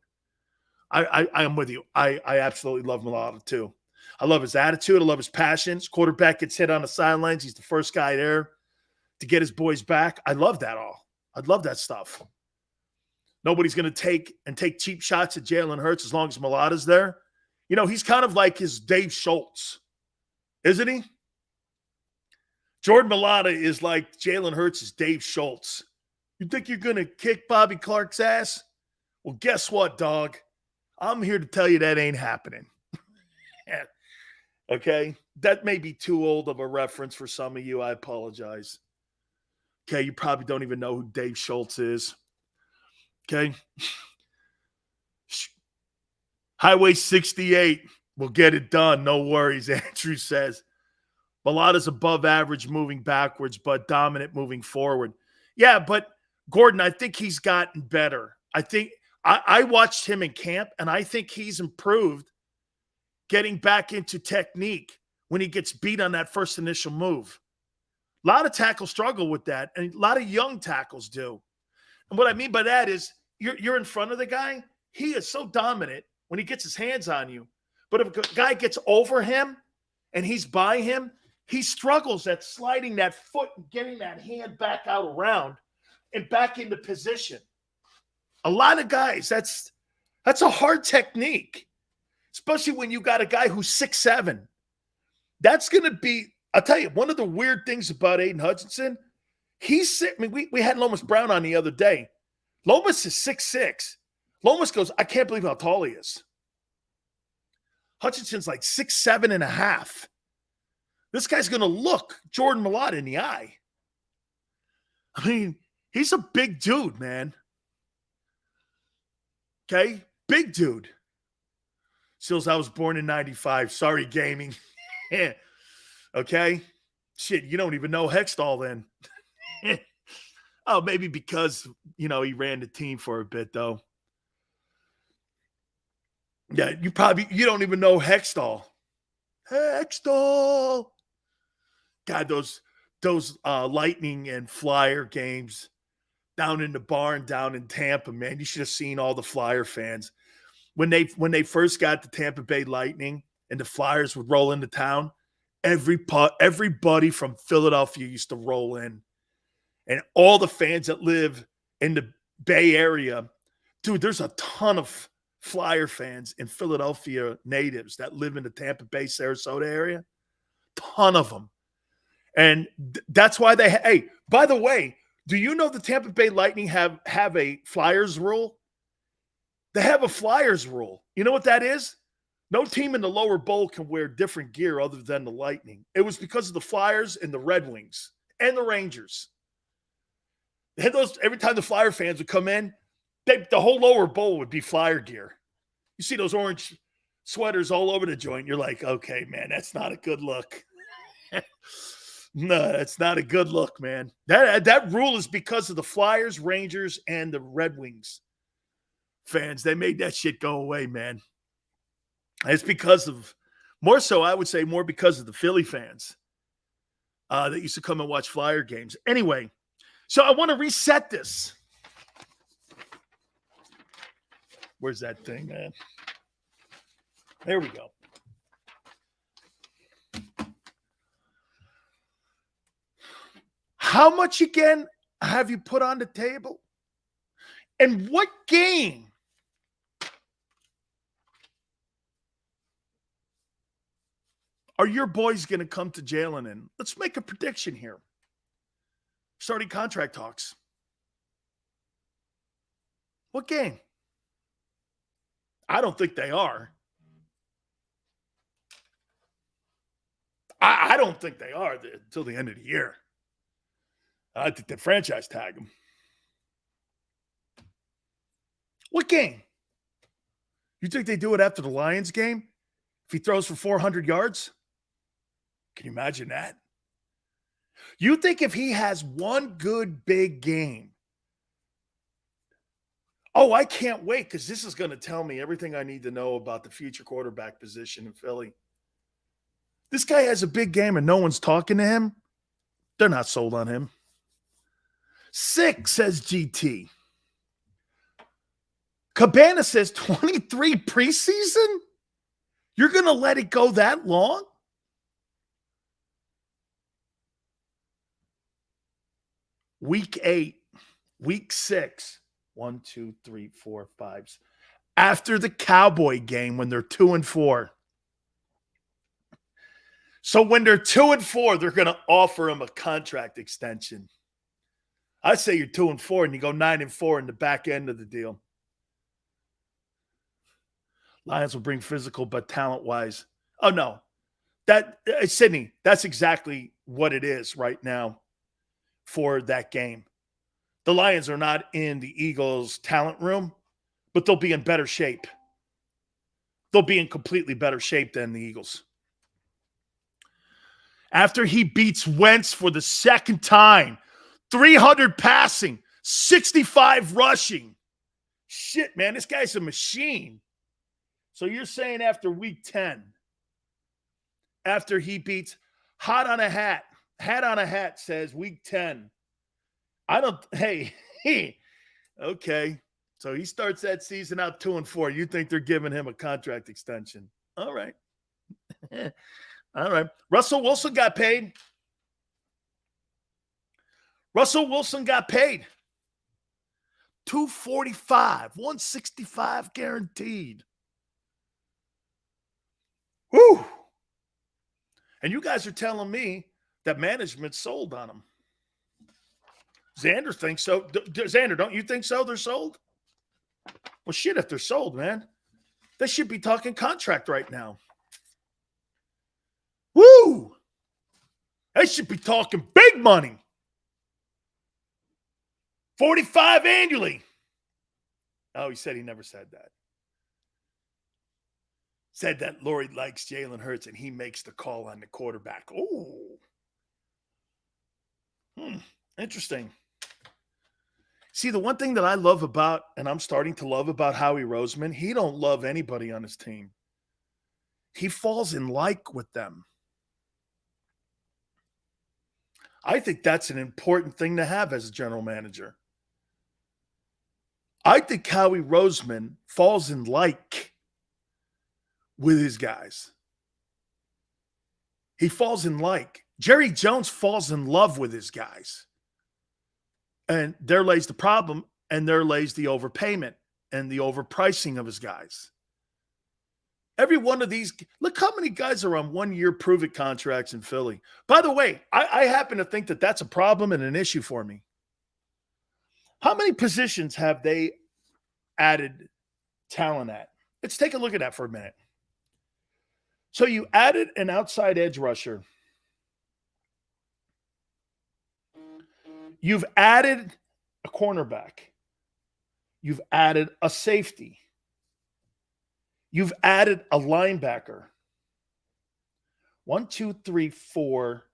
I am with you. I absolutely love Mulata too. I love his attitude. I love his passions. Quarterback gets hit on the sidelines. He's the first guy there to get his boys back. I love that all. I love that stuff. Nobody's going to take cheap shots at Jalen Hurts as long as Mulata's there. He's kind of like his Dave Schultz, isn't he? Jordan Mulata is like Jalen Hurts' Dave Schultz. You think you're going to kick Bobby Clark's ass? Well, guess what, dog? I'm here to tell you that ain't happening. Okay? That may be too old of a reference for some of you. I apologize. Okay? You probably don't even know who Dave Schultz is. Okay? Highway 68 will get it done. No worries, Andrew says. Mulata's above average moving backwards, but dominant moving forward. Yeah, but Gordon, I think he's gotten better. I watched him in camp, and I think he's improved getting back into technique when he gets beat on that first initial move. A lot of tackles struggle with that, and a lot of young tackles do. And what I mean by that is you're in front of the guy. He is so dominant when he gets his hands on you. But if a guy gets over him and he's by him, he struggles at sliding that foot and getting that hand back out around and back into position. A lot of guys, that's a hard technique, especially when you got a guy who's 6'7". That's going to be, I'll tell you, one of the weird things about Aiden Hutchinson, we had Lomas Brown on the other day. Lomas is 6'6". Lomas goes, I can't believe how tall he is. Hutchinson's like 6'7" and a half. This guy's going to look Jordan Mulata in the eye. I mean, he's a big dude, man. Okay? Big dude. Seals, I was born in 95. Sorry, gaming. Okay? Shit, you don't even know Hextall then. Oh, maybe because, he ran the team for a bit, though. Yeah, you don't even know Hextall. Hextall. God, those Lightning and Flyer games down in the barn down in Tampa, man. You should have seen all the Flyer fans. When they first got the Tampa Bay Lightning and the Flyers would roll into town, everybody from Philadelphia used to roll in. And all the fans that live in the Bay Area, dude, there's a ton of Flyer fans in Philadelphia natives that live in the Tampa Bay, Sarasota area. Ton of them. And that's why hey, by the way, do you know the Tampa Bay Lightning have a Flyers rule? They have a Flyers rule. You know what that is? No team in the lower bowl can wear different gear other than the Lightning. It was because of the Flyers and the Red Wings and the Rangers. They had those every time the Flyer fans would come in, the whole lower bowl would be Flyer gear. You see those orange sweaters all over the joint. You're like, okay, man, that's not a good look. No, that's not a good look, man. That rule is because of the Flyers, Rangers, and the Red Wings fans. They made that shit go away, man. It's because of, more so, I would say more because of the Philly fans that used to come and watch Flyer games. Anyway, so I want to reset this. Where's that thing, man? There we go. How much again have you put on the table? And what game are your boys going to come to Jalen in? Let's make a prediction here. Starting contract talks. What game? I don't think they are. I don't think they are until the end of the year. I think they franchise tag him. What game? You think they do it after the Lions game? If he throws for 400 yards? Can you imagine that? You think if he has one good big game? Oh, I can't wait because this is going to tell me everything I need to know about the future quarterback position in Philly. This guy has a big game and no one's talking to him. They're not sold on him. 6, says GT. Cabana says 23 preseason? You're going to let it go that long? Week 8, week 6, 1, 2, 3, 4, 5. After the Cowboy game when they're 2-4. So when they're 2-4, they're going to offer him a contract extension. I say you're 2-4 and you go 9-4 in the back end of the deal. Lions will bring physical, but talent-wise. Oh, no. Sydney, that's exactly what it is right now for that game. The Lions are not in the Eagles' talent room, but they'll be in better shape. They'll be in completely better shape than the Eagles. After he beats Wentz for the second time, 300 passing, 65 rushing. Shit, man, this guy's a machine. So you're saying after week 10, after he beats Hat on a Hat says week 10. Okay. So he starts that season out 2-4. You think they're giving him a contract extension. All right. All right. Russell Wilson got paid. $245, $165 guaranteed. Whew. And you guys are telling me that management sold on him. Xander thinks so. Xander, don't you think so? They're sold? Well, shit, if they're sold, man, they should be talking contract right now. Woo! They should be talking big money. 45 annually. Oh, he said he never said that. Said that Lori likes Jalen Hurts and he makes the call on the quarterback. Oh, Interesting. See, the one thing that I love about, and I'm starting to love about Howie Roseman, he don't love anybody on his team. He falls in like with them. I think that's an important thing to have as a general manager. I think Howie Roseman falls in like with his guys. He falls in like. Jerry Jones falls in love with his guys. And there lays the problem, and there lays the overpayment and the overpricing of his guys. Every one of these, look how many guys are on 1-year prove-it contracts in Philly. By the way, I happen to think that that's a problem and an issue for me. How many positions have they added talent at? Let's take a look at that for a minute. So you added an outside edge rusher. You've added a cornerback. You've added a safety. You've added a linebacker. 1, 2, 3, 4.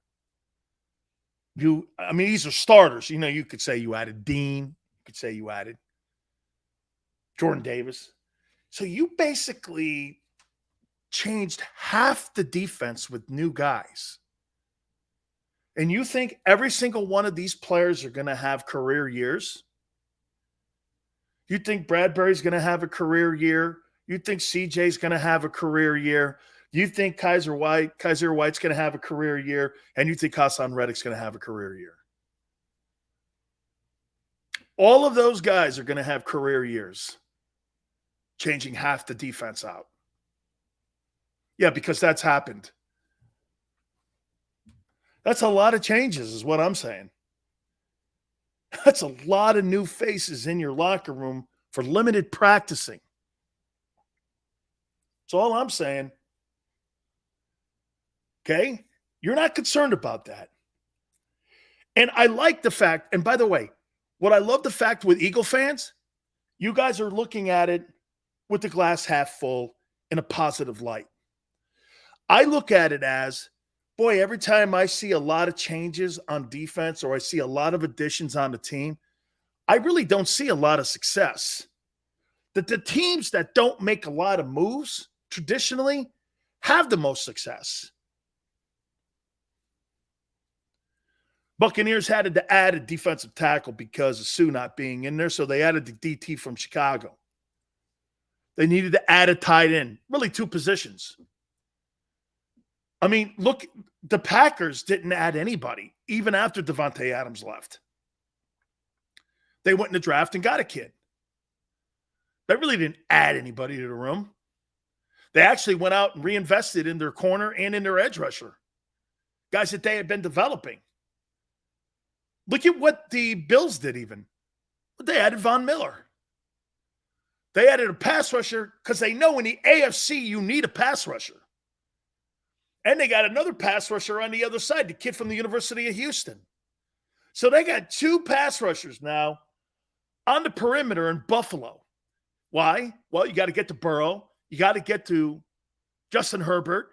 These are starters. You could say you added Dean. You could say you added Jordan Davis. So you basically changed half the defense with new guys. And you think every single one of these players are going to have career years? You think Bradbury's going to have a career year? You think CJ's going to have a career year? You think Kaiser White's going to have a career year? And you think Hassan Reddick's going to have a career year? All of those guys are going to have career years, changing half the defense out. Yeah, because that's happened. That's a lot of changes is what I'm saying. That's a lot of new faces in your locker room for limited practicing. That's all I'm saying. Okay? You're not concerned about that. And I like the fact, and by the way, what I love the fact with Eagle fans, you guys are looking at it with the glass half full in a positive light. I look at it as, boy, every time I see a lot of changes on defense or I see a lot of additions on the team, I really don't see a lot of success. That the teams that don't make a lot of moves traditionally have the most success. Buccaneers had to add a defensive tackle because of Sue not being in there, so they added the DT from Chicago. They needed to add a tight end, really 2 positions. Look, the Packers didn't add anybody, even after Devontae Adams left. They went in the draft and got a kid. They really didn't add anybody to the room. They actually went out and reinvested in their corner and in their edge rusher, guys that they had been developing. Look at what the Bills did even. They added Von Miller. They added a pass rusher because they know in the AFC you need a pass rusher. And they got another pass rusher on the other side, the kid from the University of Houston. So they got 2 pass rushers now on the perimeter in Buffalo. Why? Well, you got to get to Burrow. You got to get to Justin Herbert.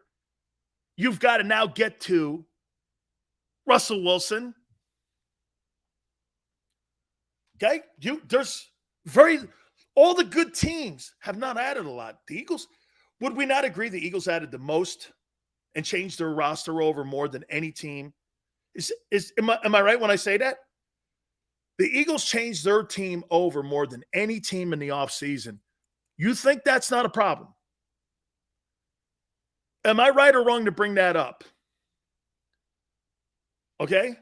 You've got to now get to Russell Wilson. Okay? All the good teams have not added a lot. The Eagles, would we not agree the Eagles added the most and changed their roster over more than any team? Am I right when I say that? The Eagles changed their team over more than any team in the offseason. You think that's not a problem? Am I right or wrong to bring that up? Okay?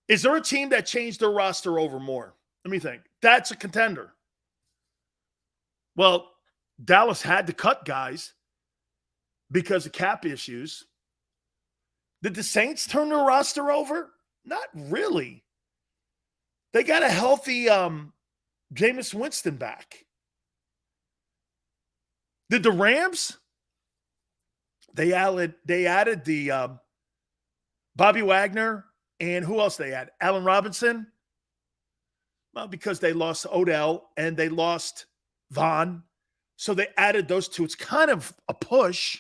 Is there a team that changed their roster over more? Let me think. That's a contender. Well, Dallas had to cut guys because of cap issues. Did the Saints turn their roster over? Not really. They got a healthy Jameis Winston back. Did the Rams? They added the Bobby Wagner, and who else they had? Allen Robinson? Well, because they lost Odell and they lost Vaughn. So they added those 2. It's kind of a push.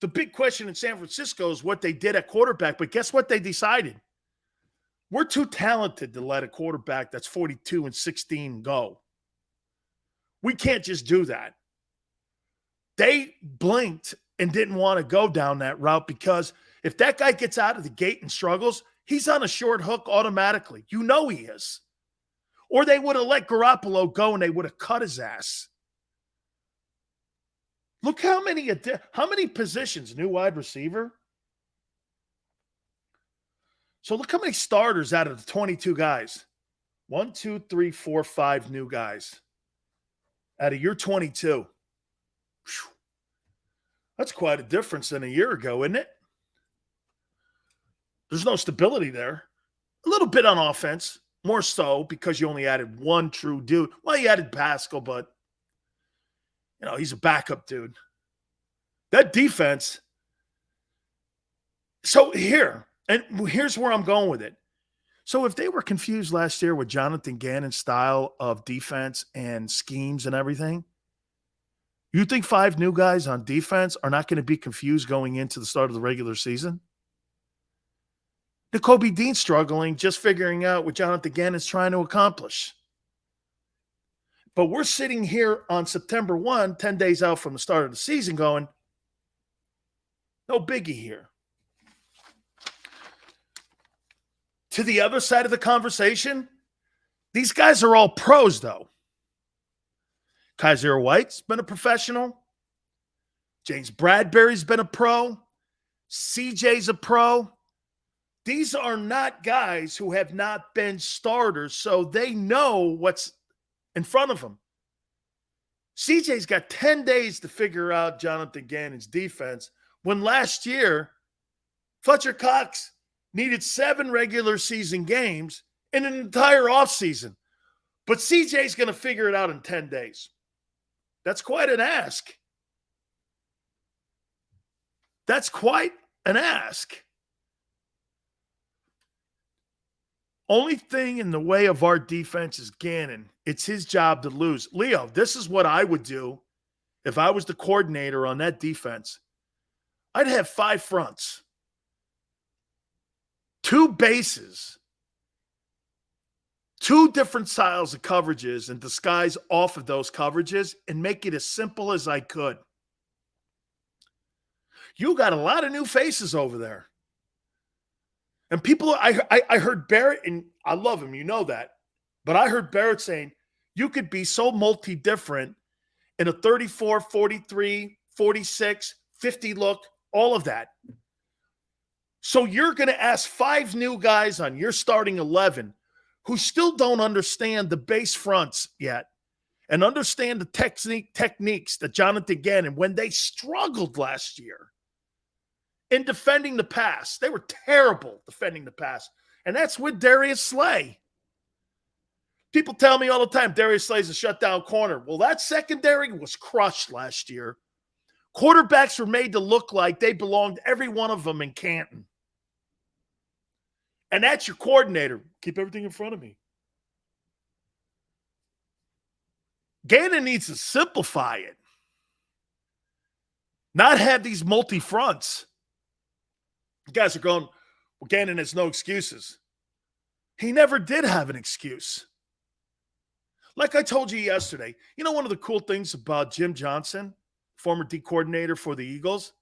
The big question in San Francisco is what they did at quarterback, but guess what they decided? We're too talented to let a quarterback that's 42-16 go. We can't just do that. They blinked and didn't want to go down that route because if that guy gets out of the gate and struggles, he's on a short hook automatically. You know he is. Or they would have let Garoppolo go and they would have cut his ass. Look how many positions, new wide receiver. So look how many starters out of the 22 guys. 1, 2, 3, 4, 5 new guys out of your 22. Whew. That's quite a difference than a year ago, isn't it? There's no stability there. A little bit on offense, more so because you only added one true dude. Well, you added Pascal, but he's a backup dude. That defense. So here's where I'm going with it. So if they were confused last year with Jonathan Gannon's style of defense and schemes and everything, you think 5 new guys on defense are not going to be confused going into the start of the regular season? Nakobe Dean's struggling, just figuring out what Jonathan Gannon's trying to accomplish. But we're sitting here on September 1, 10 days out from the start of the season going, no biggie here. To the other side of the conversation, these guys are all pros, though. Kaiser White's been a professional. James Bradbury's been a pro. CJ's a pro. These are not guys who have not been starters, so they know what's in front of them. CJ's got 10 days to figure out Jonathan Gannon's defense, when last year, Fletcher Cox needed 7 regular season games in an entire offseason. But CJ's going to figure it out in 10 days. That's quite an ask. That's quite an ask. Only thing in the way of our defense is Gannon. It's his job to lose. Leo, this is what I would do if I was the coordinator on that defense. I'd have 5 fronts, 2 bases, 2 different styles of coverages and disguise off of those coverages and make it as simple as I could. You got a lot of new faces over there. And people, I heard Barrett, and I love him, you know that. But I heard Barrett saying, you could be so multi-different in a 34, 43, 46, 50 look, all of that. So you're going to ask 5 new guys on your starting 11 who still don't understand the base fronts yet and understand the techniques that Jonathan Gannon, when they struggled last year in defending the pass. They were terrible defending the pass. And that's with Darius Slay. People tell me all the time, Darius Slay's a shutdown corner. Well, that secondary was crushed last year. Quarterbacks were made to look like they belonged, every one of them, in Canton. And that's your coordinator. Keep everything in front of me. Gannon needs to simplify it. Not have these multi-fronts. You guys are going, well, Gannon has no excuses. He never did have an excuse. Like I told you yesterday, one of the cool things about Jim Johnson, former D coordinator for the Eagles,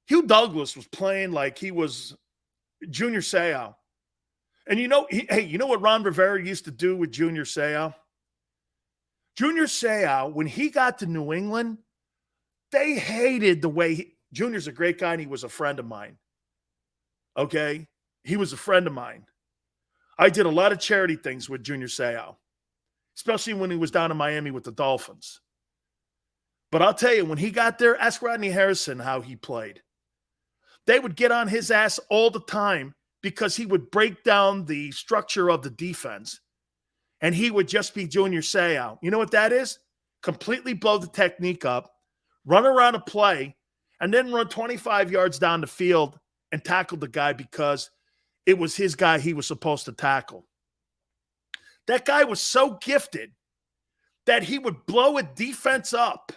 Hugh Douglas was playing like he was Junior Seau. And you know what Ron Rivera used to do with Junior Seau? Junior Seau, when he got to New England, they hated the way Junior's a great guy and he was a friend of mine. Okay? He was a friend of mine. I did a lot of charity things with Junior Seau, especially when he was down in Miami with the Dolphins. But I'll tell you, when he got there, ask Rodney Harrison how he played. They would get on his ass all the time because he would break down the structure of the defense, and he would just be Junior Seau. You know what that is? Completely blow the technique up, run around a play, and then run 25 yards down the field and tackle the guy because it was his guy he was supposed to tackle. That guy was so gifted that he would blow a defense up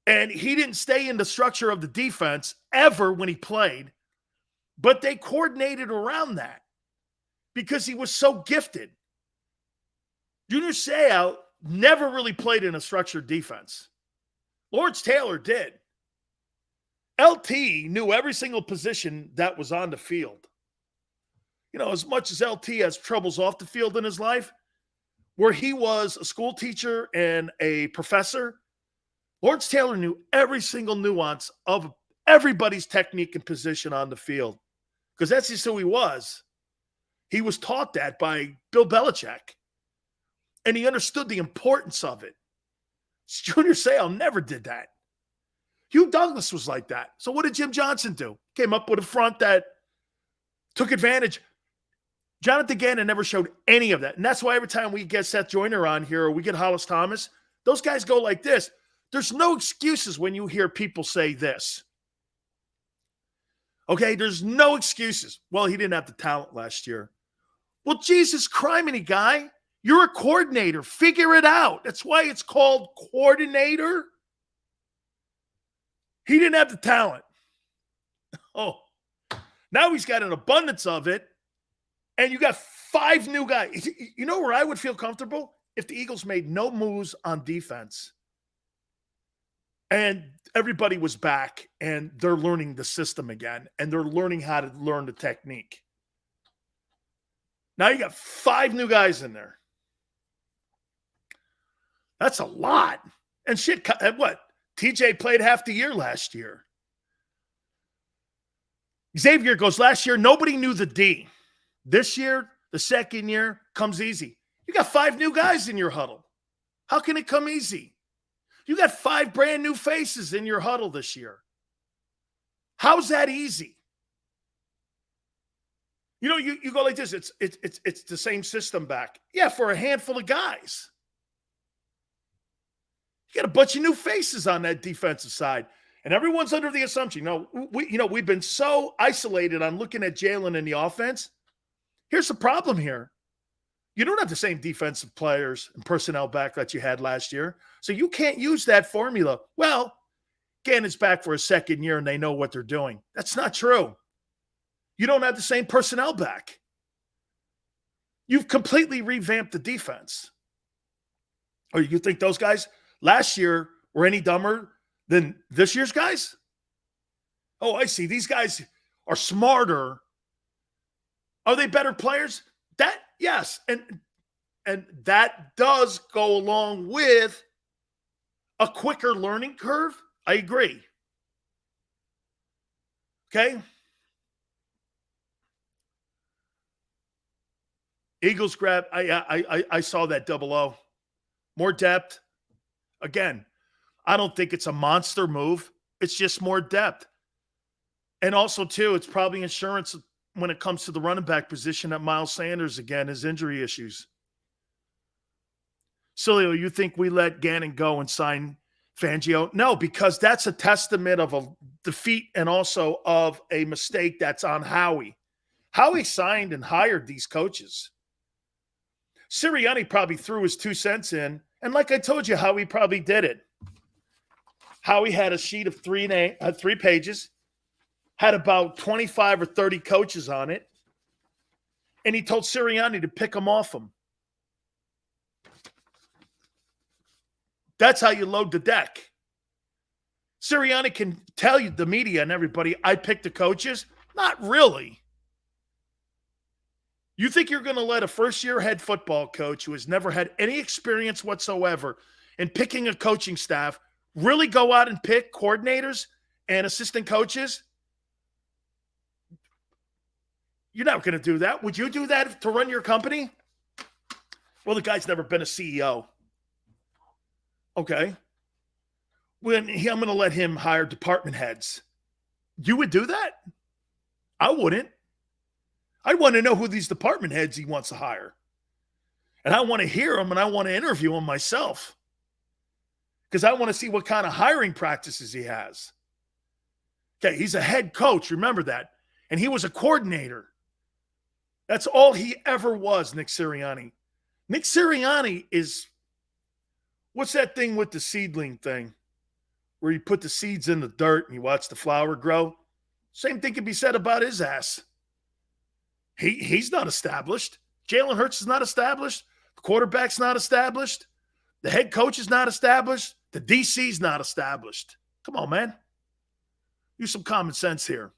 And he didn't stay in the structure of the defense ever when he played, but they coordinated around that because he was so gifted. Junior Seau never really played in a structured defense. Lawrence Taylor did. LT knew every single position that was on the field. You know, as much as LT has troubles off the field in his life, where he was a school teacher and a professor, Lawrence Taylor knew every single nuance of everybody's technique and position on the field because that's just who he was. He was taught that by Bill Belichick, and he understood the importance of it. Junior Seau never did that. Hugh Douglas was like that. So what did Jim Johnson do? Came up with a front that took advantage. Jonathan Gannon never showed any of that. And that's why every time we get Seth Joyner on here or we get Hollis Thomas, those guys go like this. There's no excuses when you hear people say this. Okay, there's no excuses. Well, he didn't have the talent last year. Well, Jesus criminy, guy. You're a coordinator. Figure it out. That's why it's called coordinator. He didn't have the talent. Oh, now he's got an abundance of it. And you got 5 new guys. You know where I would feel comfortable? If the Eagles made no moves on defense. And everybody was back and they're learning the system again. And they're learning how to learn the technique. Now you got 5 new guys in there. That's a lot. And shit, what? TJ played half the year last year. Xavier goes, last year, nobody knew the D. This year, the second year, comes easy. You got 5 new guys in your huddle. How can it come easy? You got 5 brand new faces in your huddle this year. How's that easy? You know, you go like this. It's the same system back. Yeah, for a handful of guys. You got a bunch of new faces on that defensive side. And everyone's under the assumption, we've been so isolated on looking at Jalen in the offense. Here's the problem here. You don't have the same defensive players and personnel back that you had last year. So you can't use that formula. Well, Gannon's back for a second year and they know what they're doing. That's not true. You don't have the same personnel back. You've completely revamped the defense. Or you think those guys last year were any dumber than this year's guys? Oh, I see. These guys are smarter. Are they better players? Yes. And that does go along with a quicker learning curve. I agree. Okay. Eagles grab. I saw that 00. More depth. Again, I don't think it's a monster move. It's just more depth. And also, too, it's probably insurance when it comes to the running back position that Miles Sanders, again, has injury issues. Sileo, you think we let Gannon go and sign Fangio? No, because that's a testament of a defeat and also of a mistake that's on Howie. Howie signed and hired these coaches. Sirianni probably threw his 2 cents in, and like I told you, Howie probably did it. Howie had a sheet of 3 pages, had about 25 or 30 coaches on it, and he told Sirianni to pick them off him. That's how you load the deck. Sirianni can tell you, the media and everybody, I picked the coaches. Not really. You think you're going to let a first-year head football coach who has never had any experience whatsoever in picking a coaching staff really go out and pick coordinators and assistant coaches? You're not going to do that. Would you do that to run your company? Well, the guy's never been a CEO. Okay. I'm going to let him hire department heads. You would do that? I wouldn't. I want to know who these department heads he wants to hire. And I want to hear them and I want to interview them myself. Because I want to see what kind of hiring practices he has. Okay, he's a head coach. Remember that. And he was a coordinator. That's all he ever was, Nick Sirianni. Nick Sirianni is, what's that thing with the seedling thing? where you put the seeds in the dirt and you watch the flower grow. Same thing can be said about his ass. He's not established. Jalen Hurts is not established. The quarterback's not established. The head coach is not established. The DC's not established. Come on, man. Use some common sense here.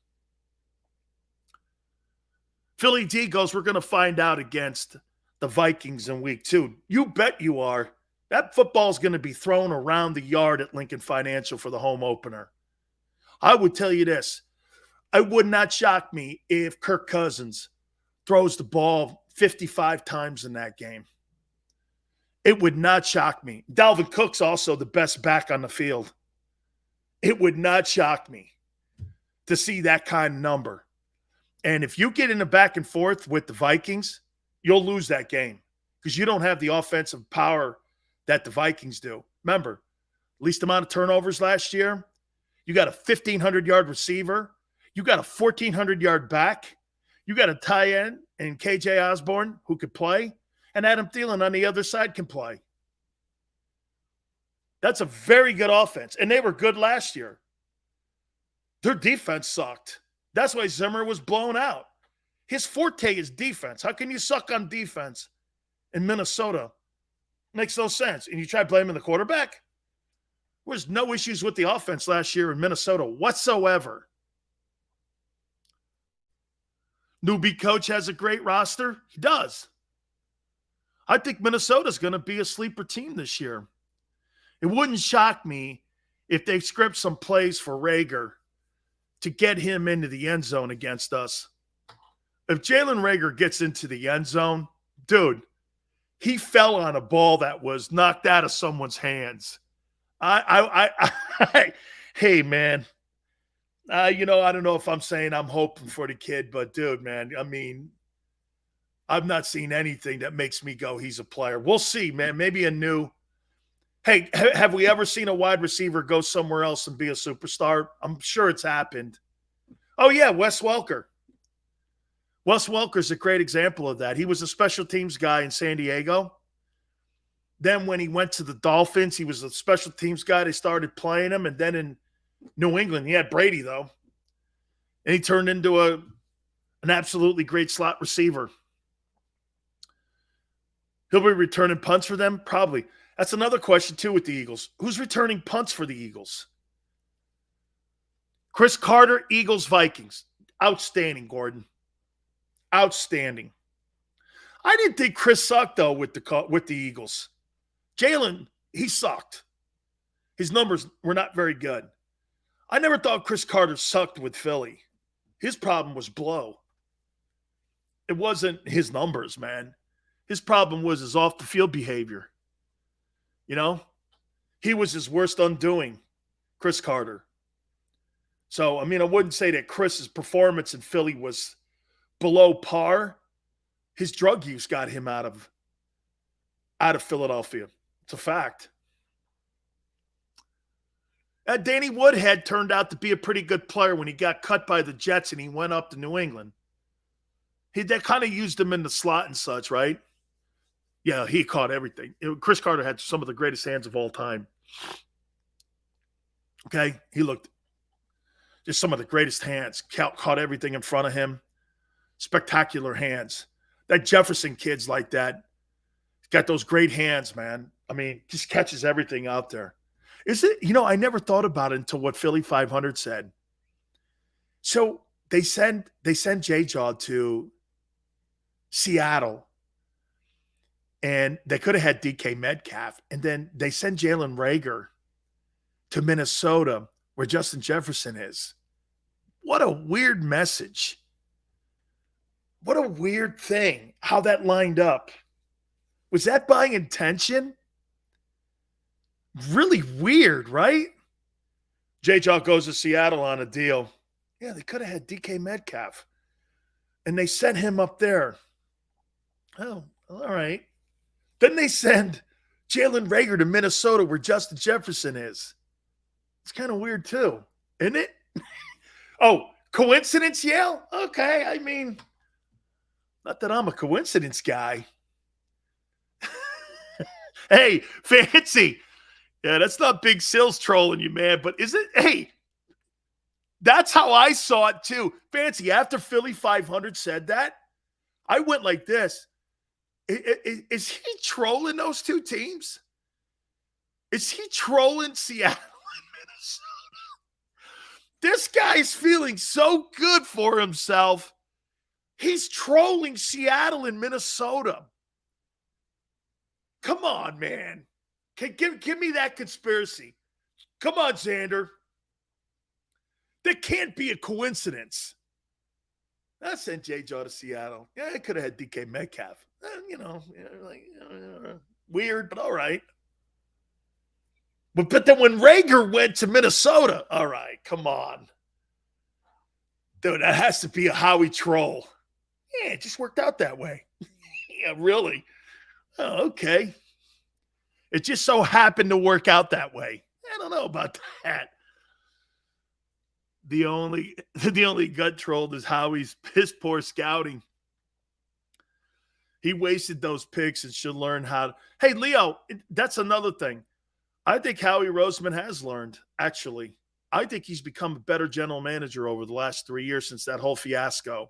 Philly D goes, we're going to find out against the Vikings in week 2. You bet you are. That football's going to be thrown around the yard at Lincoln Financial for the home opener. I would tell you this. It would not shock me if Kirk Cousins throws the ball 55 times in that game. It would not shock me. Dalvin Cook's also the best back on the field. It would not shock me to see that kind of number. And if you get in a back and forth with the Vikings, you'll lose that game because you don't have the offensive power that the Vikings do. Remember, least amount of turnovers last year. You got a 1,500-yard receiver. You got a 1,400-yard back. You got a tight end and KJ Osborne who could play, and Adam Thielen on the other side can play. That's a very good offense, and they were good last year. Their defense sucked. That's why Zimmer was blown out. His forte is defense. How can you suck on defense in Minnesota? Makes no sense. And you try blaming the quarterback? There was no issues with the offense last year in Minnesota whatsoever. Newbie coach has a great roster. He does. I think Minnesota's going to be a sleeper team this year. It wouldn't shock me if they script some plays for Reagor to get him into the end zone against us. If Jalen Reagor gets into the end zone, dude, he fell on a ball that was knocked out of someone's hands. Hey, man. I don't know if I'm saying I'm hoping for the kid, but dude, man, I mean, I've not seen anything that makes me go, he's a player. We'll see, man. Maybe a new. Hey, have we ever seen a wide receiver go somewhere else and be a superstar? I'm sure it's happened. Oh, yeah, Wes Welker. Wes Welker's a great example of that. He was a special teams guy in San Diego. Then when he went to the Dolphins, he was a special teams guy. They started playing him. And then in New England, he had Brady, though. And he turned into an absolutely great slot receiver. He'll be returning punts for them? Probably. That's another question, too, with the Eagles. Who's returning punts for the Eagles? Chris Carter, Eagles, Vikings. Outstanding, Gordon. Outstanding. I didn't think Chris sucked, though, with the Eagles. Jalen, he sucked. His numbers were not very good. I never thought Chris Carter sucked with Philly. His problem was blow. It wasn't his numbers, man. His problem was his off-the-field behavior. You know? He was his worst undoing, Chris Carter. So, I mean, I wouldn't say that Chris's performance in Philly was below par. His drug use got him out of Philadelphia. It's a fact. Danny Woodhead turned out to be a pretty good player when he got cut by the Jets and he went up to New England. They kind of used him in the slot and such, right? Yeah, he caught everything. Chris Carter had some of the greatest hands of all time. Okay? He looked just some of the greatest hands. Caught everything in front of him. Spectacular hands. That Jefferson kid's like that. He's got those great hands, man. I mean, just catches everything out there. Is it, I never thought about it until what Philly 500 said. So they send J-Jaw to Seattle, and they could have had DK Metcalf, and then they send Jalen Reagor to Minnesota, where Justin Jefferson is. What a weird message. What a weird thing, how that lined up. Was that by intention? Really weird, right? J-Jaw goes to Seattle on a deal. Yeah, they could have had DK Metcalf. And they sent him up there. Oh, all right. Then they send Jalen Reagor to Minnesota where Justin Jefferson is. It's kind of weird too, isn't it? Oh, coincidence, Yale? Okay, I mean, not that I'm a coincidence guy. Hey, Fancy. Yeah, that's not Big Sills trolling you, man. But is it? Hey, that's how I saw it too. Fancy, after Philly 500 said that, I went like this. Is he trolling those two teams? Is he trolling Seattle and Minnesota? This guy's feeling so good for himself. He's trolling Seattle and Minnesota. Come on, man. Give me that conspiracy. Come on, Xander. That can't be a coincidence. I sent J-Jaw to Seattle. Yeah, I could have had DK Metcalf. Weird, but all right. But then when Reagor went to Minnesota, all right, come on. Dude, that has to be a Howie troll. Yeah, it just worked out that way. Yeah, really? Oh, okay. It just so happened to work out that way. I don't know about that. The only gut trolled is Howie's piss poor scouting. He wasted those picks and should learn how to. Hey, Leo, that's another thing. I think Howie Roseman has learned, actually. I think he's become a better general manager over the last 3 years since that whole fiasco.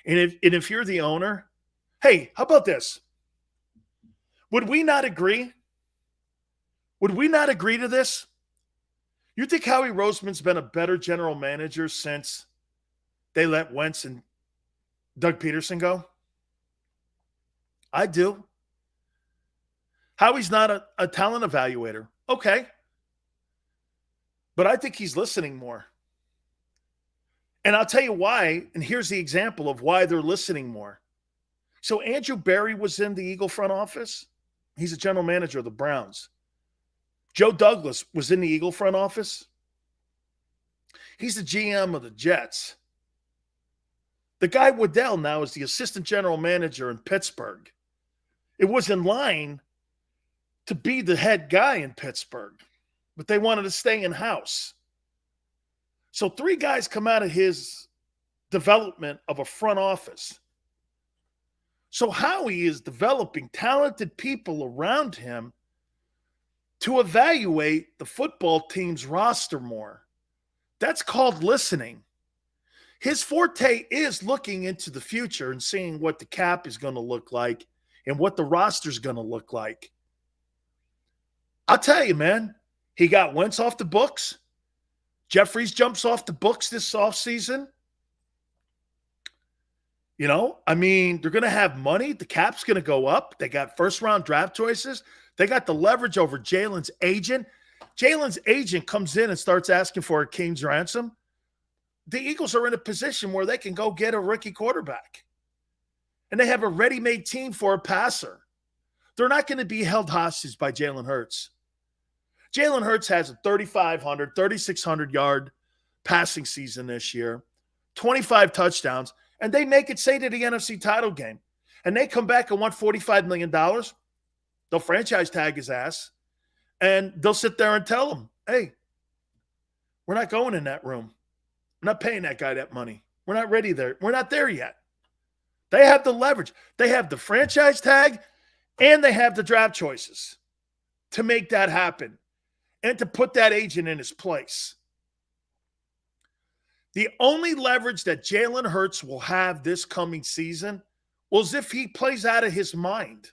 And if you're the owner, hey, how about this? Would we not agree? Would we not agree to this? You think Howie Roseman's been a better general manager since they let Wentz and Doug Peterson go? I do. Howie's not a talent evaluator. Okay. But I think he's listening more. And I'll tell you why, and here's the example of why they're listening more. So Andrew Berry was in the Eagle front office. He's a general manager of the Browns. Joe Douglas was in the Eagle front office. He's the GM of the Jets. The guy Waddell now is the assistant general manager in Pittsburgh. It was in line to be the head guy in Pittsburgh, but they wanted to stay in-house. So 3 guys come out of his development of a front office. So Howie is developing talented people around him to evaluate the football team's roster more. That's called listening. His forte is looking into the future and seeing what the cap is going to look like and what the roster is going to look like. I'll tell you, man, he got Wentz off the books. Jeffries jumps off the books this offseason. You know, I mean, they're going to have money. The cap's going to go up. They got first-round draft choices. They got the leverage over Jalen's agent. Jalen's agent comes in and starts asking for a king's ransom. The Eagles are in a position where they can go get a rookie quarterback. And they have a ready-made team for a passer. They're not going to be held hostage by Jalen Hurts. Jalen Hurts has a 3,500, 3,600-yard passing season this year, 25 touchdowns, and they make it, say, to the NFC title game. And they come back and want $45 million. They'll franchise tag his ass, and they'll sit there and tell him, hey, we're not going in that room. We're not paying that guy that money. We're not ready there. We're not there yet. They have the leverage. They have the franchise tag, and they have the draft choices to make that happen and to put that agent in his place. The only leverage that Jalen Hurts will have this coming season was if he plays out of his mind.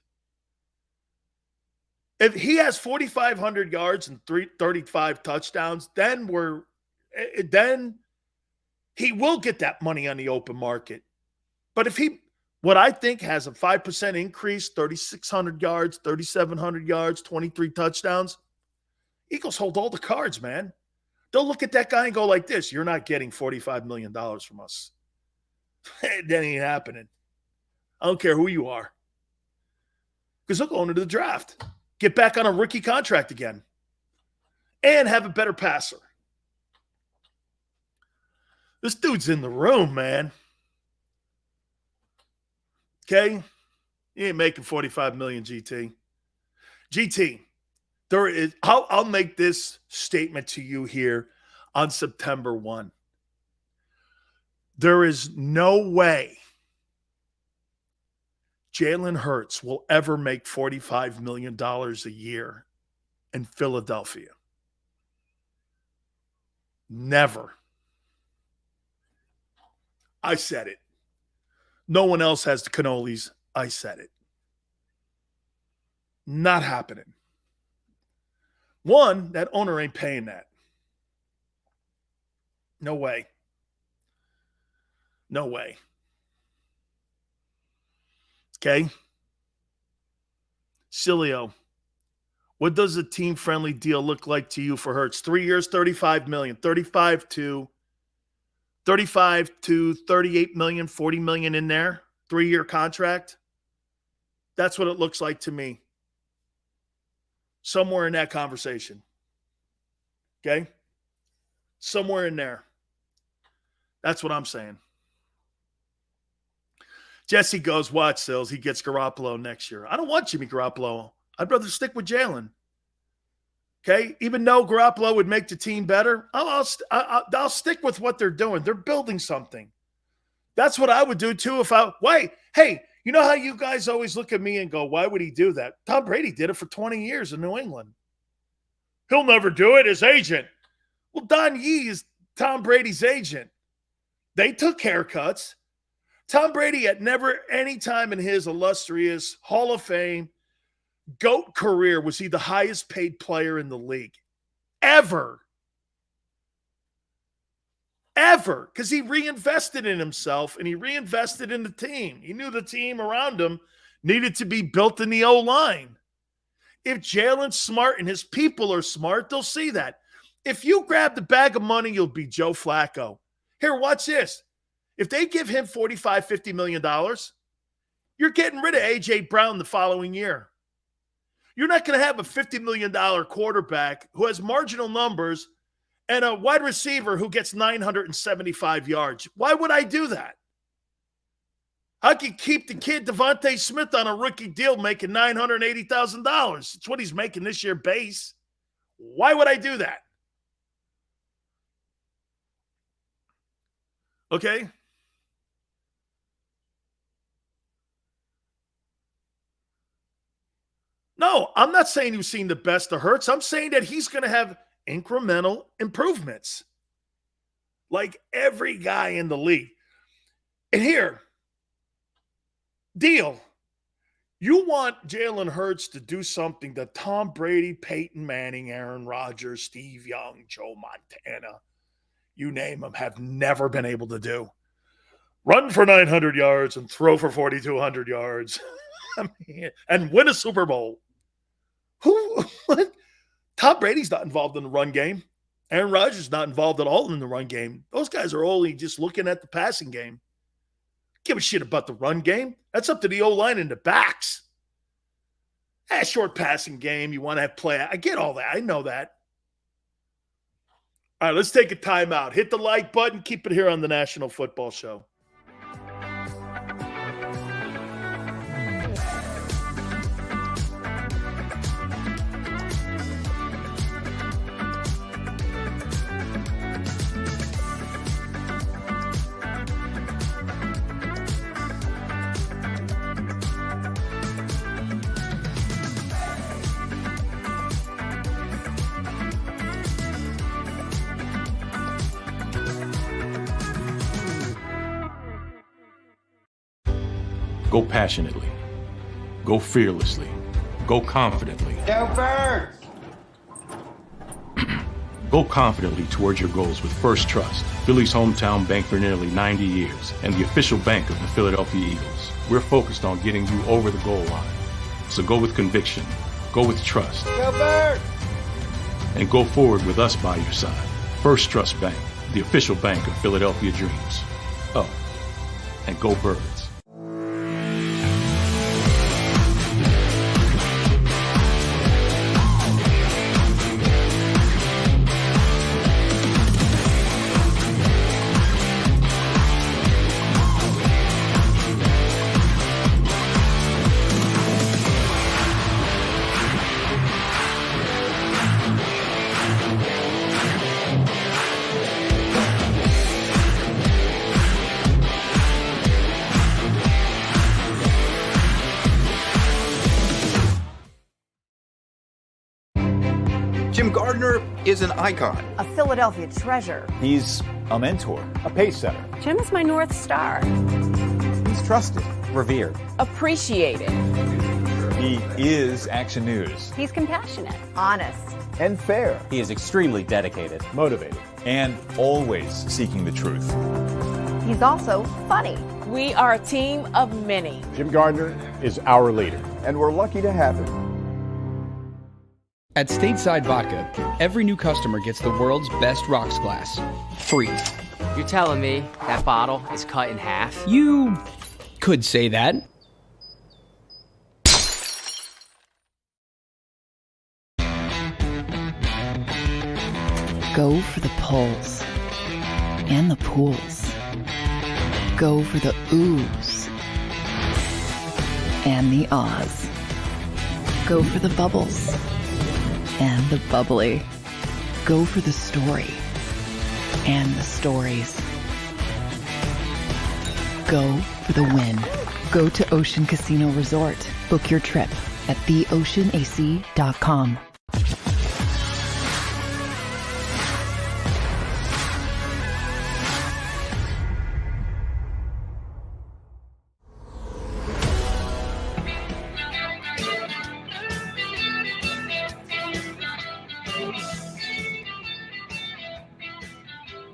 If he has 4,500 yards and 35 touchdowns, then he will get that money on the open market. But if he, what I think, has a 5% increase, 3,600 yards, 3,700 yards, 23 touchdowns, Eagles hold all the cards, man. They'll look at that guy and go like this: you're not getting $45 million from us. That ain't happening. I don't care who you are. Because they'll go into the draft, get back on a rookie contract again, and have a better passer. This dude's in the room, man. Okay? You ain't making $45 million, GT. GT, there is. I'll make this statement to you here on September 1. There is no way Jalen Hurts will ever make $45 million a year in Philadelphia. Never. I said it. No one else has the cannolis. I said it. Not happening. One, that owner ain't paying that. No way. No way. Okay? Sileo, what does a team-friendly deal look like to you for Hurts? 3 years, $35 million. 35 to 38 million, 40 million in there. 3-year contract. That's what it looks like to me. Somewhere in that conversation. Okay? Somewhere in there. That's what I'm saying. Jesse goes, watch, Sills. He gets Garoppolo next year. I don't want Jimmy Garoppolo. I'd rather stick with Jalen. Okay? Even though Garoppolo would make the team better, I'll stick with what they're doing. They're building something. That's what I would do, too, hey, you know how you guys always look at me and go, why would he do that? Tom Brady did it for 20 years in New England. He'll never do it. His agent. Well, Don Yee is Tom Brady's agent. They took haircuts. Tom Brady at never any time in his illustrious Hall of Fame GOAT career was he the highest paid player in the league. Ever. Ever. Because he reinvested in himself and he reinvested in the team. He knew the team around him needed to be built in the O-line. If Jalen's smart and his people are smart, they'll see that. If you grab the bag of money, you'll be Joe Flacco. Here, watch this. If they give him $45, $50 million, you're getting rid of A.J. Brown the following year. You're not going to have a $50 million quarterback who has marginal numbers and a wide receiver who gets 975 yards. Why would I do that? I could keep the kid Devontae Smith on a rookie deal making $980,000. It's what he's making this year base. Why would I do that? Okay? No, I'm not saying you've seen the best of Hurts. I'm saying that he's going to have incremental improvements. Like every guy in the league. And here, deal. You want Jalen Hurts to do something that Tom Brady, Peyton Manning, Aaron Rodgers, Steve Young, Joe Montana, you name them, have never been able to do. Run for 900 yards and throw for 4,200 yards. And win a Super Bowl. What? Tom Brady's not involved in the run game. Aaron Rodgers is not involved at all in the run game. Those guys are only just looking at the passing game. Give a shit about the run game. That's up to the O-line and the backs. Short passing game. You want to have play. I get all that. I know that. All right, let's take a timeout. Hit the like button. Keep it here on the National Football Show. Go passionately. Go fearlessly. Go confidently. Go Birds! Go confidently towards your goals with First Trust, Philly's hometown bank for nearly 90 years, and the official bank of the Philadelphia Eagles. We're focused on getting you over the goal line. So go with conviction. Go with trust. Go Birds! And go forward with us by your side. First Trust Bank, the official bank of Philadelphia dreams. Oh, and go Birds. Jim Gardner is an icon. A Philadelphia treasure. He's a mentor. A pace setter. Jim is my North Star. He's trusted, revered. Appreciated. He is Action News. He's compassionate. Honest. And fair. He is extremely dedicated Motivated. and always seeking the truth. He's also funny. We are a team of many. Jim Gardner is our leader, and we're lucky to have him. At Stateside Vodka, every new customer gets the world's best rocks glass, free. You're telling me that bottle is cut in half? You could say that. Go for the pulls and the pools. Go for the oohs and the ahs. Go for the bubbles and the bubbly. Go for the story and the stories. Go for the win. Go to Ocean Casino Resort. Book your trip at theoceanac.com.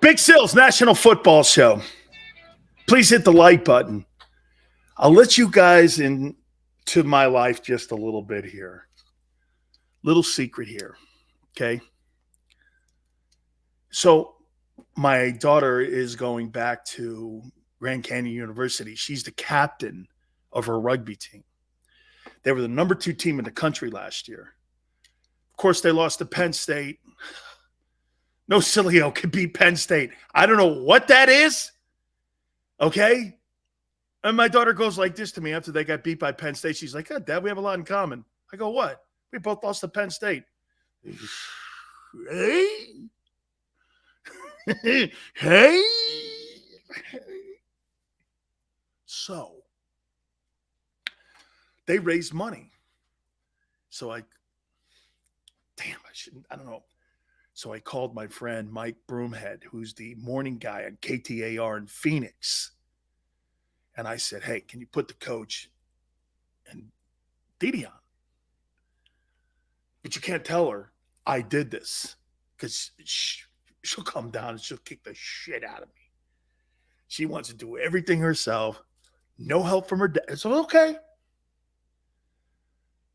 Big Sil's National Football Show. Please hit the like button. I'll let you guys into my life just a little bit here. Little secret here, okay? So my daughter is going back to Grand Canyon University. She's the captain of her rugby team. They were the number 2 team in the country last year. Of course, they lost to Penn State. No Sileo could beat Penn State. I don't know what that is. Okay? And my daughter goes like this to me after they got beat by Penn State. She's like, oh, Dad, we have a lot in common. I go, what? We both lost to Penn State. Hey? Hey? So, they raised money. So I don't know. So I called my friend Mike Broomhead, who's the morning guy on KTAR in Phoenix. And I said, hey, can you put the coach and Didi on? But you can't tell her I did this because she'll come down and she'll kick the shit out of me. She wants to do everything herself. No help from her dad. It's okay.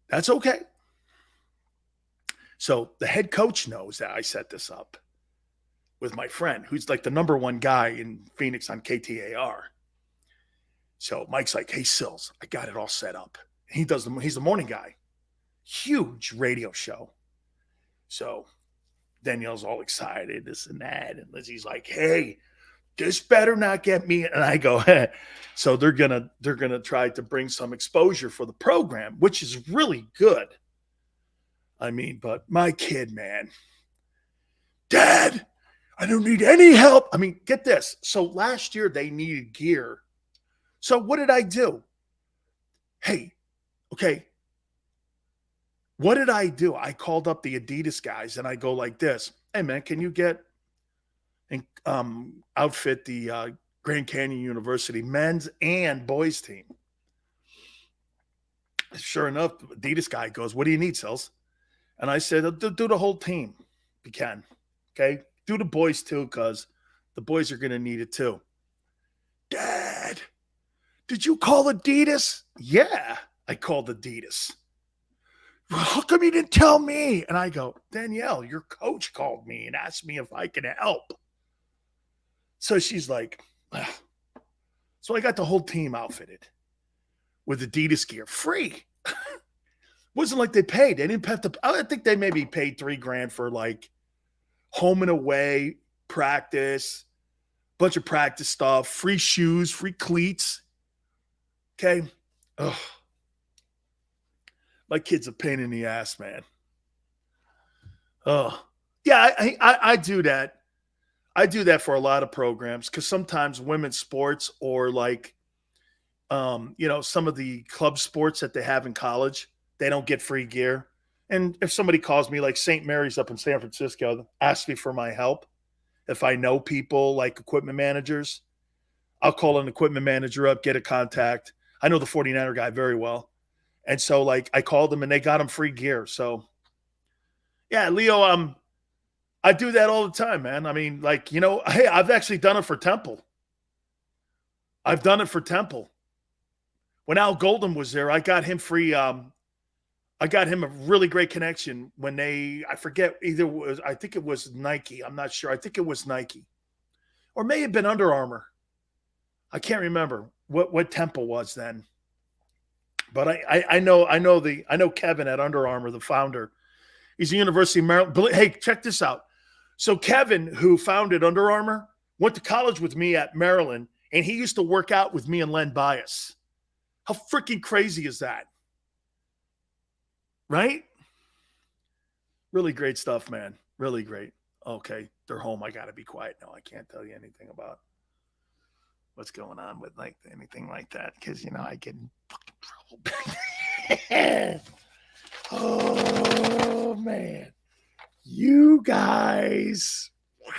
That's okay. So the head coach knows that I set this up with my friend, who's like the number 1 guy in Phoenix on KTAR. So Mike's like, hey, Sills, I got it all set up. And he's the morning guy. Huge radio show. So Danielle's all excited, this and that. And Lizzie's like, hey, this better not get me. And I go, hey. So they're gonna try to bring some exposure for the program, which is really good. I mean, but my kid, man, Dad, I don't need any help. I mean, get this. So last year they needed gear. So what did I do? Hey, okay. What did I do? I called up the Adidas guys and I go like this. Hey, man, can you get and outfit the Grand Canyon University men's and boys team? Sure enough, the Adidas guy goes, what do you need, Sills? And I said, do the whole team if you can. Okay? Do the boys too, because the boys are going to need it too. Dad, did you call Adidas? Yeah, I called Adidas. Well, how come you didn't tell me? And I go, Danielle, your coach called me and asked me if I can help. So she's like, ugh. So I got the whole team outfitted with Adidas gear, free. Wasn't like they paid. They didn't have to. I think they maybe paid $3,000 for like home and away practice, bunch of practice stuff, free shoes, free cleats. Okay. Ugh. My kid's a pain in the ass, man. Oh, yeah, I do that. I do that for a lot of programs because sometimes women's sports or like, some of the club sports that they have in college, they don't get free gear. And if somebody calls me, like St. Mary's up in San Francisco, asks me for my help, if I know people like equipment managers, I'll call an equipment manager up, get a contact. I know the 49er guy very well. And so, like, I called them and they got him free gear. So, yeah, Leo, I do that all the time, man. I mean, like, you know, hey, I've actually done it for Temple. I've done it for Temple. When Al Golden was there, I got him free. I got him a really great connection when I forget, I think it was Nike. I'm not sure. I think it was Nike. Or may have been Under Armour. I can't remember what Temple was then. But I know Kevin at Under Armour, the founder. He's a University of Maryland. Hey, check this out. So Kevin, who founded Under Armour, went to college with me at Maryland, and he used to work out with me and Len Bias. How freaking crazy is that? Right? Really great stuff, man. Really great. Okay, they're home. I got to be quiet now. I can't tell you anything about what's going on with like anything like that because, you know, I get in fucking trouble. Oh, man. You guys. Wow.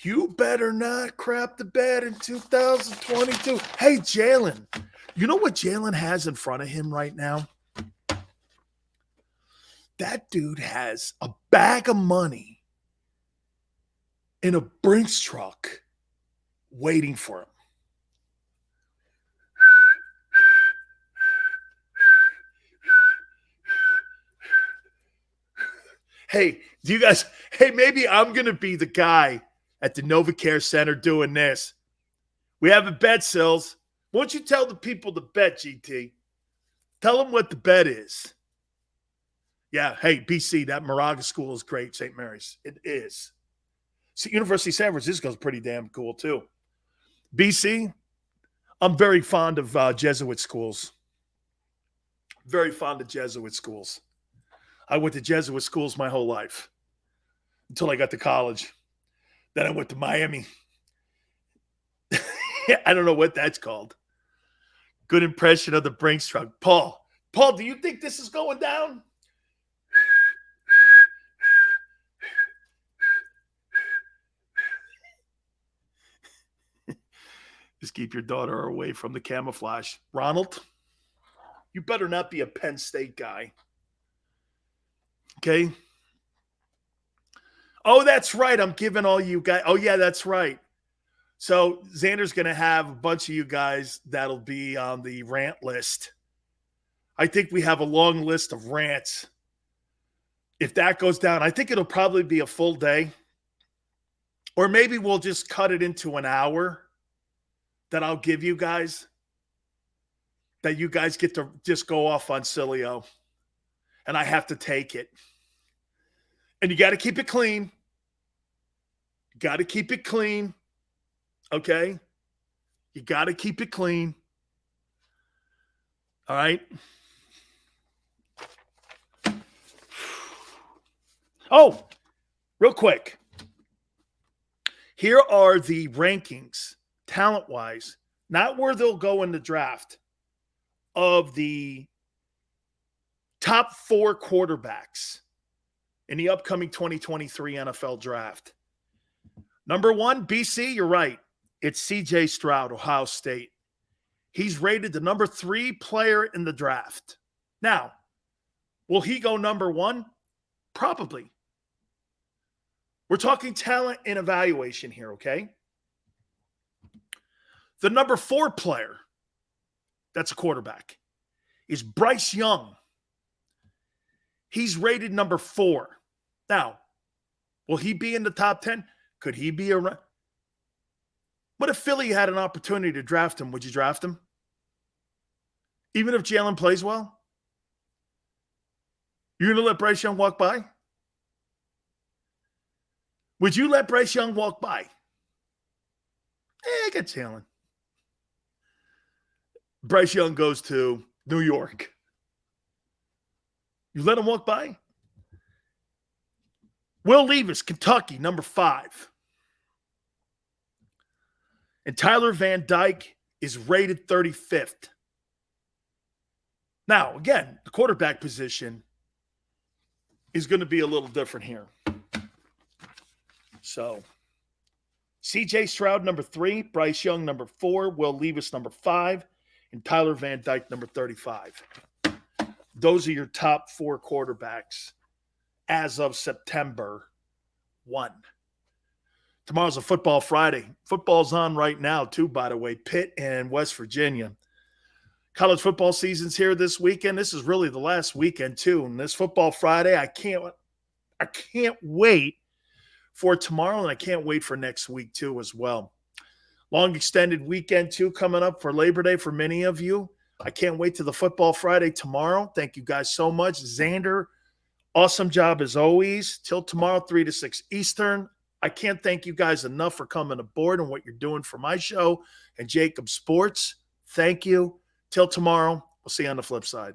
You better not crap the bed in 2022. Hey, Jalen. You know what Jalen has in front of him right now? That dude has a bag of money in a Brinks truck waiting for him. Hey, maybe I'm going to be the guy at the NovaCare Center doing this. We have a bet, Sills. Why don't you tell the people the bet, GT? Tell them what the bet is. Yeah, hey, BC, that Moraga school is great, St. Mary's. It is. See, University of San Francisco is pretty damn cool, too. BC, I'm very fond of Jesuit schools. Very fond of Jesuit schools. I went to Jesuit schools my whole life until I got to college. Then I went to Miami. I don't know what that's called. Good impression of the Brinks truck. Paul, do you think this is going down? Just keep your daughter away from the camouflage. Ronald, you better not be a Penn State guy. Okay? Oh, that's right. I'm giving all you guys. Oh, yeah, that's right. So Xander's going to have a bunch of you guys that'll be on the rant list. I think we have a long list of rants. If that goes down, I think it'll probably be a full day. Or maybe we'll just cut it into an hour that I'll give you guys. That you guys get to just go off on Sileo. And I have to take it. And you got to keep it clean. You got to keep it clean. Okay? You got to keep it clean. All right? Oh, real quick. Here are the rankings, talent-wise, not where they'll go in the draft, of the top 4 quarterbacks in the upcoming 2023 NFL draft. Number 1, BC, you're right. It's C.J. Stroud, Ohio State. He's rated the number 3 player in the draft. Now, will he go number 1? Probably. We're talking talent and evaluation here, okay? The number 4 player, that's a quarterback, is Bryce Young. He's rated number 4. Now, will he be in the top 10? Could he be around? What if Philly had an opportunity to draft him? Would you draft him? Even if Jalen plays well? You're going to let Bryce Young walk by? Would you let Bryce Young walk by? I got Jalen. Bryce Young goes to New York. You let him walk by? Will Levis, Kentucky, number 5. And Tyler Van Dyke is rated 35th. Now, again, the quarterback position is going to be a little different here. So, CJ Stroud, number 3, Bryce Young, number 4, Will Levis, number 5, and Tyler Van Dyke, number 35. Those are your top 4 quarterbacks as of September 1. Tomorrow's a Football Friday. Football's on right now, too, by the way. Pitt and West Virginia. College football season's here this weekend. This is really the last weekend, too. And this Football Friday, I can't wait for tomorrow, and I can't wait for next week, too, as well. Long extended weekend, too, coming up for Labor Day for many of you. I can't wait to the Football Friday tomorrow. Thank you guys so much. Xander, awesome job as always. Till tomorrow, 3 to 6 Eastern. I can't thank you guys enough for coming aboard and what you're doing for my show and JAKIB Sports. Thank you. Till tomorrow, we'll see you on the flip side.